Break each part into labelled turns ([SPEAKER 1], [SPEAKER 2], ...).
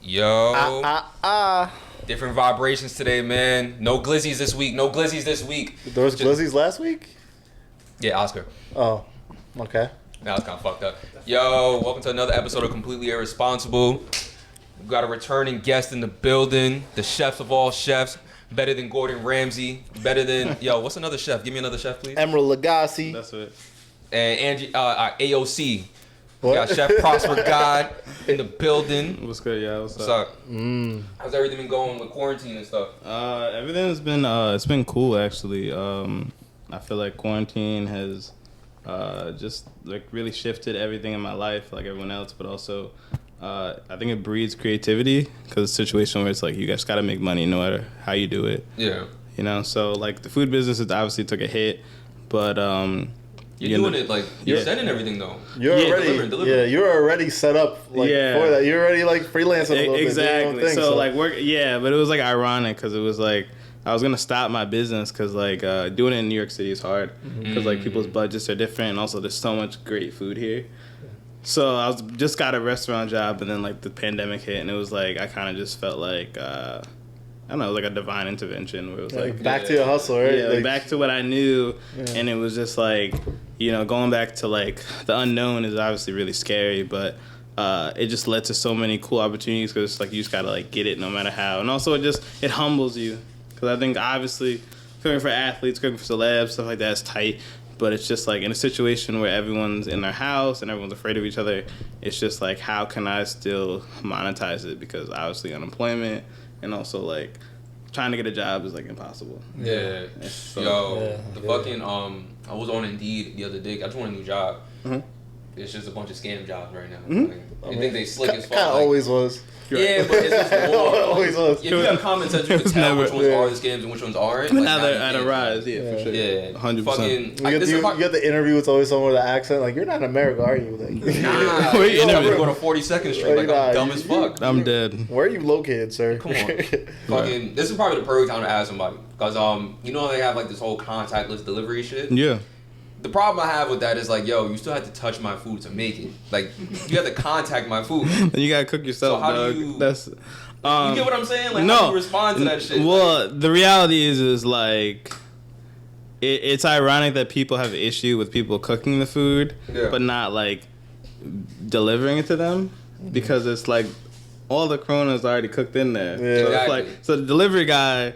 [SPEAKER 1] Yo. Different vibrations today, man. No glizzies this week.
[SPEAKER 2] There was glizzies last week?
[SPEAKER 1] Yeah, Oscar.
[SPEAKER 2] Oh, okay.
[SPEAKER 1] Now it's kind of fucked up. Yo, welcome to another episode of Completely Irresponsible. We got a returning guest in the building. The chefs of all chefs. Better than Gordon Ramsay. Better than... Yo, what's another chef? Give me another chef, please.
[SPEAKER 2] Emerald Lagasse.
[SPEAKER 3] That's it.
[SPEAKER 1] And Angie, AOC.
[SPEAKER 2] What?
[SPEAKER 1] We got Chef Prosper God in the building.
[SPEAKER 3] What's good, y'all?
[SPEAKER 1] What's up? How's everything been going with quarantine and stuff?
[SPEAKER 3] Everything's been it's been cool actually. I feel like quarantine has just like really shifted everything in my life, like everyone else, but also I think it breeds creativity because it's a situation where it's like you guys got to make money no matter how you do it.
[SPEAKER 1] Yeah.
[SPEAKER 3] You know, so like the food business it obviously took a hit, but
[SPEAKER 1] You're doing it like you're sending everything though.
[SPEAKER 2] You're already
[SPEAKER 1] delivering.
[SPEAKER 2] Yeah, you're already set up like for that. You're already like freelancing a little
[SPEAKER 3] exactly.
[SPEAKER 2] bit.
[SPEAKER 3] So like work, but it was like ironic because it was like I was gonna stop my business because like doing it in New York City is hard because like people's budgets are different and also there's so much great food here. So I was just got a restaurant job and then like the pandemic hit and it was like I kind of just felt like I don't know, like a divine intervention where it was like
[SPEAKER 2] back to your hustle, right?
[SPEAKER 3] Yeah, like back to what I knew, and it was just like, you know, going back to like the unknown is obviously really scary, but it just led to so many cool opportunities because it's like you just gotta like get it no matter how, and also it humbles you because I think obviously cooking for athletes, cooking for celebs, stuff like that is tight, but it's just like in a situation where everyone's in their house and everyone's afraid of each other, it's just like how can I still monetize it because obviously unemployment. And also, like, trying to get a job is, like, impossible.
[SPEAKER 1] Yeah. So, fucking, I was on Indeed the other day. I just want a new job. Mm-hmm. It's just a bunch of scam jobs right now. Mm-hmm. Like, I think they slick as fuck.
[SPEAKER 2] Kind of always was.
[SPEAKER 1] Yeah, but it's just more.
[SPEAKER 2] Always was.
[SPEAKER 1] If you got common sense, you can tell which ones are the scams and which ones aren't.
[SPEAKER 3] But
[SPEAKER 1] like,
[SPEAKER 3] now they're at a rise, for sure.
[SPEAKER 1] Yeah,
[SPEAKER 3] 100%.
[SPEAKER 1] Fucking,
[SPEAKER 2] you get the interview with always someone with an accent. Like, you're not in America, are you? Like,
[SPEAKER 1] nah, you know, go to 42nd Street. Like, I'm dumb as fuck.
[SPEAKER 3] I'm dead.
[SPEAKER 2] Where are you located, sir?
[SPEAKER 1] Come on. Fucking, this is probably the perfect time to ask somebody. Because, you know, they have, like, this whole contactless delivery shit?
[SPEAKER 3] Yeah.
[SPEAKER 1] The problem I have with that is like, yo, you still have to touch my food to make it. Like, you have to contact my food.
[SPEAKER 3] Then you gotta cook yourself.
[SPEAKER 1] So how
[SPEAKER 3] dog.
[SPEAKER 1] do you?
[SPEAKER 3] That's.
[SPEAKER 1] You get what I'm saying? Like,
[SPEAKER 3] no,
[SPEAKER 1] how do you respond to that shit?
[SPEAKER 3] Well, the reality is like, it's ironic that people have an issue with people cooking the food, but not like delivering it to them because it's like all the Corona's already cooked in there.
[SPEAKER 2] Yeah.
[SPEAKER 3] So
[SPEAKER 1] Exactly.
[SPEAKER 3] it's like so the delivery guy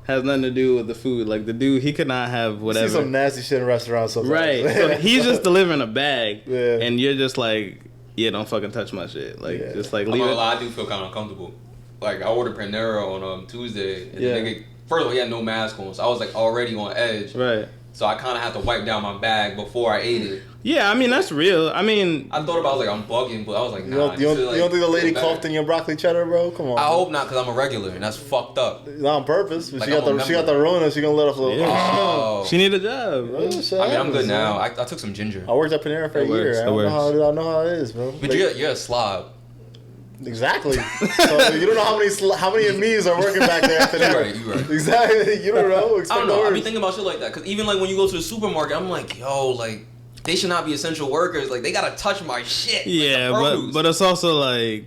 [SPEAKER 3] has nothing to do with the food. Like the dude, he could not have whatever.
[SPEAKER 2] You see some nasty shit in restaurants sometimes.
[SPEAKER 3] Right. So he's just delivering a bag,
[SPEAKER 2] Yeah.
[SPEAKER 3] and you're just like, yeah, don't fucking touch my shit. Like, just like leave it.
[SPEAKER 1] I do feel kind of uncomfortable. Like, I ordered Panera on Tuesday, and the nigga, first of all, he had no mask on, so I was like already on edge.
[SPEAKER 3] Right.
[SPEAKER 1] So I kind of had to wipe down my bag before I ate it.
[SPEAKER 3] Yeah, I mean that's real. I mean,
[SPEAKER 1] I thought about it, I was like, I'm bugging, but I was like, nah.
[SPEAKER 2] You don't think the lady coughed in your broccoli cheddar, bro? Come on.
[SPEAKER 1] I hope not, because I'm a regular, and that's fucked up.
[SPEAKER 2] Not on purpose. But
[SPEAKER 1] Like,
[SPEAKER 2] she got the Rona. She gonna let off a little.
[SPEAKER 1] Oh.
[SPEAKER 3] she need a job. Bro.
[SPEAKER 1] I mean, I'm good now. I took some ginger.
[SPEAKER 2] I worked at Panera for a year. I know how it is, bro.
[SPEAKER 1] But you're a slob.
[SPEAKER 2] Exactly. So you don't know how many me's are working back there at Panera.
[SPEAKER 1] You right.
[SPEAKER 2] Exactly. You don't know.
[SPEAKER 1] I don't know. I be thinking about shit like that. Because even like when you go to the supermarket, I'm like, yo, like, they should not be essential workers. Like, they gotta touch my shit.
[SPEAKER 3] Yeah,
[SPEAKER 1] like
[SPEAKER 3] but it's also like,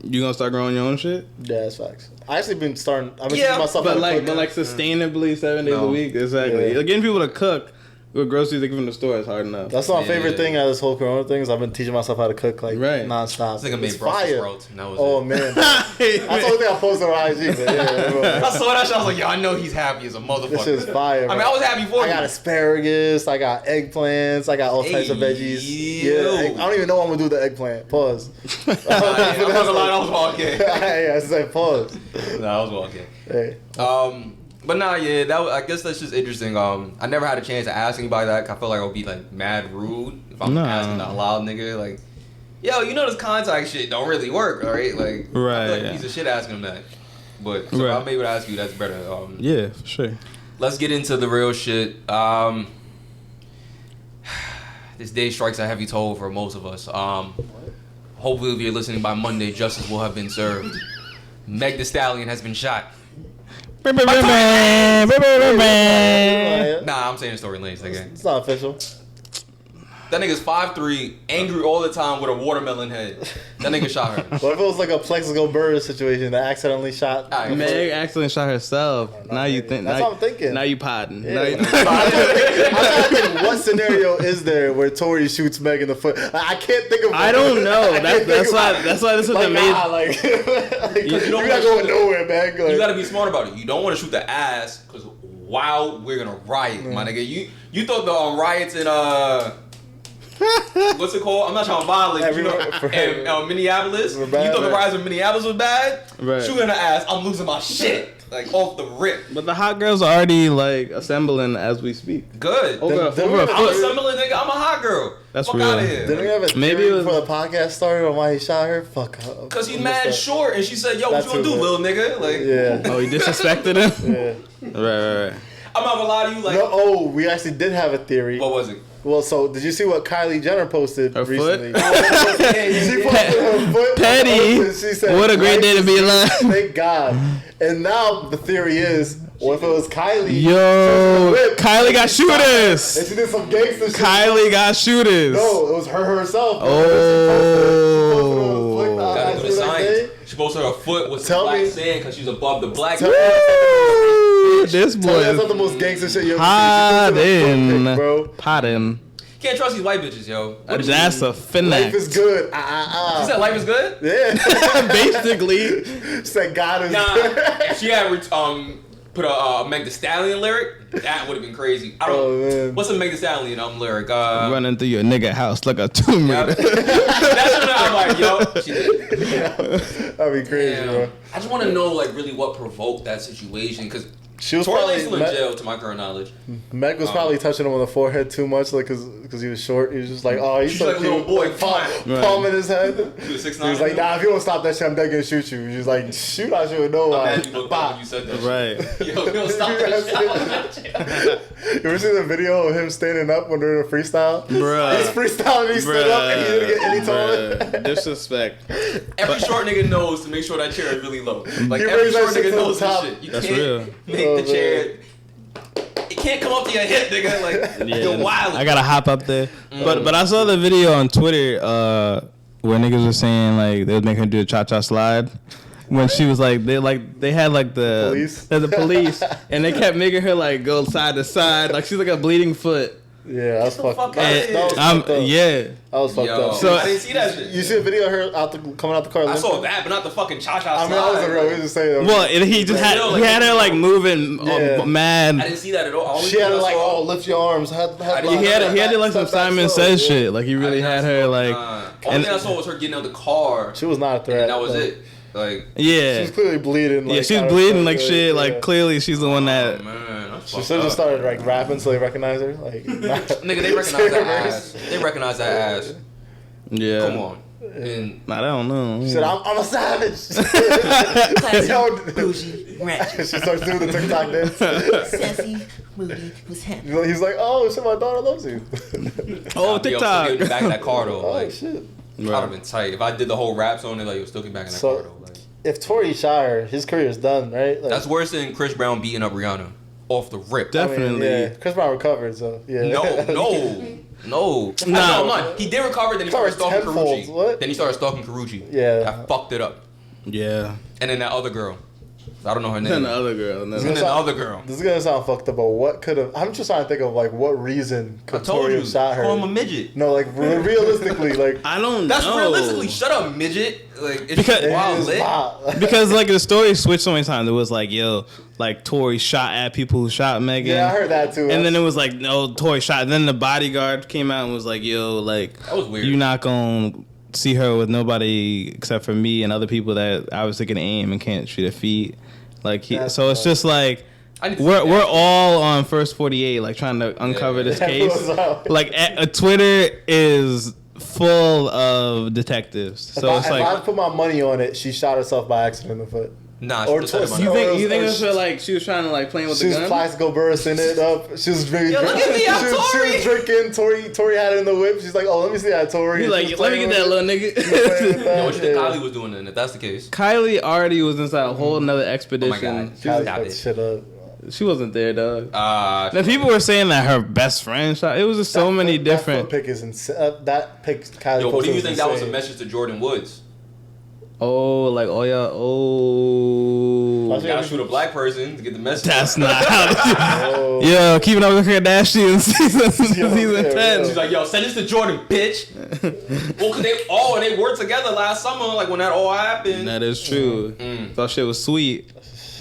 [SPEAKER 3] you gonna start growing your own shit?
[SPEAKER 2] Yeah, that's facts. I actually been starting. I've been teaching myself
[SPEAKER 3] but like sustainably 7 days a week. Exactly. Like, getting people to cook with groceries they get from the store is hard enough.
[SPEAKER 2] That's my favorite thing out of this whole Corona thing is I've been teaching myself how to cook like nonstop.
[SPEAKER 1] I think I made Brussels sprouts. And that was
[SPEAKER 2] it. Man, that's the only thing I posted on IG. But
[SPEAKER 1] I saw that shit. I was like, yo, I know he's happy as a motherfucker.
[SPEAKER 2] This is fire.
[SPEAKER 1] I mean, I was happy for you.
[SPEAKER 2] I got asparagus. I got eggplants. I got all types of veggies. Yeah, I don't even know what I'm gonna do with the eggplant. Pause.
[SPEAKER 1] I'm not gonna lie, that was walking.
[SPEAKER 2] Yeah, I said pause.
[SPEAKER 1] Nah, I was walking.
[SPEAKER 2] Hey.
[SPEAKER 1] But nah, yeah, I guess that's just interesting. I never had a chance to ask anybody that. I feel like I would be like mad rude if I'm asking that loud nigga. Like, yo, you know this contact shit don't really work, all right? Like, I feel like a piece of shit asking him that. But so if I'm able to ask you, that's better.
[SPEAKER 3] Yeah, for sure.
[SPEAKER 1] Let's get into the real shit. This day strikes a heavy toll for most of us. Hopefully, if you're listening by Monday, justice will have been served. Meg Thee Stallion has been shot. Nah, I'm saying Tory Lanez again.
[SPEAKER 2] It's not official.
[SPEAKER 1] That nigga's 5'3", angry all the time with a watermelon head. That nigga shot her.
[SPEAKER 2] What if it was like a Plexico Burr situation that accidentally shot?
[SPEAKER 3] Meg accidentally shot herself. Now you think.
[SPEAKER 2] That's what I'm thinking.
[SPEAKER 3] Now you potting.
[SPEAKER 2] Yeah. I'm trying to think what scenario is there where Tory shoots Meg in the foot. I can't think of.
[SPEAKER 3] I don't know. That's why this is
[SPEAKER 2] like,
[SPEAKER 3] amazing.
[SPEAKER 2] You're not going nowhere, Meg. Like,
[SPEAKER 1] you gotta be smart about it. You don't want to shoot the ass because wow, we're gonna riot, my nigga. You thought the riots in what's it called? I'm not trying to violate. You know, in Minneapolis. You thought the riots in Minneapolis was bad?
[SPEAKER 3] Right.
[SPEAKER 1] Shooting the ass, I'm losing my shit. Like off the rip.
[SPEAKER 3] But the hot girls are already like assembling as we speak.
[SPEAKER 1] Good.
[SPEAKER 3] Over a
[SPEAKER 1] I'm assembling, nigga. I'm a hot girl.
[SPEAKER 3] That's
[SPEAKER 1] fuck
[SPEAKER 3] real.
[SPEAKER 1] out of here.
[SPEAKER 2] Didn't we have a theory before the podcast started on why he shot her? Fuck.
[SPEAKER 1] Cause he's mad short, and she said, "Yo, what you gonna do, little nigga?" Like,
[SPEAKER 2] yeah.
[SPEAKER 3] Oh, he disrespected him.
[SPEAKER 2] Yeah.
[SPEAKER 3] Right.
[SPEAKER 1] I'm not gonna lie to you. Like,
[SPEAKER 2] no, we actually did have a theory.
[SPEAKER 1] What was it?
[SPEAKER 2] Well, so did you see what Kylie Jenner posted
[SPEAKER 3] her
[SPEAKER 2] recently?
[SPEAKER 3] Foot?
[SPEAKER 2] She posted her foot.
[SPEAKER 3] Petty.
[SPEAKER 2] She said,
[SPEAKER 3] what a great day to be alive.
[SPEAKER 2] Thank God. And now the theory is, what if it was Kylie?
[SPEAKER 3] Yo, Kylie got shooters.
[SPEAKER 2] And she did some gangster shit.
[SPEAKER 3] Kylie got shooters.
[SPEAKER 2] No, it was her herself.
[SPEAKER 3] Oh.
[SPEAKER 1] Gotta do the science. She posted her foot with some black sand because she's above the black.
[SPEAKER 3] This boy
[SPEAKER 2] that's not the most gangster shit you ever
[SPEAKER 3] seen.
[SPEAKER 2] Bro.
[SPEAKER 3] Potting.
[SPEAKER 1] Can't trust these white bitches, yo.
[SPEAKER 3] That's a finesse.
[SPEAKER 2] Life is good.
[SPEAKER 1] She said life is good?
[SPEAKER 2] Yeah.
[SPEAKER 3] Basically.
[SPEAKER 2] She said God is
[SPEAKER 1] good.
[SPEAKER 2] If
[SPEAKER 1] she had put a Meg Thee Stallion lyric, that would have been crazy. I don't. What's a Meg Thee Stallion lyric?
[SPEAKER 3] Running through your nigga house like a tomb raider.
[SPEAKER 1] That's what I'm like, yo. She did.
[SPEAKER 2] That'd be crazy, bro.
[SPEAKER 1] I just want to know, like, really what provoked that situation, because
[SPEAKER 2] she was
[SPEAKER 1] Tory
[SPEAKER 2] probably
[SPEAKER 1] Lanez still in jail, to my current knowledge.
[SPEAKER 2] Meg was probably touching him on the forehead too much, like, cause he was short. He was just like, oh, he's so
[SPEAKER 1] like
[SPEAKER 2] cute.
[SPEAKER 1] little boy,
[SPEAKER 2] palm in his head.
[SPEAKER 1] He was 6'9".
[SPEAKER 2] He was like, nah, if you don't stop that shit, I'm dead gonna shoot you. He was like, shoot, I should know why.
[SPEAKER 1] I'm mad you looked up when you said that.
[SPEAKER 3] Right.
[SPEAKER 1] Yo, you don't stop that shit.
[SPEAKER 2] You ever seen the video of him standing up when they're in a freestyle?
[SPEAKER 3] Bruh.
[SPEAKER 2] He's freestyling, he stood up, and he didn't get any taller.
[SPEAKER 3] Disrespect.
[SPEAKER 1] Every short nigga knows to make sure that chair is really low. Like,
[SPEAKER 2] You
[SPEAKER 1] every
[SPEAKER 2] raise that
[SPEAKER 1] short
[SPEAKER 2] shit
[SPEAKER 1] nigga
[SPEAKER 2] to the
[SPEAKER 1] knows this
[SPEAKER 2] top.
[SPEAKER 1] shit. You
[SPEAKER 3] That's
[SPEAKER 1] can't
[SPEAKER 3] real.
[SPEAKER 1] make the chair. It can't come up to your hip, nigga. Like, you're wild.
[SPEAKER 3] I gotta hop up there. But I saw the video on Twitter where niggas were saying like they was making her do a cha-cha slide. When she was like they had like the police and they kept making her like go side to side like she's like a bleeding foot.
[SPEAKER 2] Yeah, that's fucked up.
[SPEAKER 3] Yeah.
[SPEAKER 2] I was fucked up.
[SPEAKER 1] So I didn't see that shit.
[SPEAKER 2] You see a video of her coming out the car?
[SPEAKER 1] I saw that, but not the fucking cha-cha
[SPEAKER 2] I mean, I wasn't real. We was just saying.
[SPEAKER 3] Well, he just had her like moving mad.
[SPEAKER 1] I didn't see that at all.
[SPEAKER 2] She had to like, lift your arms.
[SPEAKER 3] He had to like some Simon Says shit. Like he really had her like.
[SPEAKER 1] Only thing I saw was her getting out the car.
[SPEAKER 2] She was not a threat.
[SPEAKER 1] And that was it. Like,
[SPEAKER 3] yeah,
[SPEAKER 2] she's clearly bleeding. Like,
[SPEAKER 3] yeah, she's bleeding like shit. Like clearly, she's the one that.
[SPEAKER 1] Man,
[SPEAKER 2] she should have just started like rapping so they recognize her. Like,
[SPEAKER 1] nigga, they recognize that ass. They recognize that ass.
[SPEAKER 3] Yeah.
[SPEAKER 1] Come on. And
[SPEAKER 3] I don't know.
[SPEAKER 2] She said, "I'm a savage."
[SPEAKER 4] Bougie, ratchet.
[SPEAKER 2] She starts doing the TikTok dance.
[SPEAKER 4] Sassy, moody, was him.
[SPEAKER 2] He's like, "Oh shit, my daughter loves you."
[SPEAKER 3] Oh, TikTok.
[SPEAKER 1] Still getting back in that car though.
[SPEAKER 2] Oh
[SPEAKER 1] like,
[SPEAKER 2] shit.
[SPEAKER 1] I'd have been tight if I did the whole rap song. Like, you'll still get back in that car though. Like,
[SPEAKER 2] if Tory shot her, his career is done, right? Like,
[SPEAKER 1] that's worse than Chris Brown beating up Rihanna off the rip.
[SPEAKER 3] Definitely.
[SPEAKER 2] I mean, yeah, Chris Brown recovered, so yeah.
[SPEAKER 1] No. He did recover. Then he started stalking Karrueche.
[SPEAKER 2] What?
[SPEAKER 1] Then he started stalking Karrueche.
[SPEAKER 2] Yeah.
[SPEAKER 1] I fucked it up.
[SPEAKER 3] Yeah.
[SPEAKER 1] And then that other girl. I don't know her name.
[SPEAKER 3] And the other girl. And
[SPEAKER 1] then the other girl.
[SPEAKER 2] This is gonna sound fucked up, but what could have? I'm just trying to think of like what reason could Tory have shot her.
[SPEAKER 1] Call him a midget.
[SPEAKER 2] No, like realistically, like
[SPEAKER 3] I don't know.
[SPEAKER 1] That's realistically. Shut up, midget. Like it's
[SPEAKER 3] because
[SPEAKER 1] wild lit.
[SPEAKER 3] Because like the story switched so many times. It was like, yo, like Tory shot at people who shot Megan.
[SPEAKER 2] Yeah, I heard that too.
[SPEAKER 3] And then it was like, no, Tory shot. And then the bodyguard came out and was like, yo, like
[SPEAKER 1] that was weird.
[SPEAKER 3] You're not gonna see her with nobody except for me and other people that obviously can aim and can't shoot her feet. Like so it's just like we're all on First 48 like trying to uncover this case. Like Twitter is full of detectives. So it's like
[SPEAKER 2] if I put my money on it, she shot herself by accident in the foot.
[SPEAKER 1] Nah,
[SPEAKER 3] you think it was her like she was trying to like playing with the gun?
[SPEAKER 2] She was Plaxico bursting it up. She was drinking.
[SPEAKER 1] Yo, look at me, I'm Tory.
[SPEAKER 2] She was drinking. Tory had it in the whip. She's like, oh, let me see that Tory.
[SPEAKER 3] He's like, let me get that little nigga.
[SPEAKER 1] Yo, what you think Kylie was doing then? If that's the case,
[SPEAKER 3] Kylie already was inside a whole another expedition.
[SPEAKER 1] Oh my God.
[SPEAKER 2] Kylie fucked shit up.
[SPEAKER 3] She wasn't there, dog.
[SPEAKER 1] Then
[SPEAKER 3] people were saying that her best friend shot. It was just so many different.
[SPEAKER 2] That pick is that pick. Kylie
[SPEAKER 1] yo, what do you think
[SPEAKER 2] insane.
[SPEAKER 1] that was a message to Jordan Woods?
[SPEAKER 3] Oh, like oh yeah, oh.
[SPEAKER 1] You gotta shoot a black person to get the message.
[SPEAKER 3] That's not how. Yo, keeping up with the Kardashians season 10.
[SPEAKER 1] She's like, yo, send this to Jordan, bitch. Well, cause they worked together last summer, like when that all happened.
[SPEAKER 3] That is true. That shit was sweet.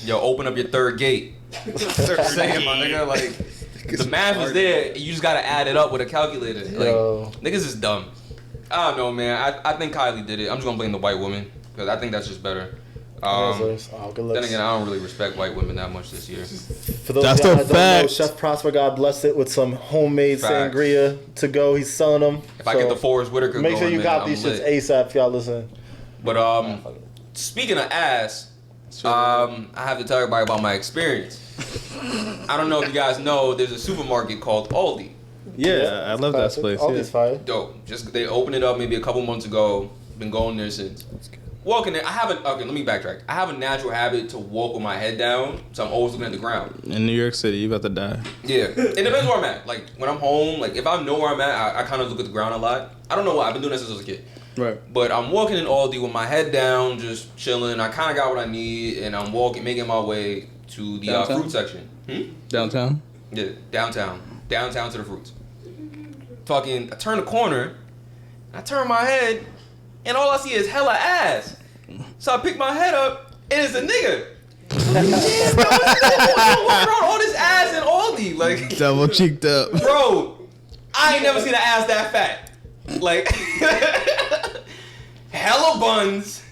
[SPEAKER 1] Yo, open up your third gate. Saying, my nigga, like the math is there. You just gotta add it up with a calculator. Like niggas is dumb. I don't know, man. I think Kylie did it. I'm just gonna blame the white woman because I think that's just better. Then again, I don't really respect white women that much this year.
[SPEAKER 2] For those of y'all that don't know, Chef Prosper, God bless it, with some homemade sangria to go. He's selling them.
[SPEAKER 1] If I get the Forrest Whitaker,
[SPEAKER 2] make sure you got these shits ASAP if y'all listen.
[SPEAKER 1] But speaking of ass, I have to tell everybody about my experience. I don't know if you guys know, there's a supermarket called Aldi.
[SPEAKER 3] Yeah, I love that place.
[SPEAKER 2] Aldi's fire.
[SPEAKER 1] Dope. Just they opened it up maybe a couple months ago. Been going there since. Walking there, let me backtrack. I have a natural habit to walk with my head down, so I'm always looking at the ground.
[SPEAKER 3] In New York City, you about to die.
[SPEAKER 1] Yeah, it depends where I'm at. Like when I'm home, like if I know where I'm at, I kind of look at the ground a lot. I don't know why. I've been doing this since I was a kid.
[SPEAKER 3] Right.
[SPEAKER 1] But I'm walking in Aldi with my head down, just chilling. I kind of got what I need, and I'm making my way to the fruit section.
[SPEAKER 3] Downtown?
[SPEAKER 1] Yeah, downtown to the fruits. Fucking, I turn the corner, I turn my head, and all I see is hella ass. So I pick my head up, and it's a nigga. What's around all this ass in Aldi? Like
[SPEAKER 3] double cheeked up.
[SPEAKER 1] Bro, I ain't never seen an ass that fat. Like hella buns,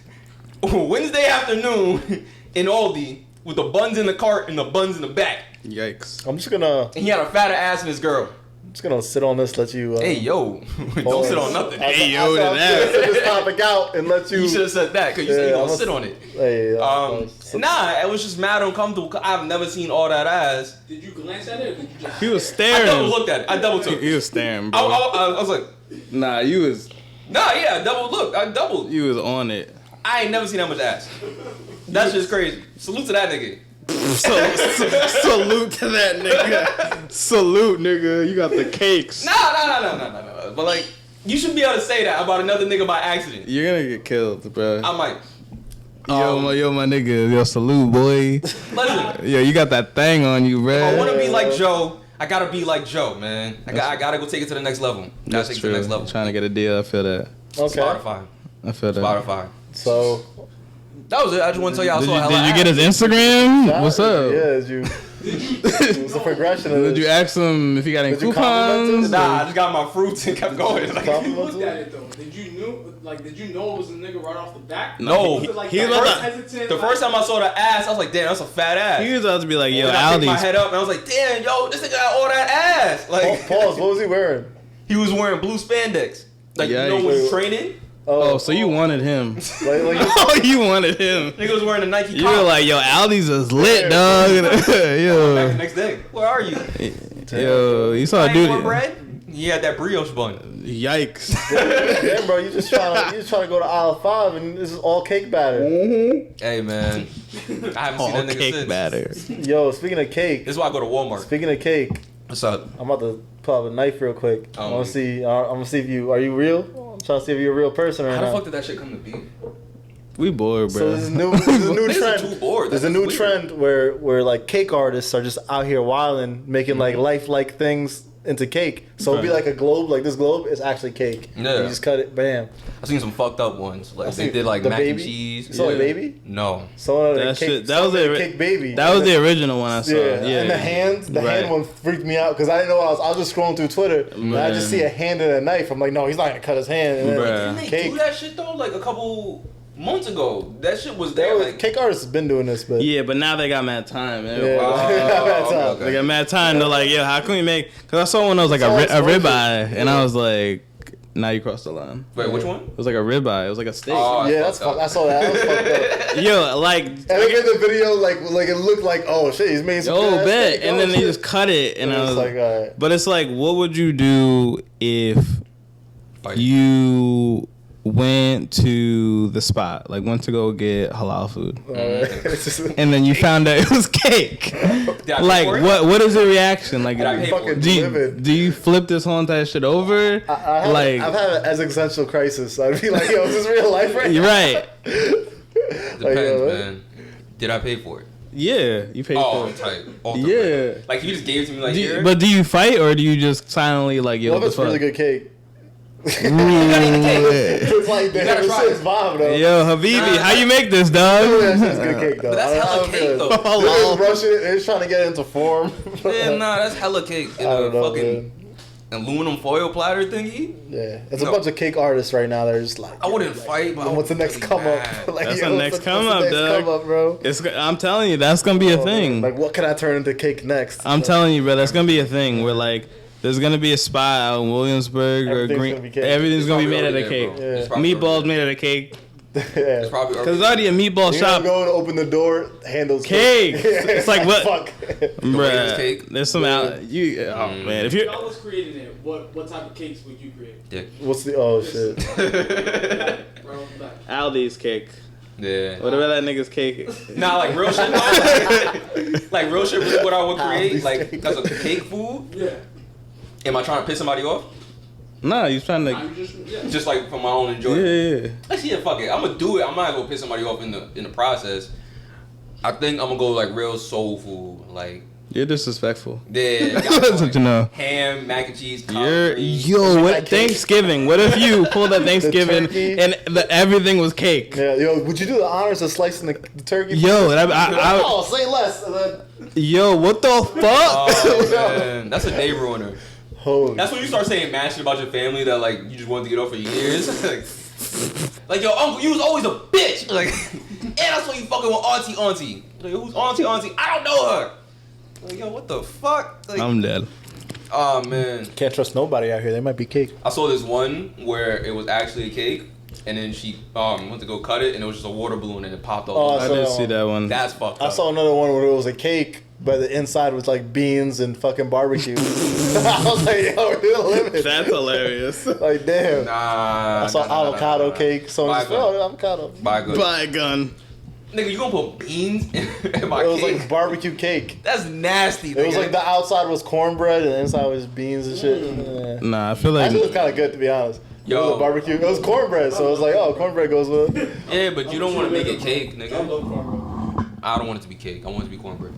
[SPEAKER 1] Wednesday afternoon in Aldi with the buns in the cart and the buns in the back.
[SPEAKER 3] Yikes.
[SPEAKER 2] I'm just gonna.
[SPEAKER 1] And he had a fatter ass than his girl.
[SPEAKER 2] I'm just gonna sit on this, let you.
[SPEAKER 1] Hey yo, don't sit on nothing.
[SPEAKER 3] Hey yo, that.
[SPEAKER 2] Sit this topic out and let you.
[SPEAKER 1] You should have said that because you said you gonna sit on it.
[SPEAKER 2] Hey,
[SPEAKER 1] nah, it was just mad uncomfortable. Cause I've never seen all that ass.
[SPEAKER 5] Did you glance at it or did you just?
[SPEAKER 3] He was staring.
[SPEAKER 1] I double looked at it. I double took.
[SPEAKER 3] He was staring, bro.
[SPEAKER 1] I was like,
[SPEAKER 3] nah, you was.
[SPEAKER 1] Nah, yeah, I double looked. I doubled.
[SPEAKER 3] You was on it.
[SPEAKER 1] I ain't never seen that much ass. That's just crazy. Salute to that nigga.
[SPEAKER 3] Salute to that nigga. Salute, nigga. You got the cakes.
[SPEAKER 1] No. But like, you should be able to say that about another nigga by accident.
[SPEAKER 3] You're gonna get killed, bro.
[SPEAKER 1] I might.
[SPEAKER 3] Yo, my nigga. Yo, salute, boy.
[SPEAKER 1] Listen.
[SPEAKER 3] Yo, you got that thing on you, bro.
[SPEAKER 1] If I want to be like Joe, I gotta be like Joe, man. I gotta go take it to the next level.
[SPEAKER 3] That's
[SPEAKER 1] take it
[SPEAKER 3] true.
[SPEAKER 1] to the next level.
[SPEAKER 3] Trying to get a deal. I feel that.
[SPEAKER 2] Okay.
[SPEAKER 1] Spotify.
[SPEAKER 3] I feel that.
[SPEAKER 1] Spotify.
[SPEAKER 2] So.
[SPEAKER 1] That was it. I just want to tell y'all.
[SPEAKER 3] Did you get his Instagram? What's up?
[SPEAKER 2] Yeah, it was a progression of
[SPEAKER 3] Did you ask him if he got any coupons?
[SPEAKER 1] Nah, I just got my fruits and kept going.
[SPEAKER 5] Like, you looked at it though. Did you know it was a nigga right off the back?
[SPEAKER 1] No.
[SPEAKER 5] Hesitant.
[SPEAKER 1] The first time I saw the ass, I was like, damn, that's a fat ass.
[SPEAKER 3] He was about to be like, yo,
[SPEAKER 1] and I picked my
[SPEAKER 3] Aldi's.
[SPEAKER 1] head up and I was like, damn, yo, this nigga got all that ass. Like,
[SPEAKER 2] pause. What was he wearing?
[SPEAKER 1] He was wearing blue spandex. Like, you know when he's training?
[SPEAKER 3] Oh, so you wanted him.
[SPEAKER 2] Oh,
[SPEAKER 3] you wanted him.
[SPEAKER 1] Nigga was wearing a Nike
[SPEAKER 3] You were like, yo, Aldi's is lit, dog. Yo.
[SPEAKER 1] Back the next day. Where are you?
[SPEAKER 3] Yo, you saw a dude.
[SPEAKER 1] Bread? He had that brioche bun.
[SPEAKER 3] Yikes.
[SPEAKER 2] Yeah, bro, you just trying to go to aisle 5 and this is all cake batter.
[SPEAKER 3] Mm-hmm.
[SPEAKER 1] Hey, man. I haven't seen that nigga
[SPEAKER 3] cake
[SPEAKER 1] since.
[SPEAKER 3] batter.
[SPEAKER 2] Yo, speaking of cake.
[SPEAKER 1] This is why I go to Walmart.
[SPEAKER 2] Speaking of cake.
[SPEAKER 1] What's up?
[SPEAKER 2] I'm about to pull out a knife real quick. I'm gonna see if are you real? I'm trying to see if you're a real person or not.
[SPEAKER 1] How the fuck did that shit come to be?
[SPEAKER 3] We bored, bro.
[SPEAKER 2] So there's a new trend.
[SPEAKER 1] Too bored.
[SPEAKER 2] There's a new trend where like cake artists are just out here wilding, making like lifelike things into cake. So it'll be like a globe, like this globe is actually cake.
[SPEAKER 1] Yeah.
[SPEAKER 2] You just cut it, bam.
[SPEAKER 1] I seen some fucked up ones. Like they did like mac and cheese.
[SPEAKER 2] You saw a baby?
[SPEAKER 1] No.
[SPEAKER 2] That was
[SPEAKER 3] the
[SPEAKER 2] cake baby.
[SPEAKER 3] That was the original one I saw.
[SPEAKER 2] Yeah. And the hand one freaked me out because I didn't know I was just scrolling through Twitter and I just see a hand and a knife. I'm like, no, he's not gonna cut his hand. And
[SPEAKER 1] then didn't they do that shit though? Like a couple months ago, that shit was there. Like
[SPEAKER 2] cake artists have been doing this, but
[SPEAKER 3] but now they got mad time.
[SPEAKER 2] Yeah.
[SPEAKER 3] They got mad time. They're like, yo, how can we make? Because I saw one that was like a ribeye, and I was like, now you crossed the line.
[SPEAKER 1] Wait, which one?
[SPEAKER 3] It was like a ribeye. It was like a steak.
[SPEAKER 2] Oh, yeah, that's I saw that. That was fucked up.
[SPEAKER 3] Yo, like,
[SPEAKER 2] and I gave the video like it looked like, oh shit, he's made some.
[SPEAKER 3] Oh, bet. And then they just cut it, and I was
[SPEAKER 2] like, all right.
[SPEAKER 3] But it's like, what would you do if you went to the spot, like went to go get halal food, and then you found out it was cake. Like, what is your reaction? Like, do you flip this whole entire shit over?
[SPEAKER 2] I've had an existential crisis. I'd be like, yo, is this real life right now?
[SPEAKER 3] You're right.
[SPEAKER 1] Depends, man. Did I pay for it?
[SPEAKER 3] Yeah, you paid for it.
[SPEAKER 1] Tight.
[SPEAKER 3] Yeah.
[SPEAKER 1] Like, you just gave it to me like, here?
[SPEAKER 3] But do you fight or do you just silently like, yo,
[SPEAKER 2] Well, if it's really good cake.
[SPEAKER 1] You gotta eat the cake.
[SPEAKER 2] It's like that. It's vibe though.
[SPEAKER 3] Yo, Habibi, how you make this, dog?
[SPEAKER 2] That shit's good cake though.
[SPEAKER 1] But that's hella cake though.
[SPEAKER 2] They're rushing it. They're trying to get it into form.
[SPEAKER 1] Yeah, nah, that's hella cake in a fucking aluminum foil platter thingy.
[SPEAKER 2] Yeah, it's a bunch of cake artists right now. They're just like,
[SPEAKER 1] I wouldn't fight, but
[SPEAKER 2] what's the next come up? Like,
[SPEAKER 3] That's the next come up, dog.
[SPEAKER 2] Come up, bro.
[SPEAKER 3] I'm telling you, that's gonna be a thing.
[SPEAKER 2] Like, what can I turn into cake next?
[SPEAKER 3] I'm telling you, bro, that's gonna be a thing where like there's gonna be a spot out in Williamsburg or everything's gonna be made out of cake. Meatballs made out of cake.
[SPEAKER 1] It's probably
[SPEAKER 3] Cause it's already a meatball shop.
[SPEAKER 2] Go to open the door, handles
[SPEAKER 3] cake. It's like what?
[SPEAKER 2] Fuck.
[SPEAKER 3] Bruh,
[SPEAKER 1] cake?
[SPEAKER 3] there's some out. Man, if
[SPEAKER 5] If y'all was creating it, what type of cakes would you create?
[SPEAKER 1] Dick.
[SPEAKER 2] What's the shit?
[SPEAKER 5] Right off the bat.
[SPEAKER 3] Aldi's cake.
[SPEAKER 1] Yeah.
[SPEAKER 3] Whatever that nigga's cake.
[SPEAKER 1] Nah, like real shit. Like real shit. Really, what I would create, like, because of cake food.
[SPEAKER 5] Yeah.
[SPEAKER 1] Am I trying to piss somebody off?
[SPEAKER 3] Nah, he's trying to.
[SPEAKER 1] Just like for my own enjoyment.
[SPEAKER 3] Yeah.
[SPEAKER 1] Actually, yeah, fuck it. I'm gonna do it. I'm not gonna piss somebody off in the process. I think I'm gonna go like real soul food, like.
[SPEAKER 3] You're disrespectful.
[SPEAKER 1] Yeah.
[SPEAKER 3] That's what you know.
[SPEAKER 1] Ham, mac and cheese.
[SPEAKER 3] What Thanksgiving? What if you pulled up Thanksgiving and everything was cake?
[SPEAKER 2] Yeah, yo, would you do the honors of slicing the turkey?
[SPEAKER 3] Yo,
[SPEAKER 2] say less. And then,
[SPEAKER 3] yo, what the fuck?
[SPEAKER 1] Oh man, that's a day ruiner.
[SPEAKER 2] holy.
[SPEAKER 1] That's when you start saying mad shit about your family that like you just wanted to get off for years. Like, yo, uncle, you was always a bitch. Like, and that's why you fucking with auntie. Like, who's auntie? I don't know her. Like, yo, what the fuck? Like,
[SPEAKER 3] I'm dead.
[SPEAKER 1] Oh man,
[SPEAKER 2] Can't trust nobody out here. They might be cake.
[SPEAKER 1] I saw this one where it was actually a cake, and then she went to go cut it, and it was just a water balloon, and it popped all
[SPEAKER 3] I
[SPEAKER 1] over.
[SPEAKER 3] did see that one.
[SPEAKER 1] That's fucked up.
[SPEAKER 2] I saw another one where it was a cake, but the inside was like beans and fucking barbecue. I was like, yo, we're the limit.
[SPEAKER 3] That's hilarious.
[SPEAKER 2] Like, damn.
[SPEAKER 1] Nah.
[SPEAKER 2] I saw avocado cake. So I just avocado.
[SPEAKER 1] Buy good.
[SPEAKER 3] Buy a gun.
[SPEAKER 1] Nigga, you gonna put beans in my
[SPEAKER 2] It was
[SPEAKER 1] cake?
[SPEAKER 2] like barbecue cake.
[SPEAKER 1] That's nasty.
[SPEAKER 2] It was like the outside was cornbread and the inside was beans and shit. Yeah.
[SPEAKER 3] Nah, I feel like.
[SPEAKER 2] Actually, it was kind of good to be honest.
[SPEAKER 1] Yo.
[SPEAKER 2] It was a barbecue. It was cornbread, so it was like, oh, cornbread goes with it.
[SPEAKER 1] Yeah, but you don't want to make it cake, nigga.
[SPEAKER 5] I love cornbread.
[SPEAKER 1] I don't want it to be cake. I want it to be cornbread.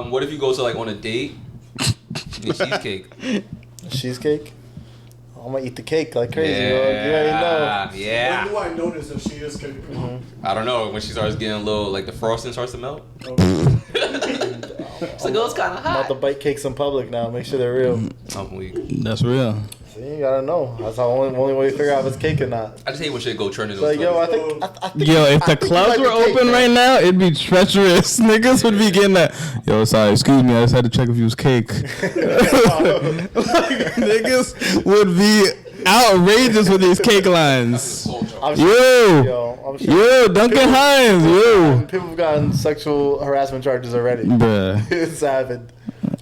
[SPEAKER 1] What if you go to like on a date? Get cheesecake.
[SPEAKER 2] Cheesecake? I'm gonna eat the cake like crazy, bro. You already know.
[SPEAKER 1] Yeah.
[SPEAKER 5] When do I notice if she is cooking?
[SPEAKER 1] I don't know. When she starts getting a little, like the frosting starts to melt. It's like, oh, it's kind of
[SPEAKER 2] I'm about
[SPEAKER 1] hot.
[SPEAKER 2] to bite cakes in public now. Make sure they're real.
[SPEAKER 1] I'm weak.
[SPEAKER 3] That's real.
[SPEAKER 2] See, you gotta know. That's the only way to figure out if it's cake or not.
[SPEAKER 1] I just hate when shit go trending.
[SPEAKER 2] Like, yo, I think
[SPEAKER 3] Yo, if the
[SPEAKER 2] I think
[SPEAKER 3] clubs
[SPEAKER 2] you
[SPEAKER 3] were
[SPEAKER 2] like the cake,
[SPEAKER 3] open
[SPEAKER 2] man.
[SPEAKER 3] right now, it'd be treacherous. Niggas would be getting that. Yo, sorry, excuse me, I just had to check if you was cake. Niggas would be outrageous with these cake lines.
[SPEAKER 2] I'm sure, I'm sure.
[SPEAKER 3] Yo, Duncan Hines, yo.
[SPEAKER 2] People have gotten sexual harassment charges already.
[SPEAKER 3] Bruh.
[SPEAKER 2] It's happened.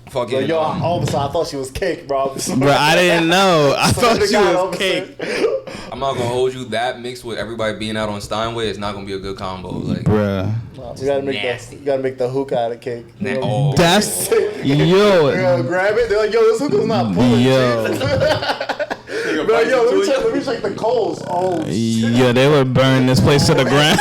[SPEAKER 1] Fucking.
[SPEAKER 2] Like, yo, all of a sudden I thought she was cake, bro.
[SPEAKER 3] Bruh, I didn't know. I thought she was cake.
[SPEAKER 1] I'm not gonna hold you. That mixed with everybody being out on Steinway, it's not gonna be a good combo. Like,
[SPEAKER 3] Bruh.
[SPEAKER 2] You gotta make the hookah out of cake.
[SPEAKER 1] oh,
[SPEAKER 3] That's.
[SPEAKER 2] They're
[SPEAKER 3] Yo.
[SPEAKER 2] gonna grab it. They're like, yo, this hookah's not pulling.
[SPEAKER 3] Yo.
[SPEAKER 2] Bro, yo, let me check the coals. Oh, shit.
[SPEAKER 3] Yo, they would burn this place to the ground.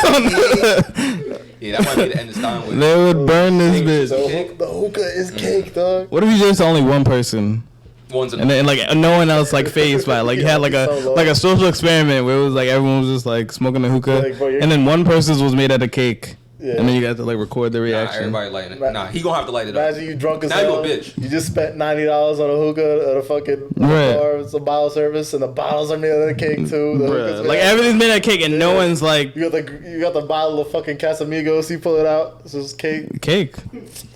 [SPEAKER 1] yeah, that might be the end of Steinway.
[SPEAKER 3] They would burn this bitch.
[SPEAKER 2] The hookah is cake, dog.
[SPEAKER 3] What if you just only one person?
[SPEAKER 1] One's
[SPEAKER 3] And then like no one else like phased by it. Like you had like a social experiment where it was like everyone was just like smoking the hookah,
[SPEAKER 2] Like, bro,
[SPEAKER 3] and then one person's was made out of cake,
[SPEAKER 2] Yeah.
[SPEAKER 3] and then you got to like record the
[SPEAKER 1] Nah,
[SPEAKER 3] reaction.
[SPEAKER 1] everybody lighting it. Nah, he gonna have to light it up.
[SPEAKER 2] Imagine you drunk as
[SPEAKER 1] Now you
[SPEAKER 2] hell.
[SPEAKER 1] a bitch.
[SPEAKER 2] You just spent $90 on a hookah at a fucking
[SPEAKER 3] Right.
[SPEAKER 2] bar. It's a bottle service, and the bottles are made out of cake too. The hookah's
[SPEAKER 3] Bruh.
[SPEAKER 2] made
[SPEAKER 3] Like
[SPEAKER 2] out of-
[SPEAKER 3] everything's made out of cake, and no one's like
[SPEAKER 2] You got the bottle of fucking Casamigos. You pull it out. It's just cake.
[SPEAKER 3] cake.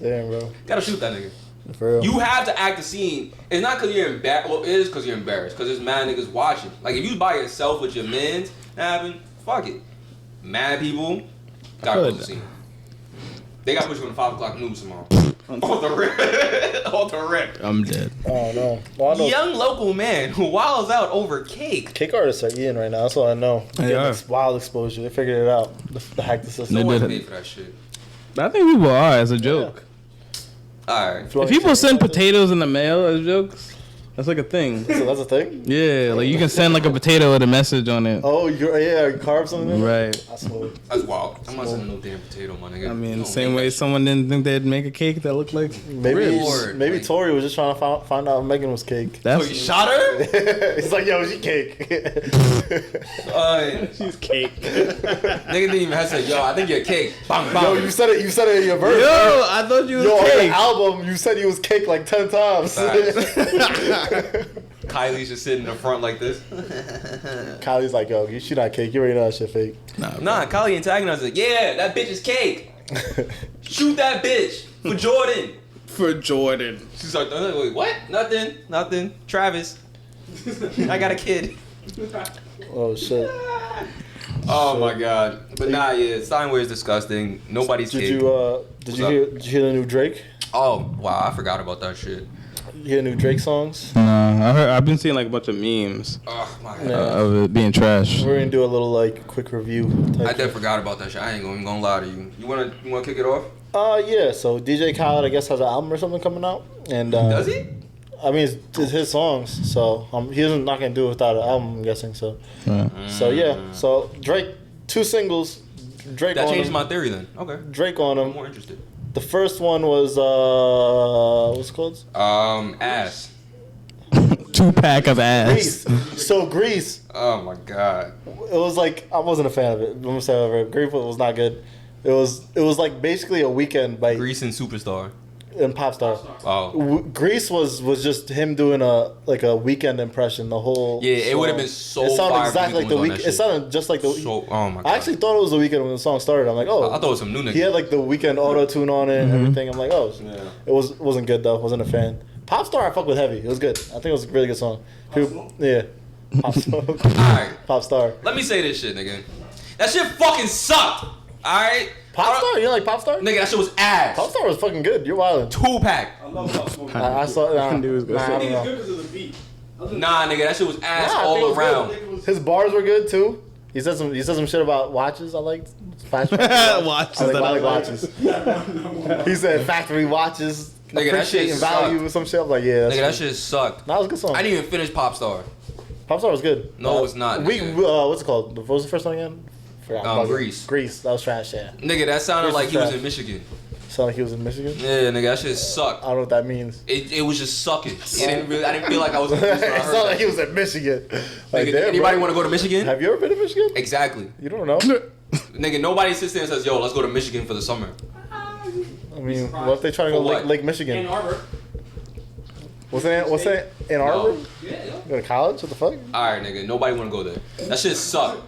[SPEAKER 2] Damn, bro.
[SPEAKER 1] Gotta shoot that nigga.
[SPEAKER 2] For real.
[SPEAKER 1] You have to act the scene. It's not because you're embarrassed. Well, it is because you're embarrassed. Because there's mad niggas watching. Like, if you by yourself with your mans, fuck it. Mad people, gotta
[SPEAKER 3] Good.
[SPEAKER 1] put the scene. They gotta put you on the 5 o'clock news tomorrow. Off the rip. Off the rip.
[SPEAKER 3] I'm dead.
[SPEAKER 2] Oh no. Well, I know
[SPEAKER 1] Young local man who wilds out over cake.
[SPEAKER 2] cake artists are eating right now. That's all I know.
[SPEAKER 3] They
[SPEAKER 2] Getting
[SPEAKER 3] are.
[SPEAKER 2] this wild exposure. They figured it out. The hack the system.
[SPEAKER 3] They
[SPEAKER 1] No one's
[SPEAKER 3] did it.
[SPEAKER 1] paid for that shit.
[SPEAKER 3] I think people are as a joke.
[SPEAKER 1] Alright.
[SPEAKER 3] If people send potatoes in the mail as jokes, that's like a thing.
[SPEAKER 2] So that's a thing.
[SPEAKER 3] Yeah, like you can send like a potato with a message on it.
[SPEAKER 2] Oh, carbs on it.
[SPEAKER 3] Right.
[SPEAKER 2] That's cool.
[SPEAKER 1] That's wild. I'm not sending no damn potato, my nigga.
[SPEAKER 3] I mean,
[SPEAKER 1] No,
[SPEAKER 3] same
[SPEAKER 1] make
[SPEAKER 3] way
[SPEAKER 1] that
[SPEAKER 3] someone didn't think they'd make a cake that looked like
[SPEAKER 2] Maybe
[SPEAKER 1] Lord,
[SPEAKER 2] maybe
[SPEAKER 1] like-
[SPEAKER 2] Tory was just trying to find out if Megan was cake.
[SPEAKER 1] shit.
[SPEAKER 3] that's
[SPEAKER 1] Oh, you shot her?
[SPEAKER 2] He's like, yo, she cake.
[SPEAKER 3] she's cake.
[SPEAKER 1] Nigga didn't even have to say, yo, I think you're cake. Bang, bang.
[SPEAKER 2] Yo, you said it in your verse.
[SPEAKER 3] Yo, I thought you was
[SPEAKER 2] Yo, on the
[SPEAKER 3] cake.
[SPEAKER 2] album, you said you was cake like 10 times.
[SPEAKER 1] Kylie's just sitting in the front like this.
[SPEAKER 2] Kylie's like, yo, she not cake. You already know that shit fake.
[SPEAKER 1] Nah, Kylie antagonized like, yeah, that bitch is cake. Shoot that bitch for Jordan.
[SPEAKER 3] For Jordan.
[SPEAKER 1] She's like, wait, what? Nothing. Travis. I got a kid.
[SPEAKER 2] Oh shit.
[SPEAKER 1] Oh my god. But nah, yeah, Steinway is disgusting. Nobody's
[SPEAKER 2] Did
[SPEAKER 1] cake.
[SPEAKER 2] you
[SPEAKER 1] What's up?
[SPEAKER 2] did you hear the new Drake?
[SPEAKER 1] Oh, wow, I forgot about that shit.
[SPEAKER 2] You hear the new Drake songs?
[SPEAKER 3] I've been seeing like a bunch of memes
[SPEAKER 1] Oh my god.
[SPEAKER 2] Yeah.
[SPEAKER 3] of it being trash.
[SPEAKER 2] We're gonna do a little like quick review.
[SPEAKER 1] I definitely forgot about that shit. I ain't gonna lie to you. You wanna kick it off?
[SPEAKER 2] Yeah. So DJ Khaled, I guess, has an album or something coming out, and
[SPEAKER 1] Does he?
[SPEAKER 2] I mean, it's his songs, so he isn't not gonna do it without an album. I'm guessing so.
[SPEAKER 3] Yeah.
[SPEAKER 2] So yeah. So Drake, 2 singles. Drake
[SPEAKER 1] That
[SPEAKER 2] on
[SPEAKER 1] changed
[SPEAKER 2] them.
[SPEAKER 1] my theory then. Okay.
[SPEAKER 2] Drake on
[SPEAKER 1] I'm
[SPEAKER 2] them.
[SPEAKER 1] more interested.
[SPEAKER 2] The first one was what's it called?
[SPEAKER 1] Ass.
[SPEAKER 3] 2-pack of ass.
[SPEAKER 2] Grease. So Grease.
[SPEAKER 1] Oh my god.
[SPEAKER 2] It was like I wasn't a fan of it. I'm gonna say it. Grease was not good. It was like basically a weekend by
[SPEAKER 1] Grease and Superstar.
[SPEAKER 2] in Popstar.
[SPEAKER 1] Oh.
[SPEAKER 2] Grease was just him doing a weekend impression. The whole
[SPEAKER 1] Yeah, it would have
[SPEAKER 2] song.
[SPEAKER 1] been so
[SPEAKER 2] It sounded
[SPEAKER 1] fire
[SPEAKER 2] exactly
[SPEAKER 1] if
[SPEAKER 2] like the
[SPEAKER 1] he was on
[SPEAKER 2] week.
[SPEAKER 1] that
[SPEAKER 2] It
[SPEAKER 1] shit.
[SPEAKER 2] sounded just like the.
[SPEAKER 1] So, oh my god.
[SPEAKER 2] I actually thought it was the weekend when the song started. I'm like, oh,
[SPEAKER 1] I thought it was some new nigga.
[SPEAKER 2] he had like the weekend auto tune on it and everything. I'm like, oh,
[SPEAKER 1] Yeah.
[SPEAKER 2] it wasn't good though. Wasn't a fan. Popstar, I fuck with heavy. It was good. I think it was a really good song. Yeah, Popstar.
[SPEAKER 1] Alright.
[SPEAKER 2] Popstar.
[SPEAKER 1] Let me say this shit, nigga. That shit fucking sucked. Alright?
[SPEAKER 2] Popstar? You don't like Popstar?
[SPEAKER 1] Nigga, that shit was ass.
[SPEAKER 2] Popstar was fucking good. You're wildin'.
[SPEAKER 1] 2-pack.
[SPEAKER 5] I love Pop Smoke.
[SPEAKER 2] I saw. Nah,
[SPEAKER 3] Dude was good.
[SPEAKER 2] nah, I
[SPEAKER 5] I
[SPEAKER 2] don't
[SPEAKER 5] think it's
[SPEAKER 2] know.
[SPEAKER 5] good because of the beat.
[SPEAKER 1] Nah, nigga, that shit was ass
[SPEAKER 2] Nah, I think it
[SPEAKER 1] all
[SPEAKER 2] was
[SPEAKER 1] around.
[SPEAKER 2] good. His bars were good too. He said some shit about watches. I liked fashion.
[SPEAKER 3] Watches
[SPEAKER 2] I
[SPEAKER 3] that
[SPEAKER 2] like
[SPEAKER 3] I
[SPEAKER 2] watches. He said factory watches.
[SPEAKER 1] Nigga, that shit
[SPEAKER 2] Appreciating value
[SPEAKER 1] sucked.
[SPEAKER 2] or some shit. I'm like, yeah.
[SPEAKER 1] Nigga, that shit sucked.
[SPEAKER 2] That was a good song.
[SPEAKER 1] I didn't even finish Popstar.
[SPEAKER 2] Popstar was good.
[SPEAKER 1] No, it's not,
[SPEAKER 2] We
[SPEAKER 1] nigga.
[SPEAKER 2] what's it called? What was the first one again? Forgot.
[SPEAKER 1] Grease.
[SPEAKER 2] Grease. That was trash. Yeah.
[SPEAKER 1] Nigga, that sounded
[SPEAKER 2] Chris
[SPEAKER 1] like
[SPEAKER 2] is
[SPEAKER 1] he was
[SPEAKER 2] trash.
[SPEAKER 1] in Michigan.
[SPEAKER 2] Sounded like he was in Michigan.
[SPEAKER 1] Yeah, nigga, that shit sucked.
[SPEAKER 2] I don't know what that means.
[SPEAKER 1] It was just sucking. I didn't feel like I was in
[SPEAKER 2] it
[SPEAKER 1] Michigan when I heard
[SPEAKER 2] sounded like
[SPEAKER 1] that.
[SPEAKER 2] he was in Michigan. Like,
[SPEAKER 1] Nigga,
[SPEAKER 2] damn,
[SPEAKER 1] anybody
[SPEAKER 2] bro.
[SPEAKER 1] want to go to Michigan?
[SPEAKER 2] Have you ever been to Michigan?
[SPEAKER 1] Exactly.
[SPEAKER 2] You don't know.
[SPEAKER 1] Nigga, nobody sits there and says, yo, let's go to Michigan for the summer.
[SPEAKER 2] I mean, what if they try to go
[SPEAKER 1] For what?
[SPEAKER 2] Lake
[SPEAKER 5] Ann
[SPEAKER 2] Michigan?
[SPEAKER 5] Arbor.
[SPEAKER 2] What's that? Ann Arbor?
[SPEAKER 5] Yeah.
[SPEAKER 2] Go to college? What the fuck?
[SPEAKER 1] Alright, nigga, nobody want to go there. That shit sucked.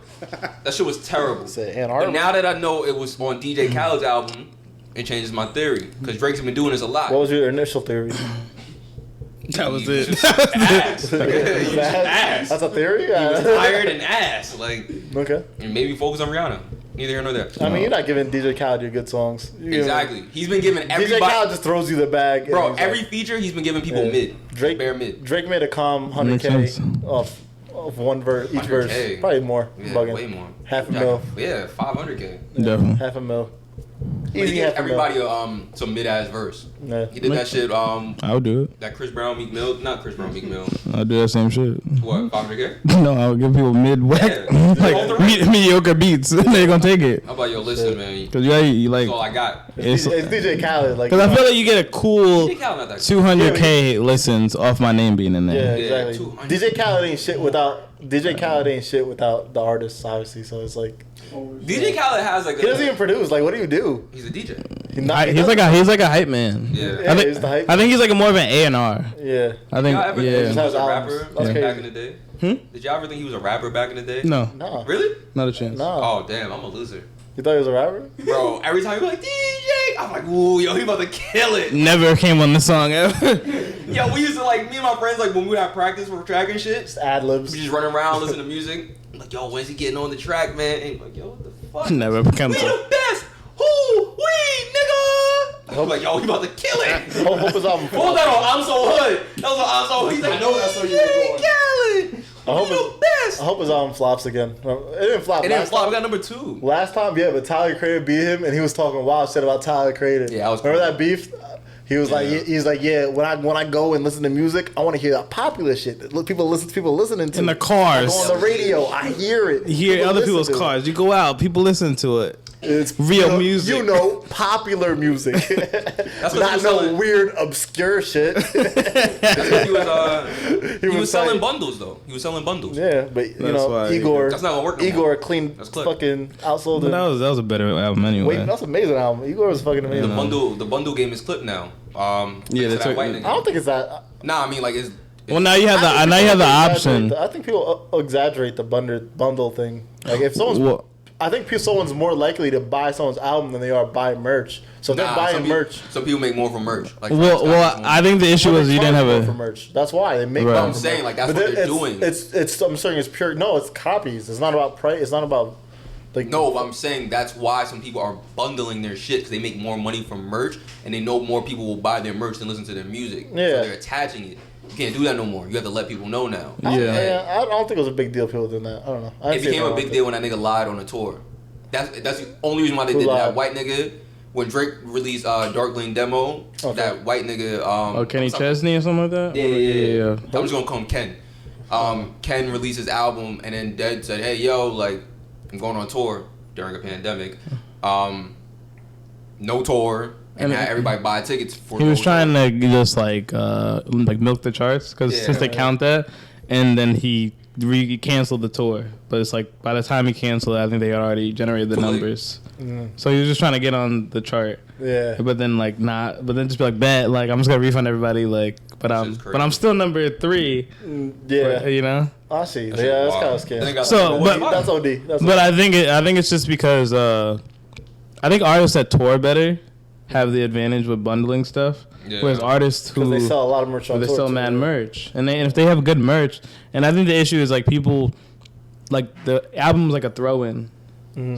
[SPEAKER 1] That shit was terrible.
[SPEAKER 2] Say Ann
[SPEAKER 1] But
[SPEAKER 2] Arbor.
[SPEAKER 1] now that I know it was on DJ Khaled's album, it changes my theory. Because Drake's been doing this a lot.
[SPEAKER 2] What was your initial theory?
[SPEAKER 3] That was
[SPEAKER 1] He
[SPEAKER 3] it.
[SPEAKER 1] just ass. Nigga, he was just ass.
[SPEAKER 2] That's a theory?
[SPEAKER 1] He was tired and ass. Like,
[SPEAKER 2] Okay.
[SPEAKER 1] and maybe focus on Rihanna. Neither here nor there.
[SPEAKER 2] I mean, you're not giving DJ Khaled your good songs. You're giving-
[SPEAKER 1] Exactly. He's been giving
[SPEAKER 2] DJ
[SPEAKER 1] everybody.
[SPEAKER 2] Khaled just throws you the bag. and
[SPEAKER 1] Bro,
[SPEAKER 2] he's
[SPEAKER 1] every
[SPEAKER 2] like-
[SPEAKER 1] feature he's been giving people
[SPEAKER 2] Yeah.
[SPEAKER 1] mid.
[SPEAKER 2] Drake,
[SPEAKER 1] Bare mid.
[SPEAKER 2] Drake made a calm
[SPEAKER 3] Makes
[SPEAKER 2] 100K
[SPEAKER 3] sense.
[SPEAKER 2] of one verse, each
[SPEAKER 1] 100K.
[SPEAKER 2] verse. Probably more.
[SPEAKER 1] Yeah,
[SPEAKER 2] Bugging.
[SPEAKER 1] way more.
[SPEAKER 2] Half a mil.
[SPEAKER 1] Yeah, 500K.
[SPEAKER 3] Definitely.
[SPEAKER 2] Half a mil.
[SPEAKER 1] But he
[SPEAKER 2] Easy
[SPEAKER 1] gave
[SPEAKER 2] half a mil.
[SPEAKER 1] everybody some mid ass verse.
[SPEAKER 2] Yeah.
[SPEAKER 1] He did that shit.
[SPEAKER 3] I'll do it.
[SPEAKER 1] That Chris Brown Meek Mill, not Chris Brown Meek Mill.
[SPEAKER 3] I'll do that same shit.
[SPEAKER 1] What? 500K?
[SPEAKER 3] No, I'll give people mid-whack,
[SPEAKER 1] Yeah.
[SPEAKER 3] like mediocre beats. They're gonna take it.
[SPEAKER 1] How about yo? Listen, man.
[SPEAKER 3] Cause you like,
[SPEAKER 1] That's all I got.
[SPEAKER 2] It's DJ Khaled. Like,
[SPEAKER 3] cause I feel like you get a cool
[SPEAKER 1] DJ Khaled not that.
[SPEAKER 3] 200K listens off my name being in
[SPEAKER 2] yeah,
[SPEAKER 3] there.
[SPEAKER 1] Yeah,
[SPEAKER 2] exactly.
[SPEAKER 1] 200.
[SPEAKER 2] DJ Khaled ain't shit without the artists, obviously. So it's like
[SPEAKER 1] DJ Khaled has like.
[SPEAKER 2] he doesn't even produce. Like, what do you do?
[SPEAKER 1] He's a DJ.
[SPEAKER 3] He's like a hype man.
[SPEAKER 1] Yeah.
[SPEAKER 2] Yeah,
[SPEAKER 3] I think
[SPEAKER 2] he's the hype.
[SPEAKER 3] I think he's like more of an A&R.
[SPEAKER 2] Yeah.
[SPEAKER 3] I think
[SPEAKER 1] Y'all ever think he
[SPEAKER 3] yeah.
[SPEAKER 1] was
[SPEAKER 2] Has
[SPEAKER 1] a
[SPEAKER 2] albums.
[SPEAKER 1] rapper
[SPEAKER 2] That's
[SPEAKER 1] back
[SPEAKER 2] crazy.
[SPEAKER 1] in the day?
[SPEAKER 3] Hmm?
[SPEAKER 1] Did y'all ever think he was a rapper back in the day?
[SPEAKER 3] No,
[SPEAKER 2] No.
[SPEAKER 1] Really?
[SPEAKER 3] not a chance.
[SPEAKER 2] No.
[SPEAKER 1] Oh damn, I'm a loser.
[SPEAKER 2] You thought he was a rapper?
[SPEAKER 1] Bro, every time you be like DJ, I'm like, ooh, yo, he about to kill it.
[SPEAKER 3] Never came on the song ever.
[SPEAKER 1] Yo, we used to like me and my friends like when we would have practice for track and shit.
[SPEAKER 2] Just ad libs.
[SPEAKER 1] We just run around, listen to music. I'm like, yo, when's he getting on the track, man? And like, yo, what the fuck?
[SPEAKER 3] Never became.
[SPEAKER 1] We the best. Who? We, nigga. Like, yo, he about to kill it.
[SPEAKER 2] Hope his album.
[SPEAKER 1] What was that on I'm So Hood? That was on I'm So Hood. He's like,
[SPEAKER 5] I know that's what you were going.
[SPEAKER 1] Kylie. I
[SPEAKER 2] hope his album flops again. It didn't flop.
[SPEAKER 1] It didn't flop. We got number 2.
[SPEAKER 2] Last time, yeah, but Tyler the Creator beat him, and he was talking wild shit about Tyler the Creator.
[SPEAKER 1] Yeah, I was
[SPEAKER 2] remember
[SPEAKER 1] cool.
[SPEAKER 2] that beef. He was like, yeah. When I go and listen to music, I want to hear that popular shit that people listening to
[SPEAKER 3] In the cars.
[SPEAKER 2] I go on the radio, I hear it.
[SPEAKER 3] You hear
[SPEAKER 2] People
[SPEAKER 3] other
[SPEAKER 2] listen
[SPEAKER 3] people's
[SPEAKER 2] to it.
[SPEAKER 3] cars. You go out, people listen to it.
[SPEAKER 2] It's
[SPEAKER 3] Real music.
[SPEAKER 2] You know, popular music.
[SPEAKER 1] That's what
[SPEAKER 2] Not
[SPEAKER 1] he was
[SPEAKER 2] no
[SPEAKER 1] selling.
[SPEAKER 2] weird obscure shit.
[SPEAKER 1] He was selling
[SPEAKER 2] saying-
[SPEAKER 1] bundles though. He was selling bundles.
[SPEAKER 2] Yeah, but you
[SPEAKER 3] That's
[SPEAKER 2] know,
[SPEAKER 3] why-
[SPEAKER 2] Igor.
[SPEAKER 1] That's not gonna work no
[SPEAKER 2] Igor
[SPEAKER 1] more.
[SPEAKER 2] clean
[SPEAKER 1] That's clip.
[SPEAKER 2] fucking outsold
[SPEAKER 3] But
[SPEAKER 2] him.
[SPEAKER 3] that was a better album anyway.
[SPEAKER 2] Wait, that's an amazing album. Igor was fucking amazing.
[SPEAKER 1] The bundle game is clipped now.
[SPEAKER 3] Yeah,
[SPEAKER 1] thanks
[SPEAKER 3] they
[SPEAKER 1] to that
[SPEAKER 3] took-
[SPEAKER 1] white
[SPEAKER 2] I
[SPEAKER 1] nigga.
[SPEAKER 2] don't think it's that.
[SPEAKER 1] Nah, I mean like it's.
[SPEAKER 3] Well, now you have the now you have the option.
[SPEAKER 2] I think people exaggerate the bundle thing. Like if someone's,
[SPEAKER 3] Well-
[SPEAKER 2] I think someone's more likely to buy someone's album than they are buy merch. So if they're buying merch.
[SPEAKER 1] Some people make more from merch. Like
[SPEAKER 3] Well, I think the issue was you didn't have
[SPEAKER 2] for
[SPEAKER 3] a.
[SPEAKER 2] merch. That's why they make.
[SPEAKER 3] Right.
[SPEAKER 2] more
[SPEAKER 3] I'm
[SPEAKER 2] for
[SPEAKER 1] saying,
[SPEAKER 2] merch.
[SPEAKER 1] like, that's
[SPEAKER 2] But
[SPEAKER 1] what they're
[SPEAKER 2] it's-
[SPEAKER 1] doing.
[SPEAKER 2] It's. I'm saying it's pure. No, it's copies. It's not about price. It's not about. Like
[SPEAKER 1] No, but I'm saying that's why some people are bundling their shit because they make more money from merch and they know more people will buy their merch than listen to their music.
[SPEAKER 2] Yeah.
[SPEAKER 1] So they're attaching it. You can't do that no more. You have to let people know now.
[SPEAKER 3] Yeah.
[SPEAKER 2] I don't think it was a big deal. People doing that. I don't know. I
[SPEAKER 1] It
[SPEAKER 2] didn't see
[SPEAKER 1] became a
[SPEAKER 2] wrong
[SPEAKER 1] big
[SPEAKER 2] with
[SPEAKER 1] deal when that nigga lied on a tour. That's the only reason why they
[SPEAKER 2] Who
[SPEAKER 1] did
[SPEAKER 2] lied?
[SPEAKER 1] that. White nigga, when Drake released Dark Lane demo,
[SPEAKER 2] Okay.
[SPEAKER 1] that white nigga.
[SPEAKER 3] Oh, Kenny
[SPEAKER 1] something-
[SPEAKER 3] Chesney or something like that.
[SPEAKER 1] Yeah. I'm just gonna call him Ken. Ken released his album and then Dead said, "Hey, yo, like, I'm going on tour during a pandemic. No tour, and had everybody buy tickets for."
[SPEAKER 3] He was
[SPEAKER 1] no
[SPEAKER 3] trying
[SPEAKER 1] tour.
[SPEAKER 3] to just like milk the charts because
[SPEAKER 1] Yeah.
[SPEAKER 3] since they count that, and then he canceled the tour. But it's like by the time he canceled it, I think they had already generated the
[SPEAKER 1] Too late.
[SPEAKER 3] numbers. So he was just trying to get on the chart.
[SPEAKER 2] Yeah.
[SPEAKER 3] But then like not. But then just be like, bet like I'm just gonna refund everybody like. But
[SPEAKER 1] This is
[SPEAKER 3] I'm still number 3.
[SPEAKER 2] Yeah.
[SPEAKER 3] You know.
[SPEAKER 2] I see.
[SPEAKER 1] That shit
[SPEAKER 2] Yeah, that's
[SPEAKER 1] wild.
[SPEAKER 2] kind of
[SPEAKER 1] I
[SPEAKER 2] scary.
[SPEAKER 1] think I-
[SPEAKER 3] So, but-
[SPEAKER 2] That's OD. That's
[SPEAKER 3] But I think it's just because I think artists that tour better have the advantage with bundling stuff,
[SPEAKER 1] Yeah.
[SPEAKER 3] whereas artists who
[SPEAKER 2] because they sell a lot of merch on
[SPEAKER 3] they
[SPEAKER 2] tour.
[SPEAKER 3] sell
[SPEAKER 2] too.
[SPEAKER 3] mad merch, and if they have good merch, and I think the issue is like people, like the album's like a throw-in,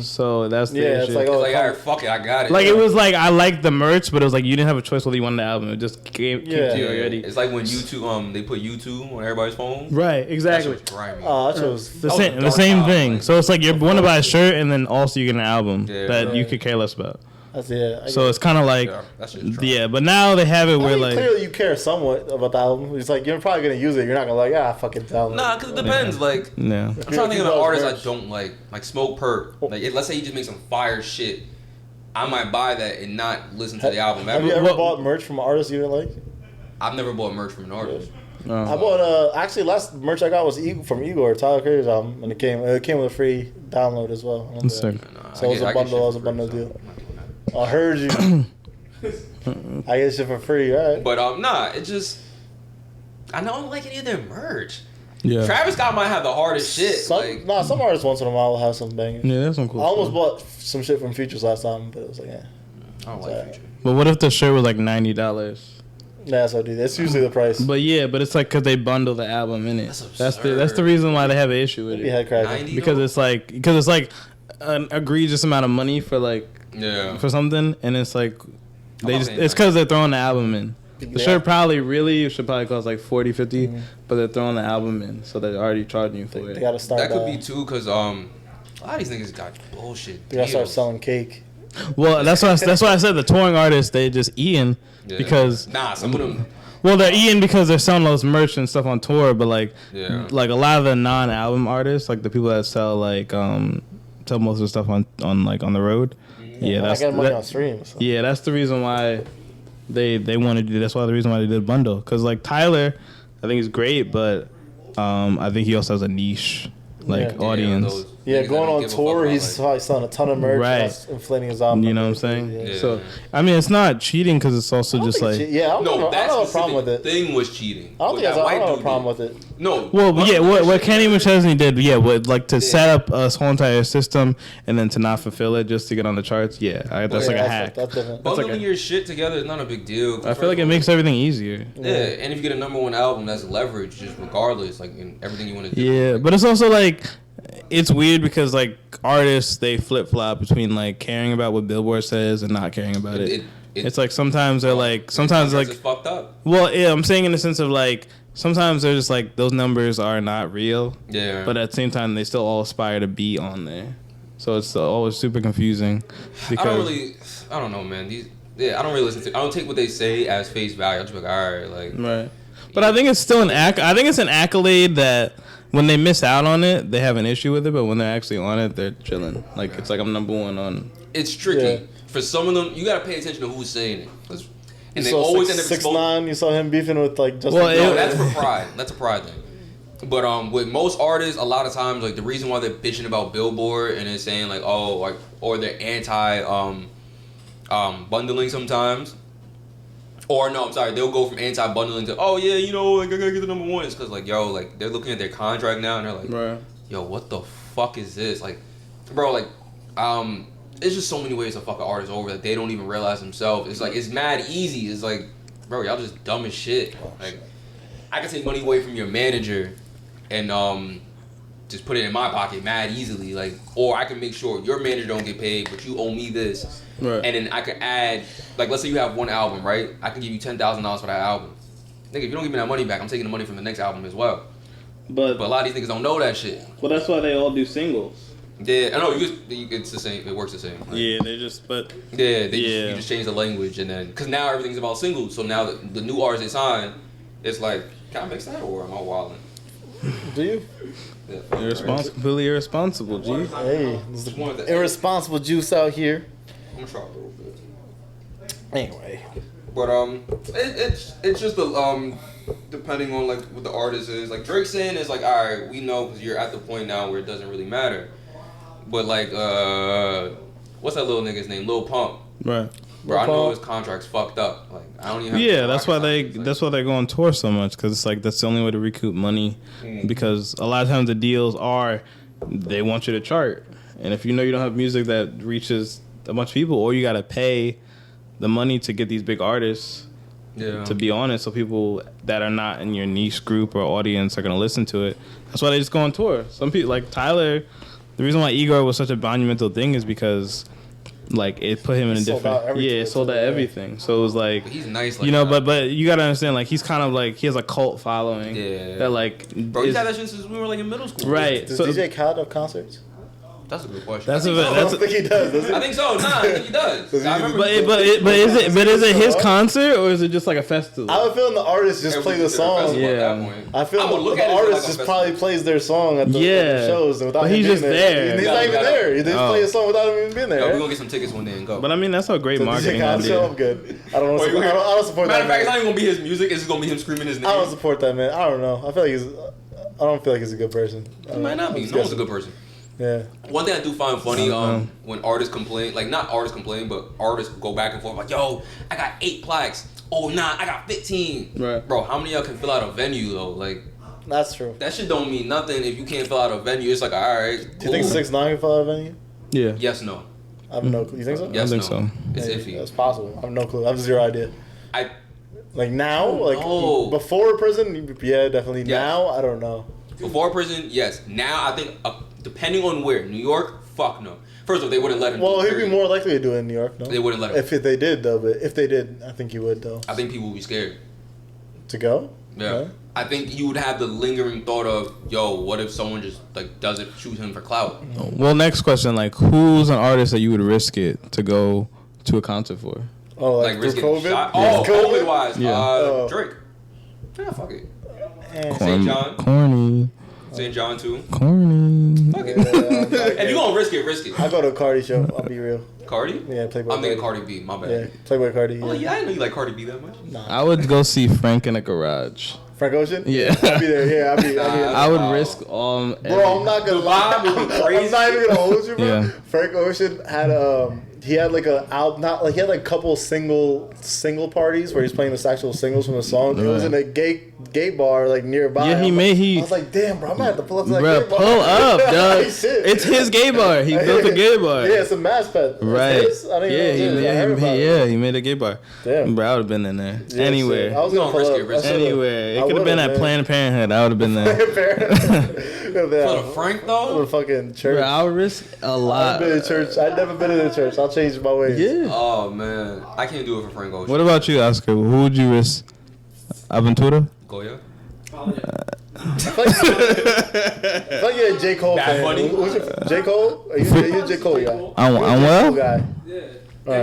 [SPEAKER 3] so that's the
[SPEAKER 2] Yeah,
[SPEAKER 3] issue.
[SPEAKER 2] it's like,
[SPEAKER 1] It's
[SPEAKER 2] oh,
[SPEAKER 1] like, all right, fuck it, I got it.
[SPEAKER 3] Like it was like I liked the merch, but it was like you didn't have a choice whether you wanted the album. It just came
[SPEAKER 2] Yeah.
[SPEAKER 3] to you
[SPEAKER 1] Yeah,
[SPEAKER 3] already.
[SPEAKER 1] it's like when YouTube they put YouTube on everybody's phone.
[SPEAKER 3] Right,
[SPEAKER 1] That
[SPEAKER 3] exactly.
[SPEAKER 1] shit was grimy.
[SPEAKER 2] that shit was.
[SPEAKER 3] The
[SPEAKER 1] that was
[SPEAKER 3] same,
[SPEAKER 1] a
[SPEAKER 3] the
[SPEAKER 1] dark
[SPEAKER 3] same
[SPEAKER 1] time,
[SPEAKER 3] thing.
[SPEAKER 1] like-
[SPEAKER 3] So it's like you want to buy a shirt, and then also you get an album
[SPEAKER 1] Yeah.
[SPEAKER 3] that you
[SPEAKER 2] Right.
[SPEAKER 3] could care less about.
[SPEAKER 2] I
[SPEAKER 3] So it's kind of like,
[SPEAKER 1] Yeah, that shit's dry.
[SPEAKER 3] yeah. But now they have it where like.
[SPEAKER 2] clearly you care somewhat about the album. It's like you're probably gonna use it. You're not gonna like, fucking download.
[SPEAKER 1] Nah, because it depends. Like,
[SPEAKER 3] Yeah.
[SPEAKER 1] I'm trying to think of
[SPEAKER 2] People
[SPEAKER 1] an artist I
[SPEAKER 2] merch.
[SPEAKER 1] don't like Smoke Perp. Like, let's say he just makes some fire shit. I might buy that and not listen to the album
[SPEAKER 2] Have
[SPEAKER 1] ever.
[SPEAKER 2] you ever
[SPEAKER 3] What-
[SPEAKER 2] bought merch from an artist you didn't like?
[SPEAKER 1] I've never bought merch from an artist.
[SPEAKER 2] I bought actually last merch I got was from Igor, Tyler Creator's album, and it came with a free download as well.
[SPEAKER 3] That's sick.
[SPEAKER 1] Nah,
[SPEAKER 2] So it was a
[SPEAKER 1] I get
[SPEAKER 2] bundle.
[SPEAKER 1] shit
[SPEAKER 2] It was a
[SPEAKER 1] for
[SPEAKER 2] bundle
[SPEAKER 1] free,
[SPEAKER 2] deal.
[SPEAKER 1] so
[SPEAKER 2] I heard you. I get shit for free, all right?
[SPEAKER 1] But nah, it just I don't like any of their merch.
[SPEAKER 3] Yeah.
[SPEAKER 1] Travis Scott might have the hardest shit.
[SPEAKER 2] Some,
[SPEAKER 1] Like,
[SPEAKER 2] some artists once in a while will have some bangers.
[SPEAKER 3] Yeah, that's some cool.
[SPEAKER 2] I almost
[SPEAKER 3] stuff.
[SPEAKER 2] bought some shit from Futures last time, but it was like,
[SPEAKER 1] I don't like Future.
[SPEAKER 3] But what if the shirt was like $90?
[SPEAKER 2] that's what I do. That's usually the price.
[SPEAKER 3] But yeah, but it's like because they bundle the album in it.
[SPEAKER 1] That's
[SPEAKER 3] That's the reason why they have an issue with
[SPEAKER 2] Be
[SPEAKER 3] it.
[SPEAKER 2] head cracking.
[SPEAKER 1] 90
[SPEAKER 3] Because
[SPEAKER 1] though?
[SPEAKER 3] it's like an egregious amount of money for like
[SPEAKER 1] Yeah.
[SPEAKER 3] for something, and it's like they
[SPEAKER 1] I'm
[SPEAKER 3] just
[SPEAKER 1] saying
[SPEAKER 3] it's because they're throwing the album in. The
[SPEAKER 2] Yeah.
[SPEAKER 3] shirt should probably cost like 40, 50, but they're throwing the album in, so they're already charging you for
[SPEAKER 2] They
[SPEAKER 3] it.
[SPEAKER 2] gotta start.
[SPEAKER 1] That could be too, cause a lot of these niggas got bullshit.
[SPEAKER 2] They gotta start
[SPEAKER 1] deals.
[SPEAKER 2] selling cake.
[SPEAKER 3] Well, that's why I said the touring artists they just eating
[SPEAKER 1] Yeah.
[SPEAKER 3] because
[SPEAKER 1] some of them.
[SPEAKER 3] well they're eating because they're selling those merch and stuff on tour, but like
[SPEAKER 1] Yeah.
[SPEAKER 3] like a lot of the non-album artists, like the people that sell like sell most of the stuff on the road. Yeah,
[SPEAKER 2] I
[SPEAKER 3] that's
[SPEAKER 2] got money
[SPEAKER 3] that-
[SPEAKER 2] on streams.
[SPEAKER 3] yeah, that's the reason why they wanted to do. That's why the reason why they did bundle. Because like Tyler, I think he's great, but I think he also has a niche like
[SPEAKER 2] Yeah.
[SPEAKER 3] audience.
[SPEAKER 1] those
[SPEAKER 2] Yeah,
[SPEAKER 1] niggas that
[SPEAKER 2] going
[SPEAKER 1] don't
[SPEAKER 2] on
[SPEAKER 1] give a
[SPEAKER 2] tour,
[SPEAKER 1] fuck
[SPEAKER 2] he's
[SPEAKER 1] about,
[SPEAKER 2] probably selling a ton of merch.
[SPEAKER 3] Right.
[SPEAKER 2] That's inflating his album.
[SPEAKER 3] You know what I'm saying?
[SPEAKER 2] Yeah.
[SPEAKER 1] Yeah.
[SPEAKER 3] So I mean, it's not cheating because it's also
[SPEAKER 2] I don't
[SPEAKER 3] just
[SPEAKER 2] think
[SPEAKER 3] like.
[SPEAKER 2] it's- yeah, I don't,
[SPEAKER 1] no,
[SPEAKER 2] know, I
[SPEAKER 1] that
[SPEAKER 2] don't have a problem with
[SPEAKER 1] specific
[SPEAKER 2] it.
[SPEAKER 1] thing was cheating.
[SPEAKER 2] I don't
[SPEAKER 1] What
[SPEAKER 2] think
[SPEAKER 1] that
[SPEAKER 2] I
[SPEAKER 1] white
[SPEAKER 2] don't have a
[SPEAKER 1] dude
[SPEAKER 2] problem
[SPEAKER 1] did.
[SPEAKER 2] with it.
[SPEAKER 1] No.
[SPEAKER 3] Well,
[SPEAKER 1] one
[SPEAKER 3] yeah,
[SPEAKER 1] of the
[SPEAKER 3] what
[SPEAKER 1] shit-
[SPEAKER 3] Kenny McChesney did, yeah, like to set up a whole entire system and then to not fulfill it just to get on the charts, yeah, that's like a hack.
[SPEAKER 2] That's different.
[SPEAKER 3] That's like
[SPEAKER 1] Bundling your shit together is not a big deal.
[SPEAKER 3] I feel like it makes everything easier.
[SPEAKER 1] Yeah, and if you get a #1 album, that's leverage, just regardless, like in everything you want to do.
[SPEAKER 3] Yeah, but it's also like it's weird because like artists they flip flop between like caring about what Billboard says and not caring about it. It's like sometimes they're like sometimes like
[SPEAKER 1] it's fucked up.
[SPEAKER 3] Well, yeah, I'm saying in the sense of like sometimes they're just like those numbers are not real.
[SPEAKER 1] Yeah.
[SPEAKER 3] But at the same time, they still all aspire to be on there. So it's always super confusing. Because
[SPEAKER 1] I don't know, man. I don't really listen to. I don't take what they say as face value. I'm just like, all right, like.
[SPEAKER 3] Right. But I think it's still I think it's an accolade that when they miss out on it, they have an issue with it. But when they're actually on it, they're chilling. Like it's like I'm number one on.
[SPEAKER 1] It's tricky.
[SPEAKER 2] Yeah.
[SPEAKER 1] For some of them, you gotta pay attention to who's saying it. And they
[SPEAKER 2] saw
[SPEAKER 1] always end up
[SPEAKER 2] 6ix9ine. You saw him beefing with like Justin.
[SPEAKER 1] No, that's for pride. That's a pride thing. But with most artists, a lot of times, like the reason why they're bitching about Billboard and they're saying like, oh, like, or they're anti bundling sometimes. Or no, I'm sorry, they'll go from anti-bundling to, oh yeah, you know, like I gotta get the number one. It's because like, yo, like they're looking at their contract now and they're like,
[SPEAKER 3] Right.
[SPEAKER 1] yo, what the fuck is this? Like, bro, like, it's just so many ways to fuck an artist over that they don't even realize themselves. It's like, it's mad easy. It's like, bro, y'all just dumb as shit. Like, I can take money away from your manager and just put it in my pocket mad easily. Like, or I can make sure your manager don't get paid, but you owe me this.
[SPEAKER 3] Right.
[SPEAKER 1] And then I could add, like, let's say you have one album, right? I can give you $10,000 for that album. Nigga, if you don't give me that money back, I'm taking the money from the next album as well. But a lot of these niggas don't know that shit.
[SPEAKER 3] Well, that's why they all do singles.
[SPEAKER 1] Yeah, I know. It's the same. It works the same. Like,
[SPEAKER 3] Yeah, they just
[SPEAKER 1] you just change the language and then because now everything's about singles. So now the new artists they sign, it's like, can I mix that or am I wilding?
[SPEAKER 2] Do you?
[SPEAKER 1] Yeah,
[SPEAKER 3] completely irresponsible, G.
[SPEAKER 2] Hey, this is
[SPEAKER 1] Just wanted
[SPEAKER 2] the
[SPEAKER 1] to-
[SPEAKER 2] irresponsible juice out here.
[SPEAKER 1] I'm gonna try a little bit.
[SPEAKER 2] Anyway,
[SPEAKER 1] But it's just the depending on like what the artist is. Like Drake saying is like, all right, we know because you're at the point now where it doesn't really matter. But like what's that little nigga's name? Lil Pump.
[SPEAKER 3] Right.
[SPEAKER 1] Bro, I know his contract's fucked up. Like I don't even. Have
[SPEAKER 3] Yeah, that's why they go on tour so much because it's like that's the only way to recoup money. Because a lot of times the deals are they want you to chart, and if you know you don't have music that reaches a bunch of people, or you gotta pay the money to get these big artists to be on it, so people that are not in your niche group or audience are gonna listen to it. That's why they just go on tour. Some people like Tyler. The reason why Igor was such a monumental thing is because. Like it put him in a different, it sold out everything. So it was like,
[SPEAKER 1] but he's nice, like
[SPEAKER 3] you know.
[SPEAKER 1] that.
[SPEAKER 3] But you gotta understand, like he's kind of like he has a cult following.
[SPEAKER 1] Yeah.
[SPEAKER 3] That like,
[SPEAKER 1] bro, he's had that shit since we were like in middle school.
[SPEAKER 3] Right.
[SPEAKER 2] Does
[SPEAKER 3] So,
[SPEAKER 2] DJ Khaled have concerts?
[SPEAKER 1] That's a good question.
[SPEAKER 3] That's
[SPEAKER 2] I don't think he does. Does he?
[SPEAKER 1] I think so. Nah, I think he does.
[SPEAKER 2] Does he?
[SPEAKER 1] I remember.
[SPEAKER 3] but is it his concert or is it just like a festival?
[SPEAKER 2] I have a feeling the artist just play the song.
[SPEAKER 3] Yeah.
[SPEAKER 2] I feel
[SPEAKER 1] I would look
[SPEAKER 2] the
[SPEAKER 1] at it
[SPEAKER 2] artist
[SPEAKER 1] like a
[SPEAKER 2] just probably plays their song at the shows without
[SPEAKER 3] But
[SPEAKER 2] him
[SPEAKER 3] he's
[SPEAKER 2] being
[SPEAKER 3] just there.
[SPEAKER 2] He's not even there. They just
[SPEAKER 3] Oh.
[SPEAKER 2] play a song without him even being there.
[SPEAKER 1] Yo,
[SPEAKER 2] right?
[SPEAKER 1] we're gonna get some tickets one day and go.
[SPEAKER 3] But I mean, that's a great
[SPEAKER 2] So
[SPEAKER 3] marketing
[SPEAKER 2] DJ Khaled show, I'm
[SPEAKER 3] idea.
[SPEAKER 2] good. I don't want to. I don't support
[SPEAKER 1] Matter
[SPEAKER 2] that.
[SPEAKER 1] of fact, it's not
[SPEAKER 2] Man.
[SPEAKER 1] even gonna be his music. It's just gonna be him screaming his name.
[SPEAKER 2] I don't support that man. I don't know. I feel like he's. I don't feel like he's a good person.
[SPEAKER 1] He might not be. No one's a good person.
[SPEAKER 2] Yeah.
[SPEAKER 1] One thing I do find funny, when artists complain, like not artists complain, but artists go back and forth like, yo, I got 8 plaques. Oh, nah, I got 15.
[SPEAKER 3] Right.
[SPEAKER 1] Bro, how many of y'all can fill out a venue though? Like,
[SPEAKER 2] That's true.
[SPEAKER 1] that shit don't mean nothing if you can't fill out a venue. It's like, all right.
[SPEAKER 2] Do you think 6ix9ine can fill out a venue?
[SPEAKER 3] Yeah.
[SPEAKER 1] Yes, no.
[SPEAKER 2] I have no clue. You think so?
[SPEAKER 1] Yes,
[SPEAKER 3] I think
[SPEAKER 1] no.
[SPEAKER 3] so.
[SPEAKER 1] It's
[SPEAKER 2] Maybe.
[SPEAKER 1] iffy.
[SPEAKER 2] That's possible. I have no clue. I have zero idea.
[SPEAKER 1] I
[SPEAKER 2] Like now, like
[SPEAKER 1] know.
[SPEAKER 2] before prison, yeah, definitely.
[SPEAKER 1] Yes.
[SPEAKER 2] Now, I don't know.
[SPEAKER 1] before prison, yes. Now I think depending on where, New York, fuck no. First of all, they wouldn't let him.
[SPEAKER 2] Well,
[SPEAKER 1] do
[SPEAKER 2] he'd be
[SPEAKER 1] period.
[SPEAKER 2] more likely to do it in New York, no?
[SPEAKER 1] They wouldn't let him.
[SPEAKER 2] If they did, though, but if they did, I think you would, though.
[SPEAKER 1] I think people would be scared.
[SPEAKER 2] To go?
[SPEAKER 1] Yeah. I think you would have the lingering thought of, yo, what if someone just like doesn't shoot him for clout?
[SPEAKER 3] Well, next question, like, who's an artist that you would risk it to go to a concert for?
[SPEAKER 2] Oh, like
[SPEAKER 1] risk
[SPEAKER 2] through
[SPEAKER 1] getting
[SPEAKER 2] COVID?
[SPEAKER 1] shot?
[SPEAKER 2] Yeah.
[SPEAKER 1] Oh, COVID wise,
[SPEAKER 3] Yeah.
[SPEAKER 1] Drake. Yeah, fuck it.
[SPEAKER 2] Eh.
[SPEAKER 1] St. John.
[SPEAKER 3] Corny.
[SPEAKER 1] St. John too.
[SPEAKER 3] Corny.
[SPEAKER 1] Fuck it.
[SPEAKER 2] Yeah,
[SPEAKER 1] If you gonna risk it, risk it.
[SPEAKER 2] I'll go to a Cardi show. I'll be real.
[SPEAKER 1] Cardi?
[SPEAKER 2] Yeah, Playboy
[SPEAKER 1] I'm thinking
[SPEAKER 2] Cardi.
[SPEAKER 1] Cardi B. My bad.
[SPEAKER 2] Yeah, Playboy Cardi.
[SPEAKER 1] Oh
[SPEAKER 2] Yeah.
[SPEAKER 1] yeah, I didn't know you like Cardi B that much.
[SPEAKER 3] I would go see Frank in a garage.
[SPEAKER 2] Frank Ocean?
[SPEAKER 3] Yeah.
[SPEAKER 2] I'll be there. Yeah, I'll be
[SPEAKER 3] I would
[SPEAKER 1] Wow.
[SPEAKER 3] risk
[SPEAKER 2] Bro, I'm not gonna
[SPEAKER 1] The
[SPEAKER 2] lie.
[SPEAKER 1] vibe would be crazy.
[SPEAKER 2] I'm not even gonna hold you, bro.
[SPEAKER 3] Yeah.
[SPEAKER 2] Frank Ocean had he had like a out not like he had like a couple single parties where he's playing the actual singles from the song. It was in a gay bar like nearby.
[SPEAKER 3] Yeah,
[SPEAKER 2] I was like, damn, bro, I'm gonna have to pull up to that
[SPEAKER 3] Bro,
[SPEAKER 2] gay bar.
[SPEAKER 3] pull up, dog.
[SPEAKER 2] Shit.
[SPEAKER 3] It's his gay bar. He built a gay bar.
[SPEAKER 2] Yeah, it's a mass pet. It's
[SPEAKER 3] Right.
[SPEAKER 2] his? I didn't even know it was his. I heard about it.
[SPEAKER 3] he made a gay bar.
[SPEAKER 2] Damn.
[SPEAKER 3] Bro, I would have been in there.
[SPEAKER 2] Yeah,
[SPEAKER 3] anywhere.
[SPEAKER 2] shit. I was
[SPEAKER 1] You
[SPEAKER 2] gonna
[SPEAKER 1] gonna risk
[SPEAKER 2] pull
[SPEAKER 1] it,
[SPEAKER 2] up.
[SPEAKER 1] risk
[SPEAKER 2] I
[SPEAKER 1] it.
[SPEAKER 2] should've-
[SPEAKER 3] Anywhere. It
[SPEAKER 2] I
[SPEAKER 3] could have been at Planned Parenthood. I would have been there.
[SPEAKER 1] For the Frank though?
[SPEAKER 2] The fucking church.
[SPEAKER 3] Bro, I'll risk a lot.
[SPEAKER 2] I've been in church. I've never been in a church. I'll change my ways.
[SPEAKER 3] Yeah.
[SPEAKER 1] Oh man, I can't do it for Frank Ocean.
[SPEAKER 3] What about you, Oscar? Who would you risk? Aventura?
[SPEAKER 1] Goya?
[SPEAKER 2] I feel like you're a J. Cole
[SPEAKER 1] Bad
[SPEAKER 2] fan.
[SPEAKER 1] Bunny?
[SPEAKER 2] Who's your, J. Cole? Are you a J. Cole guy?
[SPEAKER 3] I'm
[SPEAKER 2] J. Cole
[SPEAKER 3] well.
[SPEAKER 2] guy.
[SPEAKER 5] Yeah.
[SPEAKER 2] Alright.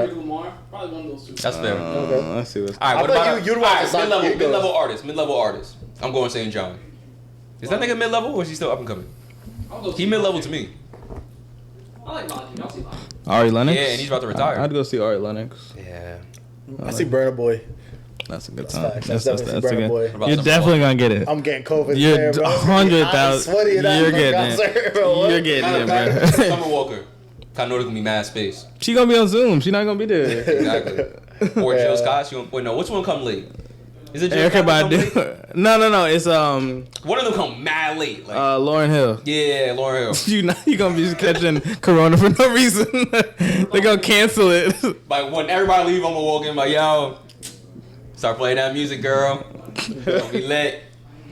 [SPEAKER 5] Kendrick Lamar. Probably one of those two.
[SPEAKER 1] That's fair.
[SPEAKER 2] Okay.
[SPEAKER 3] Let's see what's.
[SPEAKER 1] All right,
[SPEAKER 2] I
[SPEAKER 1] what
[SPEAKER 2] thought
[SPEAKER 1] about
[SPEAKER 2] you'd watch the
[SPEAKER 1] mid-level,
[SPEAKER 2] Sonic
[SPEAKER 1] mid-level
[SPEAKER 2] Egos.
[SPEAKER 1] artist? Mid-level artist. I'm going St. John. Is that nigga mid-level or is he still up and coming?
[SPEAKER 5] I'll go
[SPEAKER 1] He
[SPEAKER 5] see
[SPEAKER 1] mid-level
[SPEAKER 5] Logic.
[SPEAKER 1] to me.
[SPEAKER 5] I like Logic. I'll see Logic.
[SPEAKER 3] Ari Lennox?
[SPEAKER 1] Yeah, and he's about to retire.
[SPEAKER 3] I'd go see Ari Lennox.
[SPEAKER 1] Yeah.
[SPEAKER 2] I see Burna Boy.
[SPEAKER 3] That's a good
[SPEAKER 2] That's
[SPEAKER 3] time.
[SPEAKER 2] facts. That's definitely Burna Boy.
[SPEAKER 1] What about
[SPEAKER 3] You're
[SPEAKER 1] Summer
[SPEAKER 3] definitely
[SPEAKER 1] Walker?
[SPEAKER 3] gonna get it.
[SPEAKER 2] I'm getting COVID.
[SPEAKER 3] You're
[SPEAKER 2] there, bro.
[SPEAKER 3] 100,000.
[SPEAKER 2] I'm sweaty in that
[SPEAKER 3] You're getting
[SPEAKER 2] concert, bro.
[SPEAKER 3] it.
[SPEAKER 2] What?
[SPEAKER 3] You're getting it, bro.
[SPEAKER 1] Summer Walker. I know there's gonna be mad space.
[SPEAKER 3] She gonna be on Zoom. She not gonna be there.
[SPEAKER 1] Exactly. Or Jill Scott. Wait, no. Which one come late? Is it Jill
[SPEAKER 3] Erica
[SPEAKER 1] Scott that come late?
[SPEAKER 3] Badu. No. It's
[SPEAKER 1] One of them come mad late. Like,
[SPEAKER 3] Lauren Hill.
[SPEAKER 1] yeah, Lauren Hill.
[SPEAKER 3] You gonna be just catching corona for no reason. They gonna cancel it.
[SPEAKER 1] Like when everybody leave, I'm gonna walk in like, yo, start playing that music, girl. Don't be lit.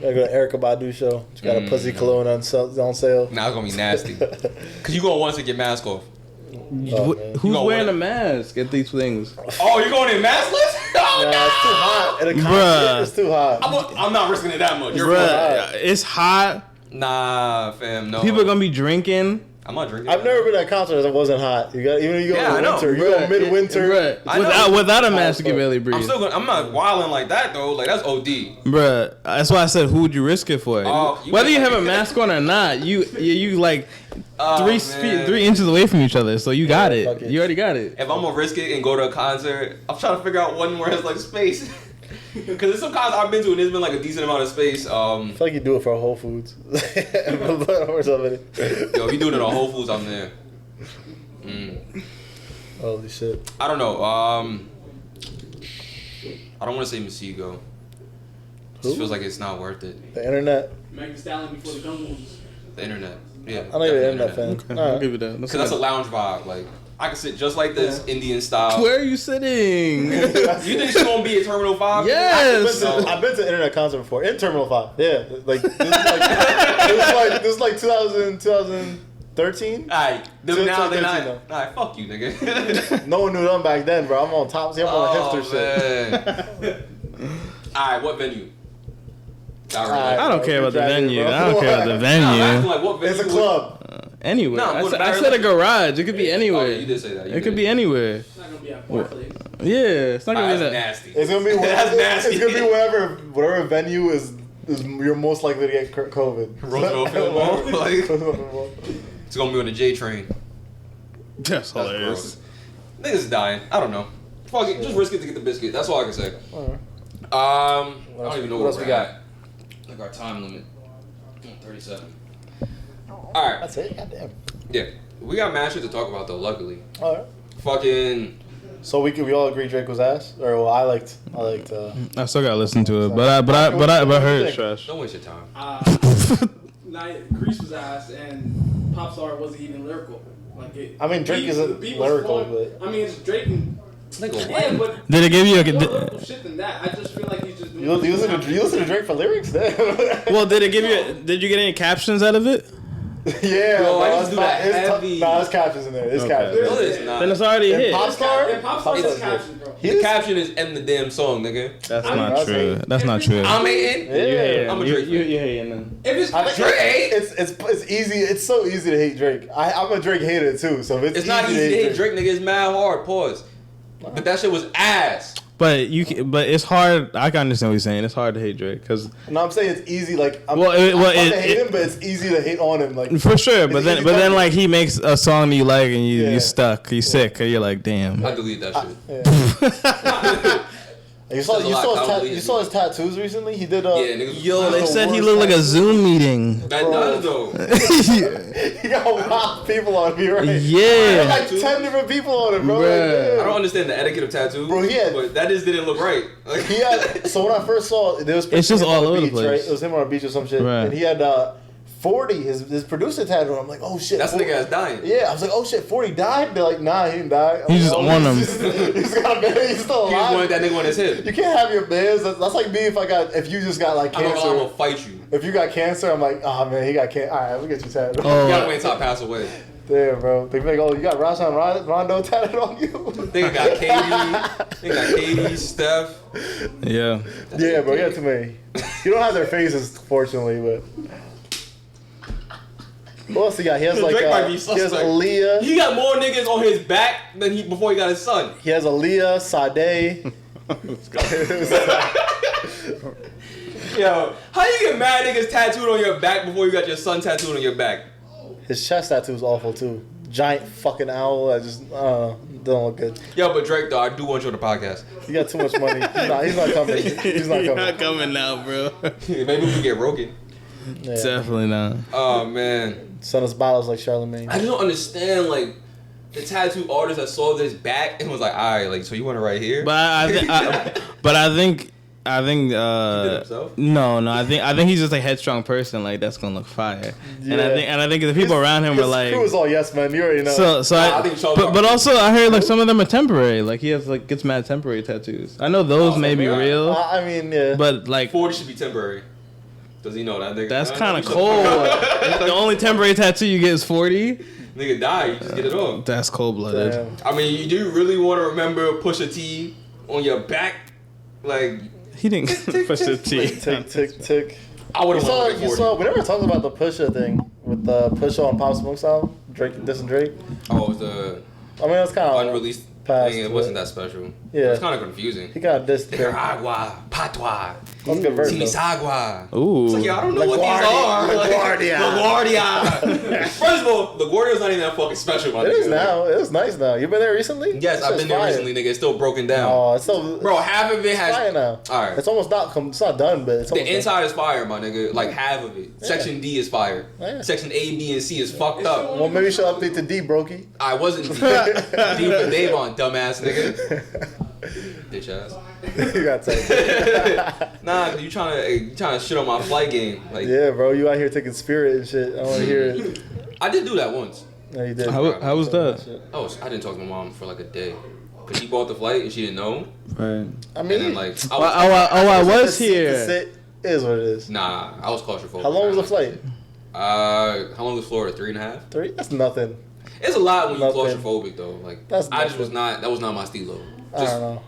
[SPEAKER 2] Gotta go to Erica Badu show. She got a pussy cologne on sale.
[SPEAKER 1] Now it's gonna be nasty. Cause you gonna want to get mask off.
[SPEAKER 3] Who's
[SPEAKER 1] You gonna
[SPEAKER 3] wearing
[SPEAKER 1] win.
[SPEAKER 3] a mask at these things?
[SPEAKER 1] Oh, you going in maskless? Oh,
[SPEAKER 2] Nah,
[SPEAKER 1] no.
[SPEAKER 2] it's too hot. At a concert,
[SPEAKER 3] Bruh.
[SPEAKER 2] it's too hot.
[SPEAKER 1] I'm not risking it that much. You're
[SPEAKER 3] Bruh, it's hot.
[SPEAKER 1] Nah, fam, no.
[SPEAKER 3] People are gonna be drinking.
[SPEAKER 1] I'm not drinking.
[SPEAKER 2] I've never been at a concert that wasn't hot. You got even when you go
[SPEAKER 1] Yeah, I
[SPEAKER 2] in
[SPEAKER 1] know.
[SPEAKER 2] winter. You go midwinter.
[SPEAKER 3] Bruh,
[SPEAKER 1] I know.
[SPEAKER 3] without a mask, you can barely breathe.
[SPEAKER 1] I'm not wilding like that though. Like that's OD.
[SPEAKER 3] Bruh, that's why I said, who would you risk it for?
[SPEAKER 1] Oh,
[SPEAKER 3] Whether you
[SPEAKER 1] better-
[SPEAKER 3] have a mask on or not, you like
[SPEAKER 1] Oh,
[SPEAKER 3] 3
[SPEAKER 1] man.
[SPEAKER 3] 3 inches away from each other, so you got
[SPEAKER 2] fuck
[SPEAKER 3] it.
[SPEAKER 2] it.
[SPEAKER 3] You already got it.
[SPEAKER 1] If I'm gonna risk it and go to a concert, I'm trying to figure out one where has like space. Cause there's some concerts I've been to and there's been like a decent amount of space.
[SPEAKER 2] I feel like you do it for Whole Foods or something.
[SPEAKER 1] Yo, if you doing it on Whole Foods, I'm there.
[SPEAKER 2] Holy shit!
[SPEAKER 1] I don't know. I don't want to say Masego. Just feels like it's not worth it.
[SPEAKER 2] The internet.
[SPEAKER 5] Meg Thee Stallion before the Guns.
[SPEAKER 1] The internet. Yeah.
[SPEAKER 2] I know you're an
[SPEAKER 1] definitely
[SPEAKER 2] internet fan.
[SPEAKER 3] I'll
[SPEAKER 2] Alright.
[SPEAKER 3] give you that.
[SPEAKER 1] Cause that's a lounge vibe. Like I can sit just like this, Indian style.
[SPEAKER 3] Where are you sitting?
[SPEAKER 1] You think she's gonna be at Terminal 5?
[SPEAKER 3] Yes.
[SPEAKER 2] I've been to an internet concert before in Terminal 5. Yeah, like this is like 2013.
[SPEAKER 1] Alright,
[SPEAKER 2] Till
[SPEAKER 1] now they're
[SPEAKER 2] 13
[SPEAKER 1] not. Alright, fuck you, nigga.
[SPEAKER 2] No one knew them back then, bro. I'm on top. See, I'm on the hipster shit.
[SPEAKER 1] Alright, what venue?
[SPEAKER 2] Alright.
[SPEAKER 3] I don't care about the venue.
[SPEAKER 2] Bro.
[SPEAKER 3] I don't care about the
[SPEAKER 1] Nah, I'm asking,
[SPEAKER 3] venue.
[SPEAKER 1] like, what venue
[SPEAKER 2] It's a
[SPEAKER 1] would-
[SPEAKER 2] club.
[SPEAKER 3] Anywhere.
[SPEAKER 1] No, I'm
[SPEAKER 3] I
[SPEAKER 1] going
[SPEAKER 3] said,
[SPEAKER 1] to
[SPEAKER 3] I
[SPEAKER 1] Barry
[SPEAKER 3] said a
[SPEAKER 1] Electric.
[SPEAKER 3] garage. It could be anywhere.
[SPEAKER 1] Oh, you did say that.
[SPEAKER 3] It could be anywhere.
[SPEAKER 5] It's not gonna be at Barclays.
[SPEAKER 3] Yeah, it's not gonna
[SPEAKER 1] That's
[SPEAKER 3] be that.
[SPEAKER 1] nasty.
[SPEAKER 2] It's gonna be
[SPEAKER 1] That's nasty.
[SPEAKER 2] It's gonna be whatever venue is you're most likely to get COVID.
[SPEAKER 1] Roosevelt Field Mall? Like- It's gonna be on the J train.
[SPEAKER 3] That's
[SPEAKER 1] That's
[SPEAKER 3] hilarious.
[SPEAKER 1] gross. Niggas dying. I don't know. Fuck it. Just risk it to get the biscuit. That's all I can say.
[SPEAKER 2] Alright.
[SPEAKER 1] I don't even know
[SPEAKER 2] What
[SPEAKER 1] where
[SPEAKER 2] else we
[SPEAKER 1] we're
[SPEAKER 2] got?
[SPEAKER 1] at. Like our time limit. 37. Alright.
[SPEAKER 2] That's it. Goddamn.
[SPEAKER 1] Yeah. We got mad shit to talk about though, luckily.
[SPEAKER 2] All right.
[SPEAKER 1] Fucking.
[SPEAKER 2] So we all agree Drake was ass, or well, I liked.
[SPEAKER 3] I still gotta listen to it, but I heard it's trash.
[SPEAKER 1] Don't waste your time.
[SPEAKER 5] Grease was ass, and Popstar wasn't even lyrical. Like it.
[SPEAKER 2] I mean, Drake
[SPEAKER 5] the
[SPEAKER 2] isn't
[SPEAKER 5] beat was
[SPEAKER 2] lyrical,
[SPEAKER 5] flowing.
[SPEAKER 2] but
[SPEAKER 5] I mean, it's Drake and.
[SPEAKER 1] Nigga,
[SPEAKER 5] Yeah, but
[SPEAKER 3] Did it give you
[SPEAKER 5] more
[SPEAKER 3] a?
[SPEAKER 5] lyrical shit than that. I just feel like he's just.
[SPEAKER 2] you listen to Drake for lyrics,
[SPEAKER 3] Well, did it give you? Did you get any captions out of it?
[SPEAKER 2] Yeah,
[SPEAKER 1] Yo, I
[SPEAKER 2] bro,
[SPEAKER 1] used to do that heavy-
[SPEAKER 2] there's captions in there. There's
[SPEAKER 3] Okay.
[SPEAKER 2] captions.
[SPEAKER 1] No, it's not.
[SPEAKER 3] Then it's already a
[SPEAKER 2] And
[SPEAKER 3] hit.
[SPEAKER 2] Popstar?
[SPEAKER 5] And Popstar
[SPEAKER 2] Popstar's
[SPEAKER 5] is captions, bro.
[SPEAKER 1] The caption is end the damn song, nigga.
[SPEAKER 3] That's
[SPEAKER 5] I'm
[SPEAKER 3] not
[SPEAKER 2] not
[SPEAKER 3] true.
[SPEAKER 2] saying-
[SPEAKER 3] That's not true.
[SPEAKER 1] I'm hating.
[SPEAKER 2] Yeah.
[SPEAKER 1] I'm a Drake fan.
[SPEAKER 3] You hating then?
[SPEAKER 5] If it's
[SPEAKER 2] I think
[SPEAKER 1] Drake?
[SPEAKER 2] it's easy. It's so easy to hate Drake. I'm a Drake hater too. So if
[SPEAKER 1] It's not easy to hate Drake, nigga. It's mad hard. Pause. But that shit was ass.
[SPEAKER 3] But but it's hard. I can understand what you're saying. It's hard to hate Drake because
[SPEAKER 2] No, I'm saying it's easy. Like I'm
[SPEAKER 3] Well,
[SPEAKER 2] fun to
[SPEAKER 3] it-
[SPEAKER 2] hate him, but it's easy to hate on him. Like
[SPEAKER 3] for sure.
[SPEAKER 2] It's
[SPEAKER 3] But then
[SPEAKER 2] easy to-
[SPEAKER 3] like he makes a song that you like and
[SPEAKER 2] Yeah.
[SPEAKER 3] you stuck. You sick. Or you're like damn.
[SPEAKER 1] I delete that shit.
[SPEAKER 2] yeah. You saw
[SPEAKER 1] Says a lot,
[SPEAKER 2] you saw his tattoos recently. He did.
[SPEAKER 1] Yeah, niggas.
[SPEAKER 3] Yo, they
[SPEAKER 2] the
[SPEAKER 3] said he
[SPEAKER 2] worst
[SPEAKER 3] looked like a
[SPEAKER 2] tattoo.
[SPEAKER 3] Zoom meeting.
[SPEAKER 1] That
[SPEAKER 2] Bro.
[SPEAKER 1] does though.
[SPEAKER 2] He got wild people on me, right?
[SPEAKER 3] Yeah.
[SPEAKER 2] Like 10 different people on him, bro.
[SPEAKER 3] Bruh.
[SPEAKER 2] Like,
[SPEAKER 1] I don't understand the etiquette of tattoos.
[SPEAKER 2] Bro, he had-
[SPEAKER 1] but that just didn't look right. Like,
[SPEAKER 2] He had. So when I first saw it, there was
[SPEAKER 3] It's just
[SPEAKER 2] him
[SPEAKER 3] all
[SPEAKER 2] on
[SPEAKER 3] over the
[SPEAKER 2] beach,
[SPEAKER 3] place.
[SPEAKER 2] Right? It was him on a beach or some shit,
[SPEAKER 3] Right.
[SPEAKER 2] and he had 40, his producer tattoo. I'm like, oh shit.
[SPEAKER 1] That's the nigga that's dying.
[SPEAKER 2] Yeah, I was like, oh shit, 40 died? They're like, nah, he didn't die.
[SPEAKER 3] He just
[SPEAKER 2] on
[SPEAKER 3] on him.
[SPEAKER 2] He's got a man, he's still
[SPEAKER 1] He just
[SPEAKER 2] alive.
[SPEAKER 1] wanted that nigga on his hip.
[SPEAKER 2] You can't have your mans. That's like me if you just got like
[SPEAKER 1] I'm
[SPEAKER 2] cancer.
[SPEAKER 1] gonna fight you.
[SPEAKER 2] If you got cancer, I'm like, oh man, he got cancer. All right, we'll get you tattooed.
[SPEAKER 1] You gotta wait until I pass away.
[SPEAKER 2] Damn, bro. They be like, oh, you got Rajon Rondo tatted on you?
[SPEAKER 1] Nigga got KD. Nigga got KD, Steph.
[SPEAKER 3] Yeah.
[SPEAKER 2] Yeah, bro, you got too many. You don't have their faces, fortunately, but. What else he got? He has like
[SPEAKER 1] Drake might be
[SPEAKER 2] he has
[SPEAKER 1] suspect.
[SPEAKER 2] Aaliyah.
[SPEAKER 1] He got more niggas on his back than before he got his son.
[SPEAKER 2] He has Aaliyah, Sade.
[SPEAKER 1] Yo, how you get mad niggas tattooed on your back before you got your son tattooed on your back?
[SPEAKER 2] His chest tattoo is awful too. Giant fucking owl. I just don't look good.
[SPEAKER 1] Yo, but Drake though, I do want you on the podcast.
[SPEAKER 2] He got too much money. He's not coming. He's not
[SPEAKER 3] You're
[SPEAKER 2] coming.
[SPEAKER 3] not coming now, bro.
[SPEAKER 1] Maybe we can get Rogan.
[SPEAKER 2] Yeah.
[SPEAKER 3] Definitely not.
[SPEAKER 1] Oh man,
[SPEAKER 2] Send us bottles like Charlemagne.
[SPEAKER 1] I just don't understand like the tattoo artist that saw this back and was like, all right, like so you want it right here?
[SPEAKER 3] But I think
[SPEAKER 1] He did it himself?
[SPEAKER 3] no. I think he's just a headstrong person. Like that's gonna look fire.
[SPEAKER 2] Yeah.
[SPEAKER 3] And I think the people around him are like.
[SPEAKER 2] Crew is all yes man. You already know.
[SPEAKER 3] So
[SPEAKER 1] Nah, I think so.
[SPEAKER 3] but also I heard like some of them are temporary. Like he has like gets mad temporary tattoos. I know those may be
[SPEAKER 1] yeah.
[SPEAKER 3] real,
[SPEAKER 2] I mean, yeah.
[SPEAKER 3] but like
[SPEAKER 1] 40 should be temporary. Does he know that nigga?
[SPEAKER 3] that's
[SPEAKER 1] Nah,
[SPEAKER 3] kind of
[SPEAKER 1] he
[SPEAKER 3] cold. The only temporary tattoo you get is 40.
[SPEAKER 1] Nigga die, you just get it off.
[SPEAKER 3] That's cold blooded.
[SPEAKER 2] Damn.
[SPEAKER 1] I mean, do you really want to remember Pusha T on your back? Like,
[SPEAKER 3] He didn't push the T.
[SPEAKER 2] Tick, tick, tick.
[SPEAKER 1] I would have wanted
[SPEAKER 2] You
[SPEAKER 1] 40.
[SPEAKER 2] saw, we never talked about the Pusha thing with the Pusha on Pop Smoke's album. Drake, dissing Drake.
[SPEAKER 1] Oh, it was the
[SPEAKER 2] I mean, it's kind of
[SPEAKER 1] unreleased
[SPEAKER 2] past
[SPEAKER 1] thing. It
[SPEAKER 2] to
[SPEAKER 1] wasn't
[SPEAKER 2] it.
[SPEAKER 1] that special.
[SPEAKER 2] Yeah.
[SPEAKER 1] It's kind of confusing.
[SPEAKER 2] He got dissed Drake.
[SPEAKER 1] Nicaragua, Patois,
[SPEAKER 2] That's a good verse, though.
[SPEAKER 1] Sinisagua.
[SPEAKER 3] Ooh.
[SPEAKER 1] It's like, yo, I don't know what these are. LaGuardia. First of all, LaGuardia's not even that fucking special, my
[SPEAKER 2] It
[SPEAKER 1] nigga.
[SPEAKER 2] is now. It is nice now. You been there recently?
[SPEAKER 1] Yes, I've been there recently, nigga. It's still broken down.
[SPEAKER 2] Oh, it's still.
[SPEAKER 1] Bro, half of it
[SPEAKER 2] it's
[SPEAKER 1] has.
[SPEAKER 2] fire now.
[SPEAKER 1] Alright.
[SPEAKER 2] It's almost not. It's not done, but it's almost
[SPEAKER 1] The inside is fire, my nigga. Like half of it. Section D is fire.
[SPEAKER 2] Yeah.
[SPEAKER 1] Section A, B, and C is fucked
[SPEAKER 2] done.
[SPEAKER 1] up.
[SPEAKER 2] Well, maybe you should update to D, Brokey.
[SPEAKER 1] I wasn't D for Davon, dumbass nigga. Bitch ass.
[SPEAKER 2] You got to.
[SPEAKER 1] Nah, you trying to shit on my flight game. Like,
[SPEAKER 2] Yeah, bro. You out here taking Spirit and shit. I want to hear it.
[SPEAKER 1] I did do that once.
[SPEAKER 2] No, you did.
[SPEAKER 3] How was that?
[SPEAKER 1] I didn't talk to my mom for like a day. Cause she bought the flight and she didn't know.
[SPEAKER 3] Right.
[SPEAKER 2] I
[SPEAKER 1] And
[SPEAKER 2] mean,
[SPEAKER 1] then like,
[SPEAKER 3] I was
[SPEAKER 2] the
[SPEAKER 3] here.
[SPEAKER 2] sit is what it is.
[SPEAKER 1] nah, I was claustrophobic.
[SPEAKER 2] How long was the flight?
[SPEAKER 1] How long was Florida? 3.5.
[SPEAKER 2] 3? That's nothing.
[SPEAKER 1] It's a lot when you're
[SPEAKER 2] Nothing.
[SPEAKER 1] claustrophobic though. Like,
[SPEAKER 2] That's
[SPEAKER 1] I just was
[SPEAKER 2] nothing.
[SPEAKER 1] that was not my stilo.
[SPEAKER 2] I don't know.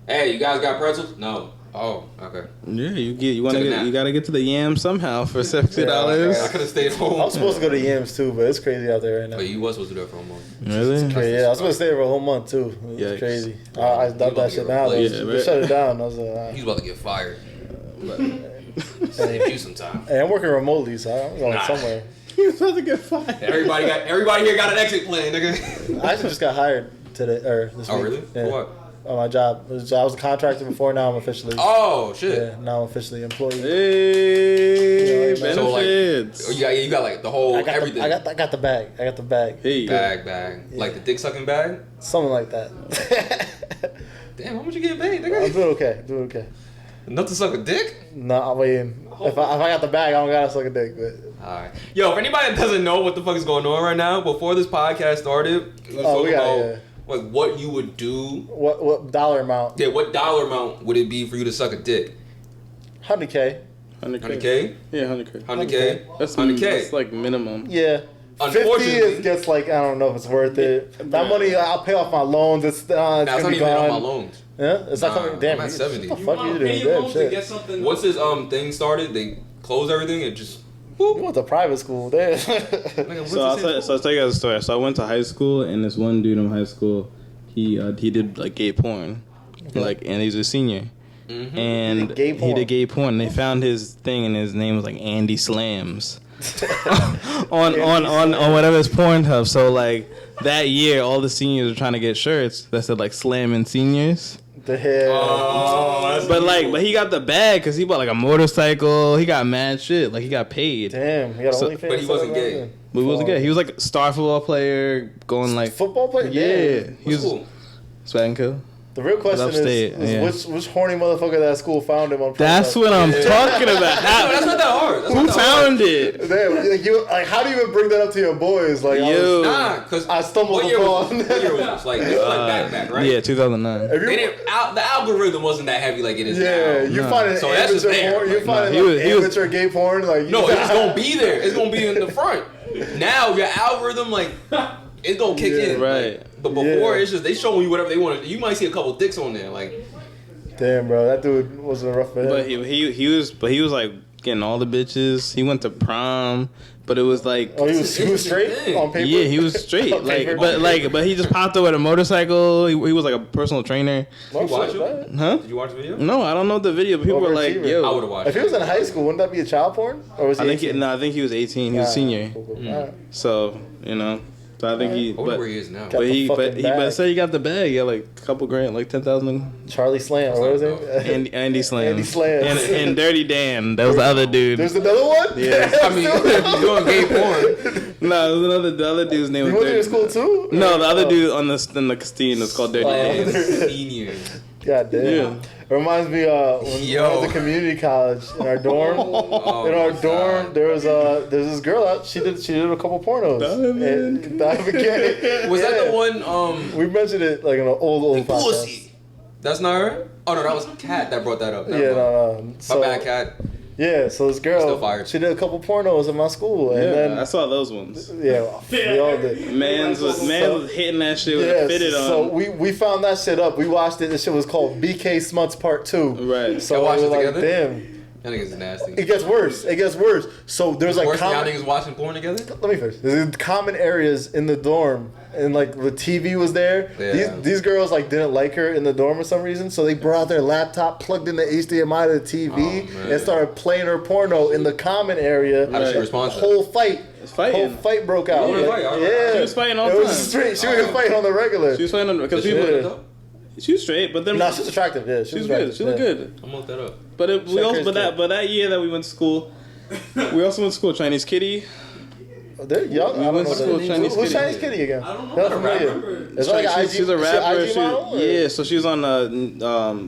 [SPEAKER 1] Hey, you guys got pretzels? No. Oh, okay.
[SPEAKER 3] Yeah, you
[SPEAKER 1] Took a nap.
[SPEAKER 3] you gotta get to the yam somehow for $60.
[SPEAKER 1] I could have stayed
[SPEAKER 2] I
[SPEAKER 1] home.
[SPEAKER 2] was supposed to go to Yams too, but it's crazy out there right now.
[SPEAKER 1] But you was supposed to do it for a month.
[SPEAKER 3] Really?
[SPEAKER 2] Crazy. Yeah, I was supposed to stay there for a whole month too. It was
[SPEAKER 3] Yikes.
[SPEAKER 2] crazy. I dubbed that shit down.
[SPEAKER 1] Yeah,
[SPEAKER 2] They
[SPEAKER 3] right.
[SPEAKER 2] shut it down. I was like,
[SPEAKER 1] He's about to get fired. But save you some time.
[SPEAKER 2] hey, I'm working remotely, so I'm going
[SPEAKER 1] Nah.
[SPEAKER 2] somewhere.
[SPEAKER 3] You about to get fired.
[SPEAKER 1] Everybody here got an exit plan, nigga.
[SPEAKER 2] I actually just got hired today or this
[SPEAKER 1] Oh
[SPEAKER 2] week.
[SPEAKER 1] really?
[SPEAKER 2] Yeah.
[SPEAKER 1] For what?
[SPEAKER 2] On my job. I was a contractor before. Now I'm officially.
[SPEAKER 1] Oh shit.
[SPEAKER 2] Yeah, now I'm officially employed.
[SPEAKER 3] Hey,
[SPEAKER 2] Yeah,
[SPEAKER 1] So like,
[SPEAKER 3] benefits.
[SPEAKER 1] you got like the whole
[SPEAKER 2] I got
[SPEAKER 1] everything.
[SPEAKER 2] I got the bag. I got the bag.
[SPEAKER 3] Hey,
[SPEAKER 1] bag. Like the dick sucking bag.
[SPEAKER 2] Something like that.
[SPEAKER 1] Damn, how much you get paid,
[SPEAKER 2] I'm
[SPEAKER 1] nigga?
[SPEAKER 2] doing okay. Doing okay.
[SPEAKER 1] Enough to suck a dick?
[SPEAKER 2] No, I'm waiting. If I got the bag, I don't gotta suck a dick. But
[SPEAKER 1] Alright. Yo, if anybody doesn't know what the fuck is going on right now, before this podcast started, we was talking about like what you would do.
[SPEAKER 2] what dollar amount?
[SPEAKER 1] Yeah, what dollar amount would it be for you to suck a dick?
[SPEAKER 2] 100K.
[SPEAKER 1] 100K?
[SPEAKER 3] Yeah, 100K.
[SPEAKER 1] 100K?
[SPEAKER 3] That's
[SPEAKER 1] 100K.
[SPEAKER 3] That's like minimum.
[SPEAKER 2] Yeah. 50
[SPEAKER 1] Unfortunately-
[SPEAKER 2] it gets like I don't know if it's worth it. That money I'll pay off my loans. It's
[SPEAKER 1] Nah, it's
[SPEAKER 2] gonna
[SPEAKER 1] not
[SPEAKER 2] be
[SPEAKER 1] even on my
[SPEAKER 2] gone.
[SPEAKER 1] loans.
[SPEAKER 2] Yeah, it's not
[SPEAKER 1] Nah,
[SPEAKER 2] coming. Damn,
[SPEAKER 1] I'm at 70.
[SPEAKER 2] What the
[SPEAKER 5] You
[SPEAKER 2] fuck
[SPEAKER 5] want
[SPEAKER 2] you
[SPEAKER 5] to pay
[SPEAKER 2] doing?
[SPEAKER 5] your
[SPEAKER 2] Damn
[SPEAKER 5] loans to
[SPEAKER 2] shit.
[SPEAKER 5] get something.
[SPEAKER 1] Once this thing started, they closed everything and just
[SPEAKER 2] You went to private school, damn.
[SPEAKER 1] nigga,
[SPEAKER 3] So I'll tell you guys a story. So I went to high school, and this one dude in high school, he did like gay porn, like, and he's a senior, and
[SPEAKER 2] He did gay porn?
[SPEAKER 3] he did gay porn. They found his thing, and his name was like Andy Slams on whatever his Pornhub. So like that year, all the seniors were trying to get shirts that said like slamming seniors.
[SPEAKER 2] The hell.
[SPEAKER 1] Oh, that's
[SPEAKER 3] But he got the bag because he bought like a motorcycle. He got mad shit. Like he got paid.
[SPEAKER 2] Damn, he got
[SPEAKER 3] So-
[SPEAKER 2] OnlyFans.
[SPEAKER 1] but he wasn't gay.
[SPEAKER 3] But he wasn't good. He was like a star football player going like
[SPEAKER 2] Football player?
[SPEAKER 3] yeah.
[SPEAKER 2] Damn.
[SPEAKER 3] He was
[SPEAKER 1] cool.
[SPEAKER 3] Swag and Kill.
[SPEAKER 2] The real question
[SPEAKER 3] Upstate,
[SPEAKER 2] is which horny motherfucker at that school found him on Pornhub?
[SPEAKER 3] That's what I'm talking about.
[SPEAKER 1] That's not that hard.
[SPEAKER 3] Who found it?
[SPEAKER 2] Damn, how do you even bring that up to your boys? Like,
[SPEAKER 3] Yo.
[SPEAKER 1] Because
[SPEAKER 2] I stumbled
[SPEAKER 1] what year was
[SPEAKER 2] upon.
[SPEAKER 1] it? What year was this? Like, this was like back, right?
[SPEAKER 3] Yeah, 2009.
[SPEAKER 2] If you-
[SPEAKER 1] They didn't, the algorithm wasn't that heavy like it is
[SPEAKER 2] yeah,
[SPEAKER 1] now.
[SPEAKER 2] you find an
[SPEAKER 1] So that's just
[SPEAKER 2] amateur
[SPEAKER 1] there.
[SPEAKER 2] porn. You
[SPEAKER 1] Like,
[SPEAKER 2] find
[SPEAKER 3] he was-
[SPEAKER 2] amateur gay porn. Like,
[SPEAKER 1] No, it's gonna be there. It's gonna be in the front. Now your algorithm, like, it's gonna kick in.
[SPEAKER 3] Right.
[SPEAKER 1] Like, but before, it's just they showing you whatever they want. You might see a couple dicks on there. Like,
[SPEAKER 2] damn, bro, that dude was a rough man.
[SPEAKER 3] But he was like getting all the bitches. He went to prom, but it was like
[SPEAKER 2] Oh, he was straight on paper.
[SPEAKER 3] yeah, he was straight.
[SPEAKER 2] On
[SPEAKER 3] like,
[SPEAKER 2] paper?
[SPEAKER 3] but he just popped up with a motorcycle. He was like a personal trainer.
[SPEAKER 2] Oh,
[SPEAKER 1] you watch
[SPEAKER 2] shit,
[SPEAKER 1] it?
[SPEAKER 2] man.
[SPEAKER 3] Huh?
[SPEAKER 1] Did you watch the video?
[SPEAKER 3] No, I don't know the video. But people were like,
[SPEAKER 2] Overachiever.
[SPEAKER 3] "Yo,
[SPEAKER 1] I would have watched
[SPEAKER 2] If he was in high school, wouldn't that be a child porn? Or was he?
[SPEAKER 3] I think
[SPEAKER 2] 18?
[SPEAKER 3] I think he was 18. He was a senior.
[SPEAKER 2] Cool, cool. Alright.
[SPEAKER 3] So you know, so I think he.
[SPEAKER 1] I wonder
[SPEAKER 3] But,
[SPEAKER 1] where he is now.
[SPEAKER 2] Got
[SPEAKER 3] but
[SPEAKER 2] the
[SPEAKER 3] he
[SPEAKER 2] fucking
[SPEAKER 3] but
[SPEAKER 2] bag.
[SPEAKER 3] said he got the bag. Yeah, like a couple grand, like 10,000.
[SPEAKER 2] Charlie Slam, or what was it?
[SPEAKER 3] Andy Slam.
[SPEAKER 2] Andy Slam.
[SPEAKER 3] And Dirty Dan. That was the other dude.
[SPEAKER 2] There's another one.
[SPEAKER 3] Yeah.
[SPEAKER 1] I mean, if you're doing gay porn,
[SPEAKER 3] No, it was the other dude's name
[SPEAKER 2] You
[SPEAKER 3] was
[SPEAKER 2] went to your
[SPEAKER 3] Dirty.
[SPEAKER 2] school too?
[SPEAKER 3] No, the other
[SPEAKER 2] Oh.
[SPEAKER 3] dude on in the Christine was called Dirty Dan.
[SPEAKER 1] senior.
[SPEAKER 2] God damn.
[SPEAKER 3] Yeah.
[SPEAKER 2] It reminds me when I was at community college in our dorm.
[SPEAKER 1] Oh,
[SPEAKER 2] In our
[SPEAKER 1] my
[SPEAKER 2] dorm,
[SPEAKER 1] God.
[SPEAKER 2] there's this girl out. She did a couple pornos.
[SPEAKER 3] Diamond
[SPEAKER 2] And Diamond K.
[SPEAKER 1] Was that
[SPEAKER 2] Yeah.
[SPEAKER 1] the one?
[SPEAKER 2] We mentioned it like in an old podcast.
[SPEAKER 1] Pussy. That's not her. Oh no, that was Kat that brought that up. Never
[SPEAKER 2] Yeah,
[SPEAKER 1] mind.
[SPEAKER 2] no.
[SPEAKER 1] My
[SPEAKER 2] So,
[SPEAKER 1] bad, Kat.
[SPEAKER 2] yeah, so this girl,
[SPEAKER 1] Still fired.
[SPEAKER 2] she did a couple pornos in my school, and
[SPEAKER 3] Yeah,
[SPEAKER 2] then
[SPEAKER 3] I saw those ones.
[SPEAKER 2] yeah, we all did.
[SPEAKER 3] Man's was hitting that shit with a fitted on.
[SPEAKER 2] So we found that shit up. We watched it. This shit was called BK Smuts Part 2.
[SPEAKER 3] Right.
[SPEAKER 2] So
[SPEAKER 1] Y'all watched
[SPEAKER 2] we were
[SPEAKER 1] it
[SPEAKER 2] like,
[SPEAKER 1] together?
[SPEAKER 2] damn.
[SPEAKER 1] That nigga's nasty.
[SPEAKER 2] It gets worse. It gets worse. So there's like
[SPEAKER 1] Worse than y'all
[SPEAKER 2] common.
[SPEAKER 1] niggas watching porn together?
[SPEAKER 2] Let me finish. There's common areas in the dorm, and like the TV was there.
[SPEAKER 1] Yeah.
[SPEAKER 2] These girls like didn't like her in the dorm for some reason, so they brought out their laptop, plugged in the HDMI to the TV,
[SPEAKER 1] Oh, man.
[SPEAKER 2] and started playing her porno in the common area.
[SPEAKER 1] How did she
[SPEAKER 3] Right.
[SPEAKER 1] respond to
[SPEAKER 2] Whole fight.
[SPEAKER 3] fighting.
[SPEAKER 2] Whole fight broke out.
[SPEAKER 1] Oh, really? All right.
[SPEAKER 2] Yeah.
[SPEAKER 3] She was fighting all
[SPEAKER 2] It
[SPEAKER 3] the
[SPEAKER 2] was
[SPEAKER 3] time.
[SPEAKER 2] straight. She was fighting on the regular.
[SPEAKER 3] She was fighting because
[SPEAKER 1] She
[SPEAKER 3] people.
[SPEAKER 1] looked it up?
[SPEAKER 3] She was straight, but then
[SPEAKER 2] No, she's attractive. Yeah,
[SPEAKER 3] she was good. She looked good.
[SPEAKER 1] I'm gonna look that up.
[SPEAKER 3] But we also
[SPEAKER 2] Crazy kid.
[SPEAKER 3] but that year that we went to school, we also went to school Chinese Kitty.
[SPEAKER 2] They're young. I don't
[SPEAKER 3] went
[SPEAKER 2] know
[SPEAKER 3] to school
[SPEAKER 2] that.
[SPEAKER 3] Chinese
[SPEAKER 2] Who's
[SPEAKER 3] Kitty.
[SPEAKER 2] Chinese Kitty again?
[SPEAKER 5] I don't know.
[SPEAKER 2] Not
[SPEAKER 5] A
[SPEAKER 2] familiar.
[SPEAKER 5] rapper.
[SPEAKER 2] It's like an IG.
[SPEAKER 3] She's a rapper.
[SPEAKER 2] IG model, or-
[SPEAKER 3] Yeah, so she was on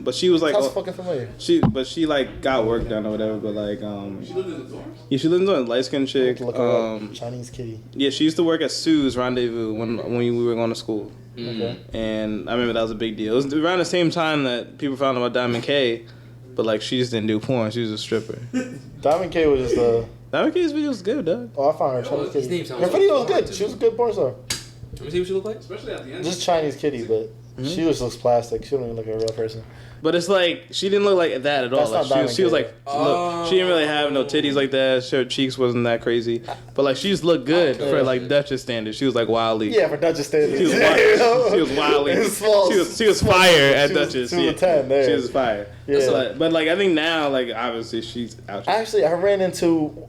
[SPEAKER 3] but she was like
[SPEAKER 2] Sounds fucking familiar.
[SPEAKER 3] she like got work done or whatever, but like
[SPEAKER 5] She lived in the dorms?
[SPEAKER 3] yeah, she lives in a light skinned chick.
[SPEAKER 2] Look her up. Chinese Kitty.
[SPEAKER 3] Yeah, she used to work at Sue's Rendezvous when we were going to school.
[SPEAKER 2] Okay.
[SPEAKER 3] And I remember that was a big deal. It was around the same time that people found out about Diamond K, but like she just didn't do porn. She was a stripper.
[SPEAKER 2] Diamond K was just
[SPEAKER 3] Diamond K's video was good, dog.
[SPEAKER 2] Oh, I found her.
[SPEAKER 1] Yo,
[SPEAKER 2] Chinese
[SPEAKER 1] his name
[SPEAKER 2] Kitty.
[SPEAKER 1] sounds
[SPEAKER 2] Her
[SPEAKER 1] like
[SPEAKER 2] video was
[SPEAKER 1] porn
[SPEAKER 2] good.
[SPEAKER 1] to
[SPEAKER 2] She
[SPEAKER 1] me.
[SPEAKER 2] was a good porn star.
[SPEAKER 1] Let me see what she look like.
[SPEAKER 5] Especially at the end.
[SPEAKER 2] Just Chinese Kitty, but she just looks plastic. She don't even look like a real person.
[SPEAKER 3] But it's like she didn't look like that at all.
[SPEAKER 2] That's
[SPEAKER 3] Like,
[SPEAKER 2] not
[SPEAKER 3] she was
[SPEAKER 2] Diamond
[SPEAKER 3] like, look, she didn't really have no titties like that. Her cheeks wasn't that crazy, but like she just looked good for like Duchess standards. She was like wildly.
[SPEAKER 2] Yeah, for Duchess standards.
[SPEAKER 3] She was
[SPEAKER 2] You
[SPEAKER 3] wild.
[SPEAKER 2] know?
[SPEAKER 3] She was wildly.
[SPEAKER 2] It's false.
[SPEAKER 3] She was fire at
[SPEAKER 2] She was-
[SPEAKER 3] Duchess.
[SPEAKER 2] she was
[SPEAKER 3] yeah.
[SPEAKER 2] a 10 there.
[SPEAKER 3] She was fire.
[SPEAKER 2] Yeah.
[SPEAKER 3] But like I think now, like obviously she's out.
[SPEAKER 2] Actually, I ran into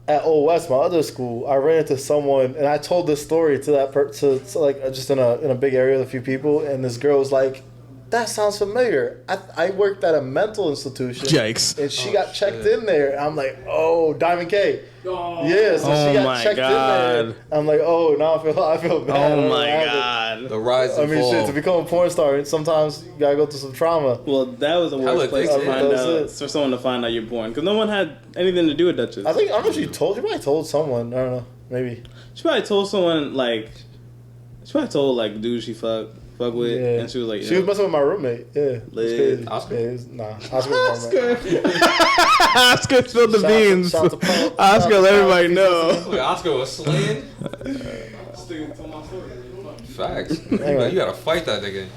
[SPEAKER 2] at Old West, my other school. I ran into someone, and I told this story to that to like just in a big area with a few people, and this girl was like, "That sounds familiar. I worked at a mental institution,
[SPEAKER 3] Yikes.
[SPEAKER 2] and she got checked in there." And I'm like, "Oh, Diamond K."
[SPEAKER 5] Oh.
[SPEAKER 2] Yeah, so
[SPEAKER 3] Oh
[SPEAKER 2] she got
[SPEAKER 3] my
[SPEAKER 2] checked
[SPEAKER 3] God.
[SPEAKER 2] in there. I'm like, "Oh, now I feel bad." I
[SPEAKER 3] Oh
[SPEAKER 2] don't know
[SPEAKER 3] my
[SPEAKER 2] what happened.
[SPEAKER 3] god.
[SPEAKER 1] The rise
[SPEAKER 2] I
[SPEAKER 1] and
[SPEAKER 2] mean,
[SPEAKER 1] fall.
[SPEAKER 2] shit, to become a porn star, sometimes you gotta go through some trauma.
[SPEAKER 3] Well, that was the
[SPEAKER 1] Hella
[SPEAKER 3] worst place
[SPEAKER 1] thick,
[SPEAKER 3] to
[SPEAKER 1] yeah.
[SPEAKER 3] find
[SPEAKER 2] That's
[SPEAKER 3] out
[SPEAKER 2] it.
[SPEAKER 3] for someone to find out you're born because no one had anything to do with Duchess.
[SPEAKER 2] I don't know if she told you. Probably told someone. I don't know. Maybe.
[SPEAKER 3] She probably told someone like, she probably told like dude she fuck with,
[SPEAKER 2] Yeah.
[SPEAKER 3] and she was like,
[SPEAKER 2] She was messing with my roommate. Yeah. It's
[SPEAKER 3] Lit.
[SPEAKER 2] crazy.
[SPEAKER 1] Oscar?
[SPEAKER 2] Yeah, Oscar was my roommate.
[SPEAKER 3] Oscar spilled the
[SPEAKER 2] Shout out to-
[SPEAKER 3] beans.
[SPEAKER 2] shout out to Paul- shout out
[SPEAKER 3] Oscar,
[SPEAKER 2] to
[SPEAKER 3] let
[SPEAKER 2] Paul
[SPEAKER 3] everybody
[SPEAKER 2] Peterson.
[SPEAKER 3] know.
[SPEAKER 1] Look, Oscar was slaying.
[SPEAKER 5] Sticking to my story.
[SPEAKER 1] Facts.
[SPEAKER 2] Anyway.
[SPEAKER 1] You gotta fight that nigga.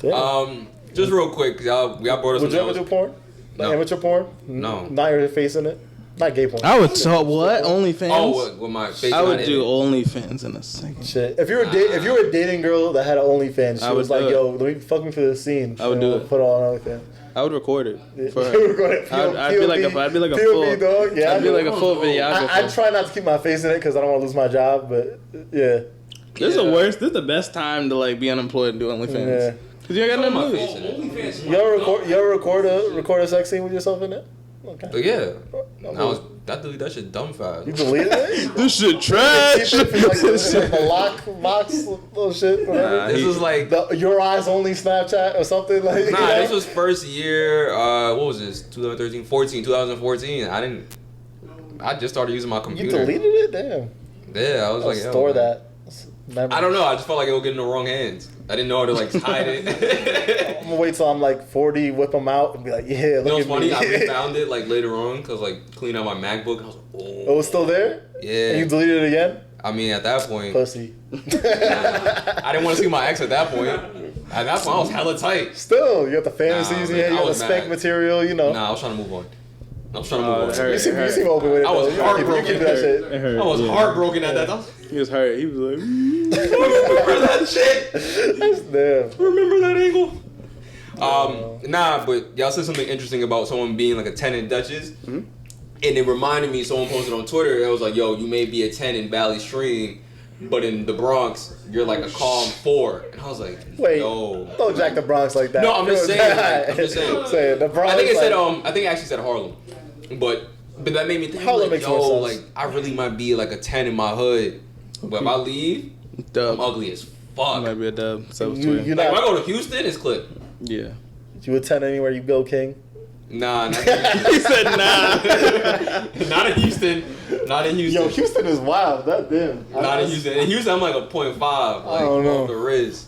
[SPEAKER 2] Yeah.
[SPEAKER 1] Just real quick, y'all brought us
[SPEAKER 2] Would you
[SPEAKER 1] some
[SPEAKER 2] ever do
[SPEAKER 1] notes.
[SPEAKER 2] porn?
[SPEAKER 1] No.
[SPEAKER 2] Like amateur porn?
[SPEAKER 1] No.
[SPEAKER 2] Not your face in it? Not gay porn.
[SPEAKER 3] I would so what OnlyFans?
[SPEAKER 1] Oh, with my face.
[SPEAKER 3] I would
[SPEAKER 1] on it.
[SPEAKER 3] do OnlyFans in a second.
[SPEAKER 2] Shit. If you were a dating girl that had an OnlyFans, she
[SPEAKER 3] I would
[SPEAKER 2] was like,
[SPEAKER 3] do it.
[SPEAKER 2] "Yo, let me fuck me for this scene."
[SPEAKER 3] I would do it.
[SPEAKER 2] Put it on OnlyFans.
[SPEAKER 3] I would record it for
[SPEAKER 2] You
[SPEAKER 3] her.
[SPEAKER 2] would go ahead,
[SPEAKER 3] I'd be like a
[SPEAKER 2] POV,
[SPEAKER 3] full.
[SPEAKER 2] dog. Yeah,
[SPEAKER 3] I'd be
[SPEAKER 2] I
[SPEAKER 3] like
[SPEAKER 2] know.
[SPEAKER 3] a full videographer.
[SPEAKER 2] I try not to keep my face in it because I don't want to lose my job, but yeah.
[SPEAKER 3] This is the worst. This is the best time to like be unemployed and do OnlyFans.
[SPEAKER 2] Yeah.
[SPEAKER 3] Cause you ain't got
[SPEAKER 1] My
[SPEAKER 3] nothing to
[SPEAKER 1] face
[SPEAKER 3] lose.
[SPEAKER 1] in it.
[SPEAKER 5] OnlyFans.
[SPEAKER 2] You ever record a sex scene with yourself in it? Okay.
[SPEAKER 1] But yeah, I was I delete that shit dumb fast.
[SPEAKER 2] You deleted it?
[SPEAKER 3] This shit trash.
[SPEAKER 2] Keep it like the lock box little shit. Whatever.
[SPEAKER 1] This was like
[SPEAKER 2] Your Eyes Only Snapchat or something like.
[SPEAKER 1] Nah, this was first year. What was this? 2014. I just started using my
[SPEAKER 2] You
[SPEAKER 1] computer.
[SPEAKER 2] deleted it? Damn.
[SPEAKER 1] Yeah, I was like,
[SPEAKER 2] Store
[SPEAKER 1] yo,
[SPEAKER 2] that.
[SPEAKER 1] I don't know. I just felt like it would get in the wrong hands. I didn't know how to like hide it.
[SPEAKER 2] I'm gonna wait till I'm like 40, whip them out, and be like, yeah, look
[SPEAKER 1] You know
[SPEAKER 2] at
[SPEAKER 1] what's funny?
[SPEAKER 2] me.
[SPEAKER 1] I refound it like later on because like cleaned out my MacBook. And I was like, oh.
[SPEAKER 2] It was still there?
[SPEAKER 1] Yeah.
[SPEAKER 2] And you deleted it again?
[SPEAKER 1] I mean, at that point,
[SPEAKER 2] Pussy.
[SPEAKER 1] I didn't want to see my ex at that point. At that point, I was hella tight.
[SPEAKER 2] Still, you got the fantasies in
[SPEAKER 1] man,
[SPEAKER 2] here, you
[SPEAKER 1] I
[SPEAKER 2] got the
[SPEAKER 1] was
[SPEAKER 2] spec
[SPEAKER 1] mad.
[SPEAKER 2] material, you know.
[SPEAKER 1] Nah, I was trying to move on.
[SPEAKER 2] You seem open with it.
[SPEAKER 1] I was
[SPEAKER 2] though.
[SPEAKER 1] heartbroken.
[SPEAKER 2] You can do that shit.
[SPEAKER 3] It hurt.
[SPEAKER 1] I was heartbroken at that time.
[SPEAKER 3] He was hurt. He was like,
[SPEAKER 1] Remember that shit?
[SPEAKER 2] That's damn.
[SPEAKER 1] Remember that angle? Nah, but y'all said something interesting about someone being like a 10 in Dutchess.
[SPEAKER 3] Mm-hmm.
[SPEAKER 1] And it reminded me, someone posted on Twitter, it was like, yo, you may be a 10 in Valley Stream, but in the Bronx, you're like a calm 4. And I was like,
[SPEAKER 2] Wait,
[SPEAKER 1] yo.
[SPEAKER 2] don't jack the Bronx like that.
[SPEAKER 1] No, I'm just saying. Like, I'm just saying.
[SPEAKER 2] Saying the Bronx.
[SPEAKER 1] I think it said,
[SPEAKER 2] like,
[SPEAKER 1] I think it actually said Harlem. But that made me think,
[SPEAKER 2] Harlem
[SPEAKER 1] like,
[SPEAKER 2] makes more
[SPEAKER 1] yo,
[SPEAKER 2] sense.
[SPEAKER 1] like, I really might be like a 10 in my hood. But if I leave,
[SPEAKER 3] dub.
[SPEAKER 1] I'm ugly as fuck.
[SPEAKER 3] Might be a dub. So
[SPEAKER 2] you
[SPEAKER 1] Like, if I
[SPEAKER 2] not,
[SPEAKER 1] go to Houston, it's clip.
[SPEAKER 3] yeah.
[SPEAKER 2] you attend anywhere you go, King.
[SPEAKER 1] Nah, not
[SPEAKER 3] He said nah.
[SPEAKER 1] not in Houston. Not in Houston.
[SPEAKER 2] Yo, Houston is wild. That damn.
[SPEAKER 1] Not in Houston. In Houston, I'm like a 0.5. Like,
[SPEAKER 2] I don't know.
[SPEAKER 1] off the Riz.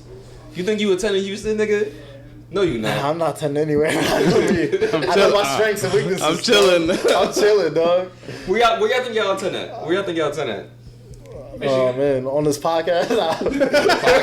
[SPEAKER 1] You think you attend in Houston, nigga? No, you
[SPEAKER 2] Nah,
[SPEAKER 1] not.
[SPEAKER 2] I'm not attending anywhere. I know my strengths and weaknesses.
[SPEAKER 3] I'm chilling.
[SPEAKER 2] I'm chilling, dog.
[SPEAKER 1] Where y'all think y'all attend at? Where y'all think y'all attend at?
[SPEAKER 2] Oh man, on this podcast.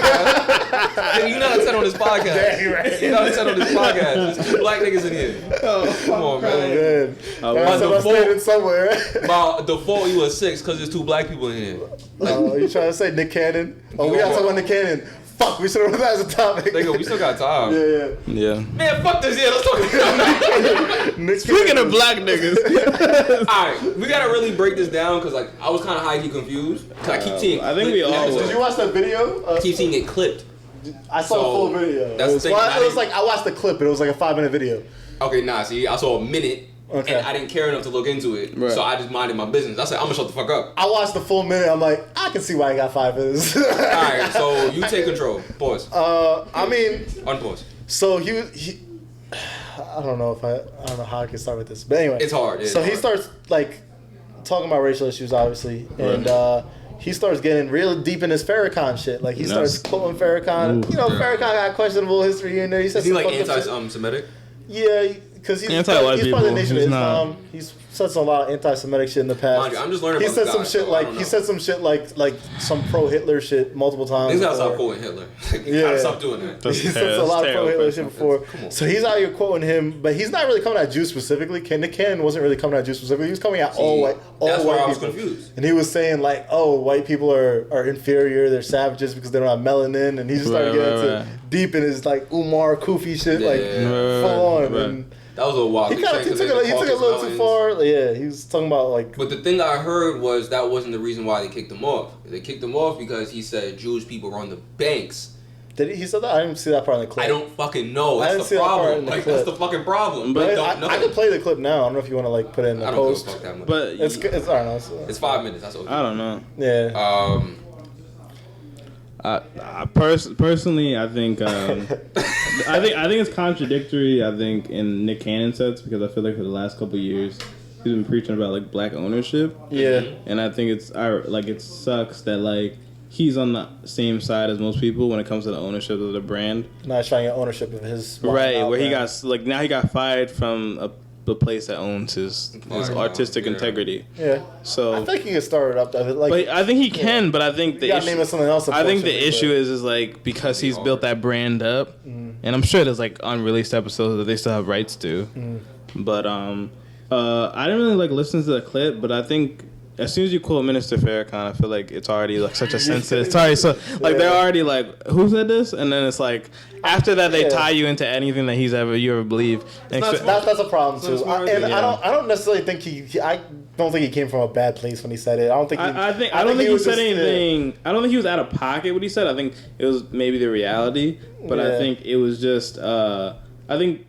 [SPEAKER 1] Nigga, you not attend on this podcast.
[SPEAKER 2] Damn, right.
[SPEAKER 1] You not attend on this podcast. There's 2 black niggas in here. Come on, man.
[SPEAKER 2] Man,
[SPEAKER 3] Oh,
[SPEAKER 2] that's
[SPEAKER 1] by
[SPEAKER 2] what I
[SPEAKER 1] default-
[SPEAKER 2] stayed in somewhere.
[SPEAKER 1] By default, you a 6 because there's 2 black people in here.
[SPEAKER 2] You trying to say Nick Cannon? Oh, we gotta talk about Nick Cannon. Fuck, we should have that as a topic.
[SPEAKER 1] Nigga, we still got time.
[SPEAKER 2] Yeah,
[SPEAKER 3] Yeah.
[SPEAKER 1] Man, fuck this. Yeah, let's talk about
[SPEAKER 2] yeah. Nick
[SPEAKER 3] Speaking
[SPEAKER 2] Cannon.
[SPEAKER 3] of black niggas.
[SPEAKER 1] Alright, we gotta really break this down because like I was kind of high-key confused. 'Cause I keep seeing.
[SPEAKER 3] I think we all
[SPEAKER 2] Did you watch that video?
[SPEAKER 1] keep seeing it clipped.
[SPEAKER 2] I saw
[SPEAKER 1] So,
[SPEAKER 2] the full video.
[SPEAKER 1] that's the thing, I
[SPEAKER 2] It was
[SPEAKER 1] didn't-
[SPEAKER 2] like I watched the clip. It was like a 5-minute video.
[SPEAKER 1] Okay, nah. See, I saw a minute,
[SPEAKER 2] Okay.
[SPEAKER 1] and I didn't care enough to look into it,
[SPEAKER 3] Right.
[SPEAKER 1] so I just minded my business. I said, I'm gonna shut the fuck up.
[SPEAKER 2] I watched the full minute. I'm like, I can see why I got 5 minutes.
[SPEAKER 1] All right, so you take control. Pause.
[SPEAKER 2] I mean,
[SPEAKER 1] Unpause.
[SPEAKER 2] so he I don't know how I can start with this, but anyway,
[SPEAKER 1] It's hard. It's
[SPEAKER 2] so he
[SPEAKER 1] hard.
[SPEAKER 2] starts like talking about racial issues, obviously, and he starts getting real deep in his Farrakhan shit. Like he starts quoting Farrakhan. You know, Farrakhan got questionable history in there. He said
[SPEAKER 1] Is he
[SPEAKER 2] some
[SPEAKER 1] like
[SPEAKER 2] fucked up shit.
[SPEAKER 1] anti-Semitic?
[SPEAKER 2] Yeah, because he's
[SPEAKER 3] Anti-white
[SPEAKER 2] he's part of the
[SPEAKER 3] people.
[SPEAKER 2] Nation of
[SPEAKER 3] He's not.
[SPEAKER 2] Islam. He's said some a lot of anti-Semitic shit in the past.
[SPEAKER 1] Mind you, I'm just learning
[SPEAKER 2] He
[SPEAKER 1] about
[SPEAKER 2] said
[SPEAKER 1] this
[SPEAKER 2] some
[SPEAKER 1] guy,
[SPEAKER 2] shit
[SPEAKER 1] so I
[SPEAKER 2] like
[SPEAKER 1] don't
[SPEAKER 2] he
[SPEAKER 1] know.
[SPEAKER 2] said some shit like some pro-Hitler shit multiple times.
[SPEAKER 1] He's gotta stop
[SPEAKER 2] before.
[SPEAKER 1] quoting Hitler. You
[SPEAKER 2] Yeah.
[SPEAKER 1] gotta stop doing that.
[SPEAKER 3] That's
[SPEAKER 2] He said
[SPEAKER 3] terrible.
[SPEAKER 2] a lot of
[SPEAKER 3] That's
[SPEAKER 2] pro-Hitler
[SPEAKER 3] terrible.
[SPEAKER 2] shit before.
[SPEAKER 1] Come on.
[SPEAKER 2] So he's out here quoting him, but he's not really coming at Jews specifically. Nick Cannon wasn't really coming at Jews specifically. He was coming at all white
[SPEAKER 1] That's where I was
[SPEAKER 2] people.
[SPEAKER 1] confused.
[SPEAKER 2] And he was saying like, oh, white people are inferior, they're savages because they don't have melanin. And he just started getting into deep in his like Umar Kufi shit, like full on.
[SPEAKER 3] right.
[SPEAKER 2] And
[SPEAKER 1] That was a while.
[SPEAKER 2] he took it a little too far. Yeah, he was talking about like.
[SPEAKER 1] But the thing I heard was that wasn't the reason why they kicked him off. They kicked him off because he said Jewish people run the banks.
[SPEAKER 2] Did he said that? I didn't see that part in the clip.
[SPEAKER 1] I don't fucking know.
[SPEAKER 2] I didn't
[SPEAKER 1] That's
[SPEAKER 2] see
[SPEAKER 1] the
[SPEAKER 2] that part
[SPEAKER 1] problem.
[SPEAKER 2] in the
[SPEAKER 1] Like
[SPEAKER 2] clip.
[SPEAKER 1] that's the fucking problem. But
[SPEAKER 2] But
[SPEAKER 1] don't know.
[SPEAKER 2] I could play the clip now. I don't know if you want to like put it in the
[SPEAKER 1] I don't
[SPEAKER 2] post.
[SPEAKER 1] give a fuck that much.
[SPEAKER 3] But
[SPEAKER 2] It's I don't know.
[SPEAKER 1] It's 5 minutes. That's okay.
[SPEAKER 3] I don't know.
[SPEAKER 2] Yeah.
[SPEAKER 3] Personally, I think I think it's contradictory. I think in Nick Cannon's sense because I feel like for the last couple of years he's been preaching about like black ownership.
[SPEAKER 2] Yeah.
[SPEAKER 3] And I think it sucks that like he's on the same side as most people when it comes to the ownership of the brand.
[SPEAKER 2] Not trying to get ownership of his.
[SPEAKER 3] Right, where he
[SPEAKER 2] brand.
[SPEAKER 3] got now he got fired from the place that owns his artistic integrity.
[SPEAKER 2] Yeah.
[SPEAKER 3] So
[SPEAKER 2] I think he can start it up though. Like,
[SPEAKER 3] but I think he can, but I think the
[SPEAKER 2] you gotta
[SPEAKER 3] issue,
[SPEAKER 2] name it something else.
[SPEAKER 3] I think the
[SPEAKER 2] unfortunately,
[SPEAKER 3] issue
[SPEAKER 2] but-
[SPEAKER 3] is like because he's built that brand up, and I'm sure there's like unreleased episodes that they still have rights to. But I didn't really like listen to the clip, but I think as soon as you quote Minister Farrakhan, I feel like it's already like such a sensitive. Sorry, so like they're already like, who said this? And then it's like after that they tie you into anything that you ever believe. And
[SPEAKER 1] not
[SPEAKER 2] that's a problem too.
[SPEAKER 1] smart,
[SPEAKER 2] And
[SPEAKER 3] yeah.
[SPEAKER 2] I don't necessarily think I don't think he came from a bad place when he said it. I don't think.
[SPEAKER 3] I don't think he
[SPEAKER 2] was
[SPEAKER 3] said
[SPEAKER 2] just,
[SPEAKER 3] anything. I don't think he was out of pocket what he said. I think it was maybe the reality, but I
[SPEAKER 2] Yeah.
[SPEAKER 3] think it was just. I think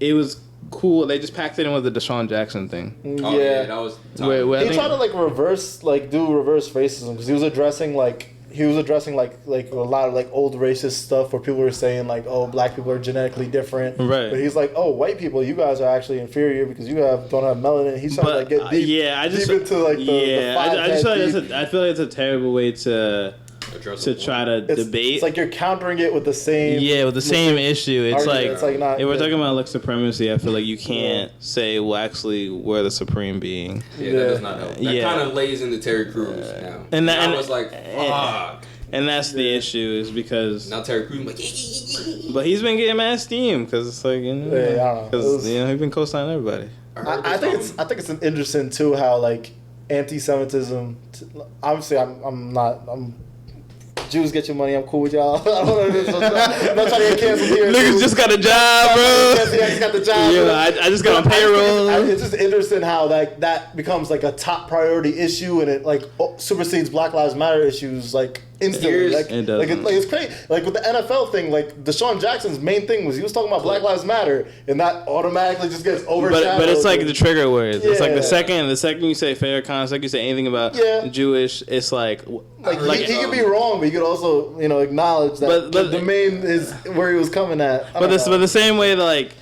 [SPEAKER 3] it was cool. They just packed it in with the Deshaun Jackson thing.
[SPEAKER 1] Oh yeah, that was.
[SPEAKER 3] Where
[SPEAKER 2] He tried to like do reverse racism because he was addressing like a lot of like old racist stuff where people were saying like, oh, black people are genetically different.
[SPEAKER 3] Right.
[SPEAKER 2] But he's like, oh, white people, you guys are actually inferior because you don't have melanin. He's trying to like get deep. Deep into like
[SPEAKER 3] I feel like it's a terrible way to try to debate.
[SPEAKER 2] It's like you're countering it with the same.
[SPEAKER 3] Yeah, with the same issue. It's
[SPEAKER 2] argument.
[SPEAKER 3] like,
[SPEAKER 2] It's like not,
[SPEAKER 3] if we're talking about like supremacy, I feel like you can't say, well, actually, we're the supreme being.
[SPEAKER 1] Yeah, that does not help. That kind of lays into Terry Crews now.
[SPEAKER 3] And
[SPEAKER 1] I was like, fuck.
[SPEAKER 3] And that's the issue, is because
[SPEAKER 1] now Terry Crews like,
[SPEAKER 3] but he's been getting mad steam because it's like, you know, because he's been co-signing everybody.
[SPEAKER 2] I think it's interesting too how like anti-Semitism. Obviously, I'm. Jews get your money. I'm cool with y'all. I'm not trying to get canceled here.
[SPEAKER 3] Niggas just got a job, bro.
[SPEAKER 2] I just got the job.
[SPEAKER 3] Yeah, I just got on payroll.
[SPEAKER 2] It's just interesting how that becomes like a top priority issue, and it like supersedes Black Lives Matter issues like instantly. It's crazy. Like with the NFL thing, like Deshaun Jackson's main thing was he was talking about Black Lives Matter, and that automatically just gets overshadowed.
[SPEAKER 3] But it's like the trigger words. Yeah. It's like the second you say Farrakhan, the second you say anything about Jewish, it's like
[SPEAKER 2] he could be wrong, but you could also acknowledge that the main is where he was coming at.
[SPEAKER 3] But the same way that like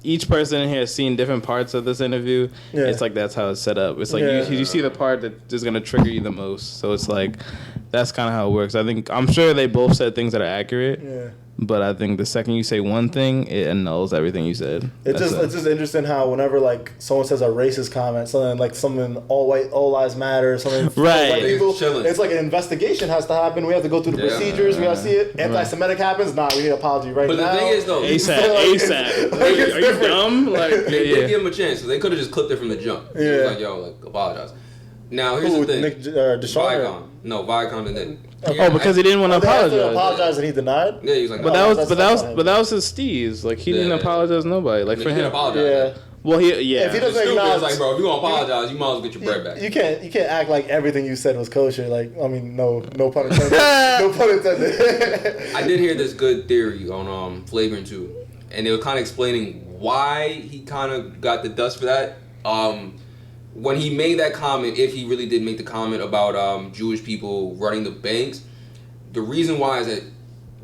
[SPEAKER 3] each person in here has seen different parts of this interview. Yeah. It's like that's how it's set up. It's like you see the part that is gonna trigger you the most. So it's like that's kind of how it works. I'm sure they both said things that are accurate. Yeah. But I think the second you say one thing, it annuls everything you said. It's
[SPEAKER 2] just interesting how whenever like someone says a racist comment, something all white, all lives matter, something
[SPEAKER 3] right,
[SPEAKER 2] white people, it's like an investigation has to happen. We have to go through the procedures. We have to see it. Anti-Semitic happens. Nah, we need an apology right now.
[SPEAKER 1] But the thing is though,
[SPEAKER 3] ASAP. Are you dumb? Like
[SPEAKER 1] they did give him a chance, so they could have just clipped it from the jump. Yeah. It was like, yo, like apologize. Now here's the thing.
[SPEAKER 2] Viacom.
[SPEAKER 1] No, Viacom didn't.
[SPEAKER 3] Because he didn't want to apologize.
[SPEAKER 2] They apologize and he denied.
[SPEAKER 1] Yeah, he was like,
[SPEAKER 3] but that was his steez. Like he didn't apologize to nobody. Like for him,
[SPEAKER 1] apologize.
[SPEAKER 2] Yeah.
[SPEAKER 3] Well,
[SPEAKER 2] if he doesn't acknowledge,
[SPEAKER 1] it's like, bro, if you gonna apologize, you might as well get your bread back.
[SPEAKER 2] You can't act like everything you said was kosher. Like, I mean, no pun intended. No pun intended.
[SPEAKER 1] I did hear this good theory on Flagrant 2, and they were kind of explaining why he kind of got the dust for that. When he made that comment, if he really did make the comment about Jewish people running the banks, the reason why is that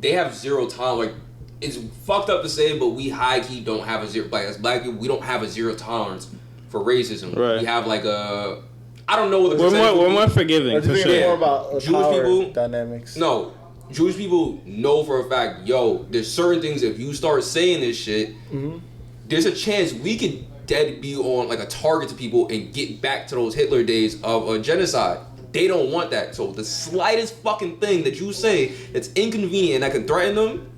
[SPEAKER 1] they have zero tolerance. Like, it's fucked up to say, but we high key don't have a zero. Like as black people, we don't have a zero tolerance for racism. Right. We have like a, I don't know what the
[SPEAKER 3] we're more forgiving.
[SPEAKER 2] For sure. More about
[SPEAKER 1] Jewish people
[SPEAKER 2] dynamics.
[SPEAKER 1] No, Jewish people know for a fact. Yo, there's certain things. If you start saying this shit, there's a chance we could dead be on like a target to people and get back to those Hitler days of a genocide. They don't want that. So the slightest fucking thing that you say that's inconvenient and that could threaten them,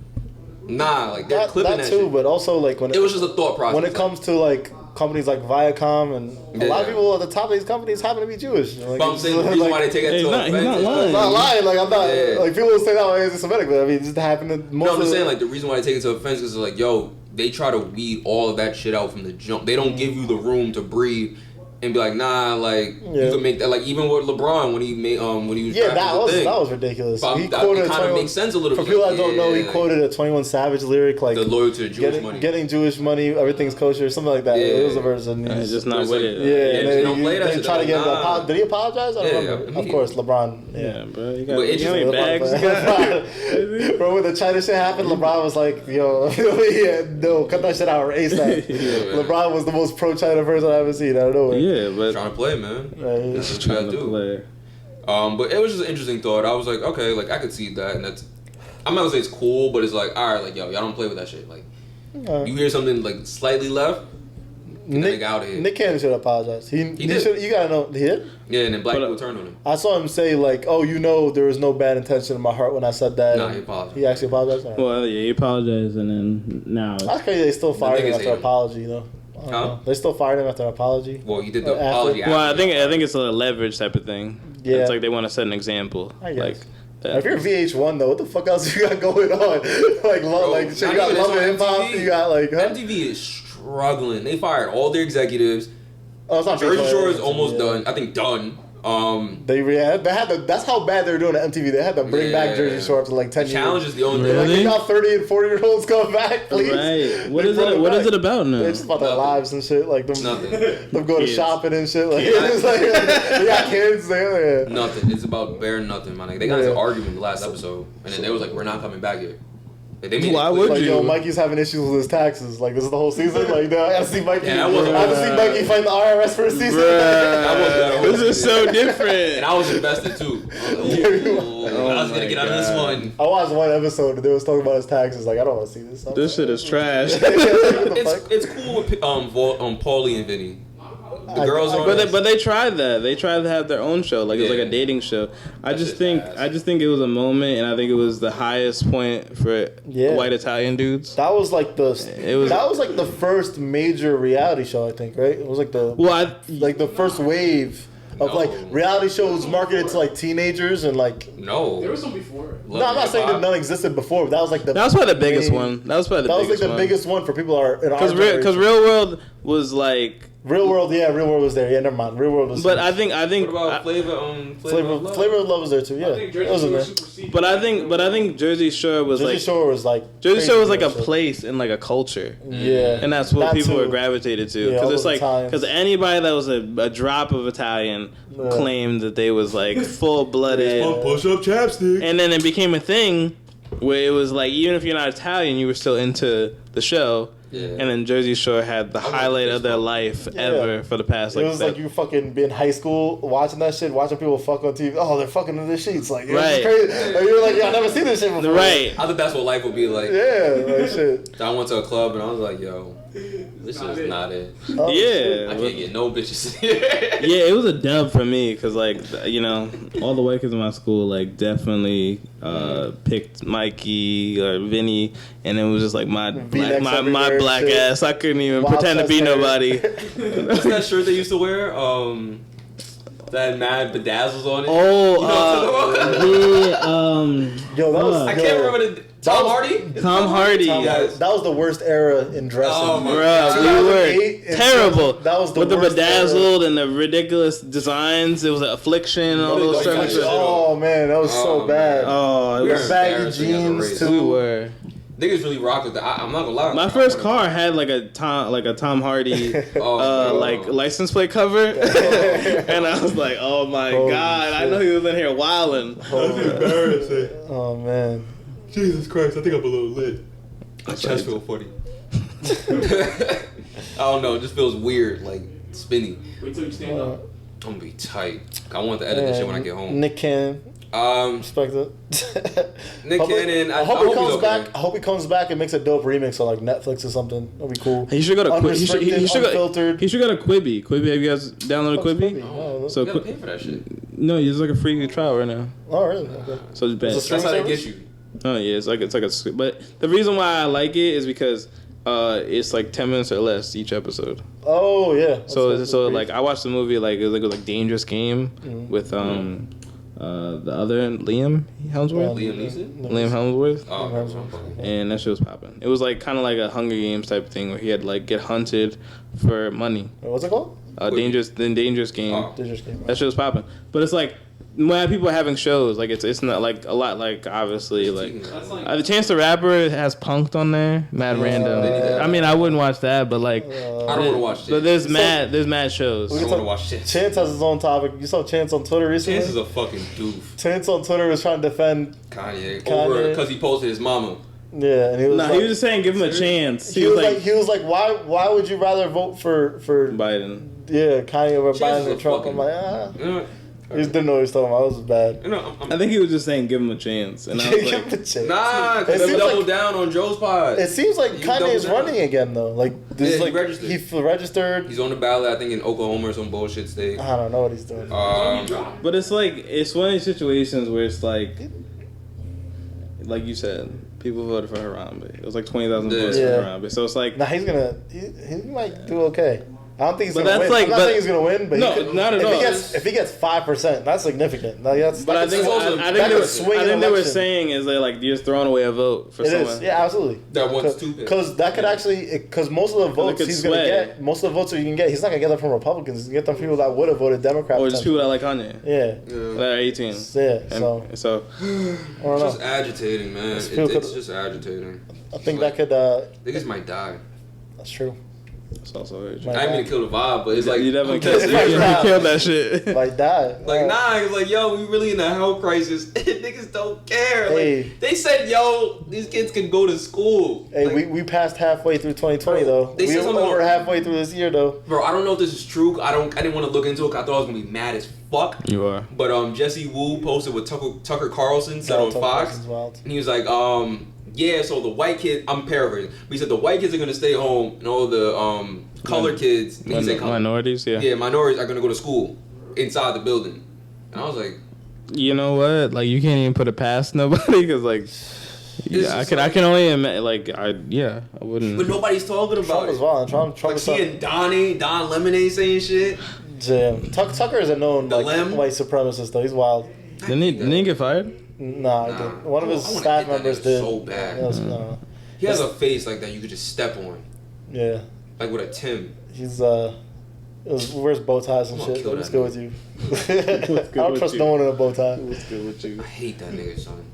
[SPEAKER 1] nah, like they're clipping that
[SPEAKER 2] too.
[SPEAKER 1] shit.
[SPEAKER 2] But also like when
[SPEAKER 1] it was just a thought process.
[SPEAKER 2] When it comes to like companies like Viacom and a lot of people at the top of these companies happen to be Jewish. Like,
[SPEAKER 1] but I'm saying the reason why they take that to offense.
[SPEAKER 2] I'm not lying. Like I'm not like people will say that way anti-Semitic, but I mean it just happened to most.
[SPEAKER 1] No, I'm just saying like the reason why they take it to offense is like, yo, they try to weed all of that shit out from the jump. They don't give you the room to breathe and be like, nah, like you can make that. Like even with LeBron when he made when he was
[SPEAKER 2] that was ridiculous.
[SPEAKER 1] But he quoted kind of makes sense a little bit.
[SPEAKER 2] For people that don't know, he quoted a 21 Savage lyric like
[SPEAKER 1] the loyal to Jewish money,
[SPEAKER 2] getting Jewish money, everything's kosher, something like that.
[SPEAKER 1] Yeah.
[SPEAKER 2] It was a version.
[SPEAKER 3] He's just not with it.
[SPEAKER 2] They try to get him. Did he apologize? I don't remember. Of course, LeBron.
[SPEAKER 3] Yeah, bro. You got how many bags?
[SPEAKER 2] Bro, when the China shit happened, LeBron was like, yo, no, cut that shit out ASAP. LeBron was the most pro-China person I've ever seen. I don't know.
[SPEAKER 3] Yeah, but
[SPEAKER 1] trying to play, man.
[SPEAKER 3] That's what you gotta do.
[SPEAKER 1] But it was just an interesting thought. I was like, okay, like I could see that, and that's. I'm not gonna say it's cool, but it's like, all right, like yo, y'all don't play with that shit. Like, you hear something like slightly left, Nick out of here.
[SPEAKER 2] Nick Cannon should apologize. He did. You gotta know he did.
[SPEAKER 1] Yeah, and then black people turned on him.
[SPEAKER 2] I saw him say like, "Oh, there was no bad intention in my heart when I said that."
[SPEAKER 1] Nah, he apologized.
[SPEAKER 2] He actually apologized.
[SPEAKER 3] Well, yeah, he apologized, and then now
[SPEAKER 2] that's crazy. They still fired him after an apology, though. They still fired him after an apology.
[SPEAKER 1] Well, he did the apology.
[SPEAKER 3] Well, I think it's a leverage type of thing. Yeah, it's like they want to set an example.
[SPEAKER 2] I guess. If you're VH1 though, what the fuck else you got going on? Like, you got Love and Hip Hop. You got like
[SPEAKER 1] MTV is struggling. They fired all their executives.
[SPEAKER 2] Oh, it's not
[SPEAKER 1] Jersey Shore is almost done. I think done.
[SPEAKER 2] They had that's how bad they were doing at MTV. They had to bring back Jersey Shore after like 10 years.
[SPEAKER 1] Challenge is the only thing.
[SPEAKER 2] Like, they got 30 and 40-year-olds come back, please.
[SPEAKER 3] Right. What is it about now?
[SPEAKER 2] It's just about their lives and shit. Like them go to
[SPEAKER 3] Kids.
[SPEAKER 2] shopping and shit. Like, it's like they got kids.
[SPEAKER 1] Nothing. It's about bare nothing, man. Like, they got into an argument the last episode, and then they was like, "We're not coming back here." Like, they made
[SPEAKER 3] Why
[SPEAKER 1] it
[SPEAKER 3] would
[SPEAKER 2] Like,
[SPEAKER 3] you?
[SPEAKER 2] yo, Mikey's having issues with his taxes. Like, this is the whole season. Like, no, I gotta see Mikey.
[SPEAKER 1] Yeah,
[SPEAKER 2] I gotta see Mikey fight the IRS for a season.
[SPEAKER 3] This is so different.
[SPEAKER 1] And I was invested too. I was like, ooh, I was gonna get out of this one.
[SPEAKER 2] I watched one episode and they was talking about his taxes. Like, I don't want to see this.
[SPEAKER 3] This shit is trash.
[SPEAKER 1] It's cool with Paulie and Vinny. The girls are.
[SPEAKER 3] But they tried that. They tried to have their own show, like it was like a dating show. I just think it was a moment, and I think it was the highest point for white Italian dudes.
[SPEAKER 2] That was like the first major reality show, I think, right? It was like the first wave of like reality shows marketed to like teenagers and like
[SPEAKER 5] there was some before.
[SPEAKER 2] No, I'm not saying that none existed before. But that was like
[SPEAKER 3] that was probably the biggest one. That was like the biggest
[SPEAKER 2] one for people are in our
[SPEAKER 3] generation. Because Real World was like.
[SPEAKER 2] Real World was there. Yeah, never mind. Real World was.
[SPEAKER 3] But I think.
[SPEAKER 1] What about Flavor of Love?
[SPEAKER 2] Flavor of Love was there too. Yeah,
[SPEAKER 5] I think Jersey Shore superseded.
[SPEAKER 3] But I think Jersey Shore was
[SPEAKER 2] Jersey Shore was like
[SPEAKER 3] a place and like a culture.
[SPEAKER 2] Yeah,
[SPEAKER 3] and that's what people
[SPEAKER 2] too.
[SPEAKER 3] were gravitated to
[SPEAKER 2] Yeah,
[SPEAKER 3] because it's
[SPEAKER 2] Italians.
[SPEAKER 3] because anybody that was a drop of Italian claimed that they was like full blooded.
[SPEAKER 1] Push up chapstick.
[SPEAKER 3] And then it became a thing where it was like even if you're not Italian, you were still into the show. Yeah. And then Jersey Shore had the highlight of their life ever for the past like.
[SPEAKER 2] It was like you fucking be in high school watching that shit, watching people fuck on TV. Oh, they're fucking in the sheets, like it was crazy. Like, you were like, yo, I never seen this shit before.
[SPEAKER 3] Right.
[SPEAKER 1] I think that's what life would be like.
[SPEAKER 2] Yeah, like shit.
[SPEAKER 1] So I went to a club and I was like, yo, this is not it.
[SPEAKER 3] Yeah.
[SPEAKER 1] I can't get no bitches.
[SPEAKER 3] Yeah, it was a dub for me because like all the white kids in my school like definitely picked Mikey or Vinny, and it was just like my black ass. I couldn't even pretend to be nobody.
[SPEAKER 1] What's that shirt they used to wear? That mad bedazzles on it.
[SPEAKER 2] Yo, that was.
[SPEAKER 1] I can't remember the. Tom Hardy?
[SPEAKER 3] Tom Hardy.
[SPEAKER 2] That was the worst era in dressing.
[SPEAKER 1] Oh my
[SPEAKER 3] God. We were terrible.
[SPEAKER 2] That was the
[SPEAKER 3] with
[SPEAKER 2] worst
[SPEAKER 3] the bedazzled
[SPEAKER 2] era.
[SPEAKER 3] and the ridiculous designs. It was an affliction and all those things.
[SPEAKER 2] Oh man, that was so bad.
[SPEAKER 3] Oh,
[SPEAKER 2] we were baggy jeans too.
[SPEAKER 3] We were.
[SPEAKER 1] Niggas really rock with that. I'm not gonna lie.
[SPEAKER 3] My first car had like a Tom Hardy like license plate cover, and I was like, oh my god, I know he was in here wilding.
[SPEAKER 1] That's embarrassing.
[SPEAKER 2] Oh man.
[SPEAKER 1] Jesus Christ, I think I'm a little lit. My chest feels funny. I don't know, it just feels weird, like spinny.
[SPEAKER 5] Wait till you stand up.
[SPEAKER 1] I'm gonna be tight. I want to edit this shit when I get home.
[SPEAKER 2] Nick Cannon. Respect it.
[SPEAKER 1] Nick Cannon.
[SPEAKER 2] I hope he comes back. I hope he comes back and makes a dope remix on like Netflix or something. That'd be cool.
[SPEAKER 3] He should go to
[SPEAKER 2] He should
[SPEAKER 3] go to Quibi. Quibi, have you guys downloaded Quibi?
[SPEAKER 2] No.
[SPEAKER 1] So you gotta pay for that shit.
[SPEAKER 3] No, it's like a free trial right now.
[SPEAKER 2] Oh really? Okay.
[SPEAKER 3] So it's bad.
[SPEAKER 1] That's how they get you.
[SPEAKER 3] Oh yeah, it's like a. But the reason why I like it is because it's like 10 minutes or less each episode.
[SPEAKER 2] Oh yeah.
[SPEAKER 3] So like I watched the movie like it was like Dangerous Game with the other Liam Hemsworth.
[SPEAKER 1] Liam Neeson.
[SPEAKER 3] Liam Hemsworth.
[SPEAKER 1] Oh,
[SPEAKER 3] and that shit was popping. It was like kind of like a Hunger Games type thing where he had like get hunted for money.
[SPEAKER 2] What's it called?
[SPEAKER 3] Dangerous Game.
[SPEAKER 2] Dangerous Game.
[SPEAKER 3] That shit was popping. But it's like when people are having shows, like it's not like a lot like obviously like the Chance the Rapper has Punked on there, mad random. I mean I wouldn't watch that, but like
[SPEAKER 1] I don't want to watch it.
[SPEAKER 3] But there's mad shows.
[SPEAKER 1] I don't want to watch shit.
[SPEAKER 2] Chance has his own topic. You saw Chance on Twitter recently?
[SPEAKER 1] Chance is a fucking doof.
[SPEAKER 2] Chance on Twitter was trying to defend
[SPEAKER 1] Kanye. Over because he posted his mama.
[SPEAKER 2] Yeah, and he was
[SPEAKER 3] he was just saying give him a chance.
[SPEAKER 2] He was like, why would you rather vote for
[SPEAKER 3] Biden?
[SPEAKER 2] Yeah, Kanye over
[SPEAKER 1] Chance
[SPEAKER 2] Biden or Trump. I'm like, he just didn't know what he was talking about. It was bad.
[SPEAKER 3] I think he was just saying give him a chance, and I was like,
[SPEAKER 1] nah, because they doubled down on Joe's pod.
[SPEAKER 2] It seems like Kanye's running again though. Like this
[SPEAKER 1] he
[SPEAKER 2] like
[SPEAKER 1] registered.
[SPEAKER 2] He registered.
[SPEAKER 1] He's on the ballot, I think, in Oklahoma or some bullshit state.
[SPEAKER 2] I don't know what he's doing.
[SPEAKER 3] But it's like it's one of these situations where it's like you said, people voted for Harambe. It was like 20,000 votes for Harambe. So it's like
[SPEAKER 2] he might do okay. I don't think he's
[SPEAKER 3] But
[SPEAKER 2] gonna
[SPEAKER 3] that's
[SPEAKER 2] win.
[SPEAKER 3] like-
[SPEAKER 2] I'm not
[SPEAKER 3] but-
[SPEAKER 2] saying he's gonna win, but
[SPEAKER 3] No,
[SPEAKER 2] he could,
[SPEAKER 3] not at all.
[SPEAKER 2] If he gets 5%, that's significant. Like,
[SPEAKER 3] But I think they were
[SPEAKER 2] swing
[SPEAKER 3] saying is that like you're just throwing away a vote for
[SPEAKER 2] It
[SPEAKER 3] someone.
[SPEAKER 2] is, yeah, absolutely.
[SPEAKER 1] That wants two picks.
[SPEAKER 2] Because that could actually, because most of the votes
[SPEAKER 3] could
[SPEAKER 2] he's gonna
[SPEAKER 3] sway.
[SPEAKER 2] get, most of the votes that you can get, he's not gonna get them from Republicans. He's gonna get them from people that would have voted Democrat.
[SPEAKER 3] Or just people that like Kanye.
[SPEAKER 2] Yeah.
[SPEAKER 3] That are 18.
[SPEAKER 2] Yeah.
[SPEAKER 3] And so
[SPEAKER 2] I don't
[SPEAKER 1] It's
[SPEAKER 2] know.
[SPEAKER 1] just agitating, man. It's just agitating.
[SPEAKER 2] I think
[SPEAKER 1] like,
[SPEAKER 2] that could.
[SPEAKER 1] Niggas might die.
[SPEAKER 2] That's true.
[SPEAKER 3] it's also very
[SPEAKER 2] Like-
[SPEAKER 1] I didn't mean to kill the vibe, but it's like
[SPEAKER 3] you definitely
[SPEAKER 2] Like,
[SPEAKER 3] killed that shit.
[SPEAKER 2] Like that.
[SPEAKER 1] Like, nah, it's like, yo, we really in a health crisis. Niggas don't care.
[SPEAKER 2] Hey.
[SPEAKER 1] Like, they said, yo, these kids can go to school.
[SPEAKER 2] Hey,
[SPEAKER 1] like,
[SPEAKER 2] we passed halfway through 2020 though.
[SPEAKER 1] They
[SPEAKER 2] We
[SPEAKER 1] said
[SPEAKER 2] were
[SPEAKER 1] something
[SPEAKER 2] over
[SPEAKER 1] about-
[SPEAKER 2] halfway through this year though.
[SPEAKER 1] Bro, I don't know if this is true. I didn't want to look into it 'cause I thought I was gonna be mad as fuck.
[SPEAKER 3] You are.
[SPEAKER 1] But Jesse Wu posted what Tucker Carlson said on
[SPEAKER 2] Tucker
[SPEAKER 1] Fox.
[SPEAKER 2] Carlson's wild.
[SPEAKER 1] And he was like, yeah, so the white kid, I'm paraphrasing, but he said the white kids are gonna stay home and all the color kids, he said color,
[SPEAKER 3] Minorities,
[SPEAKER 1] yeah, minorities are gonna go to school inside the building. And I was like,
[SPEAKER 3] You know what? Like you can't even put it past nobody because like. Yeah, I can only imagine. Like I wouldn't.
[SPEAKER 1] but nobody's talking about
[SPEAKER 2] Trump
[SPEAKER 1] it.
[SPEAKER 2] is wild. Trump
[SPEAKER 1] Like
[SPEAKER 2] is
[SPEAKER 1] seeing Don Lemonade saying shit.
[SPEAKER 2] Damn. Tucker is a known
[SPEAKER 1] The
[SPEAKER 2] like
[SPEAKER 1] Lem?
[SPEAKER 2] white supremacist though. He's wild.
[SPEAKER 3] Didn't he get fired?
[SPEAKER 2] Nah, he didn't. One of his
[SPEAKER 1] I wanna
[SPEAKER 2] staff
[SPEAKER 1] hit that
[SPEAKER 2] members
[SPEAKER 1] nigga
[SPEAKER 2] did.
[SPEAKER 1] so bad.
[SPEAKER 2] That was- no.
[SPEAKER 1] He has a face like that you could just step on,
[SPEAKER 2] Yeah.
[SPEAKER 1] like with a Tim.
[SPEAKER 2] He's wears bow ties and
[SPEAKER 1] I'm gonna
[SPEAKER 2] shit.
[SPEAKER 1] kill
[SPEAKER 2] Let's
[SPEAKER 1] that
[SPEAKER 2] go
[SPEAKER 1] nigga.
[SPEAKER 2] with you. I don't trust no one in a bow tie.
[SPEAKER 3] What's good with you?
[SPEAKER 1] I hate that nigga, son.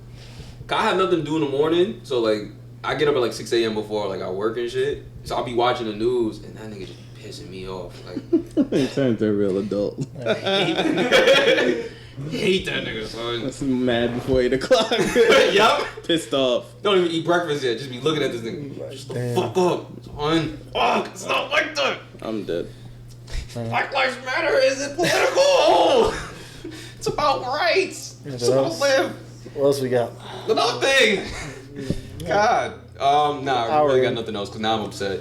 [SPEAKER 1] 'Cause I have nothing to do in the morning, so like I get up at like 6 a.m. before like I work and shit. So I'll be watching the news, and that nigga just pissing me off. Like
[SPEAKER 3] He turned to a real adult.
[SPEAKER 1] I hate that nigga. Hate that nigga, son.
[SPEAKER 3] That's mad before 8 o'clock.
[SPEAKER 1] Yup.
[SPEAKER 3] Pissed off.
[SPEAKER 1] Don't even eat breakfast yet. Just be looking at this nigga. Just the
[SPEAKER 2] Damn.
[SPEAKER 1] fuck up, son. Fuck. It's not like that.
[SPEAKER 3] I'm dead.
[SPEAKER 1] Black Lives Matter isn't political. It's about rights. It's
[SPEAKER 2] Anything
[SPEAKER 1] about
[SPEAKER 2] else?
[SPEAKER 1] live.
[SPEAKER 2] What else we got?
[SPEAKER 1] Nothing. God. Nah, I really
[SPEAKER 2] Hour.
[SPEAKER 1] got nothing else because now I'm upset.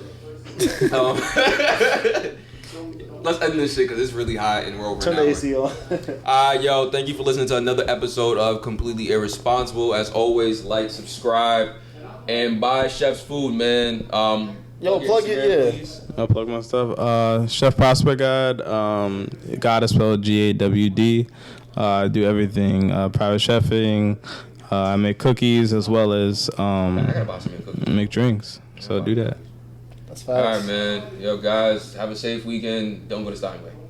[SPEAKER 1] Let's end this shit because it's really hot and we're over
[SPEAKER 2] Turn
[SPEAKER 1] an
[SPEAKER 2] the
[SPEAKER 1] hour.
[SPEAKER 2] AC on.
[SPEAKER 1] Yo, thank you for listening to another episode of Completely Irresponsible. As always, like, subscribe, and buy Chef's Food, man.
[SPEAKER 2] Yo, plug
[SPEAKER 1] your
[SPEAKER 2] it,
[SPEAKER 1] Instagram,
[SPEAKER 2] yeah.
[SPEAKER 1] please.
[SPEAKER 3] I'll plug my stuff. Chef Prosper God. God is spelled GAWD. I do everything. Private chefing. I make cookies as well as
[SPEAKER 1] I gotta buy some cookies.
[SPEAKER 3] make drinks. So do that.
[SPEAKER 2] That's
[SPEAKER 1] All
[SPEAKER 2] facts.
[SPEAKER 1] right, man. Yo, guys, have a safe weekend. Don't go to Steinway.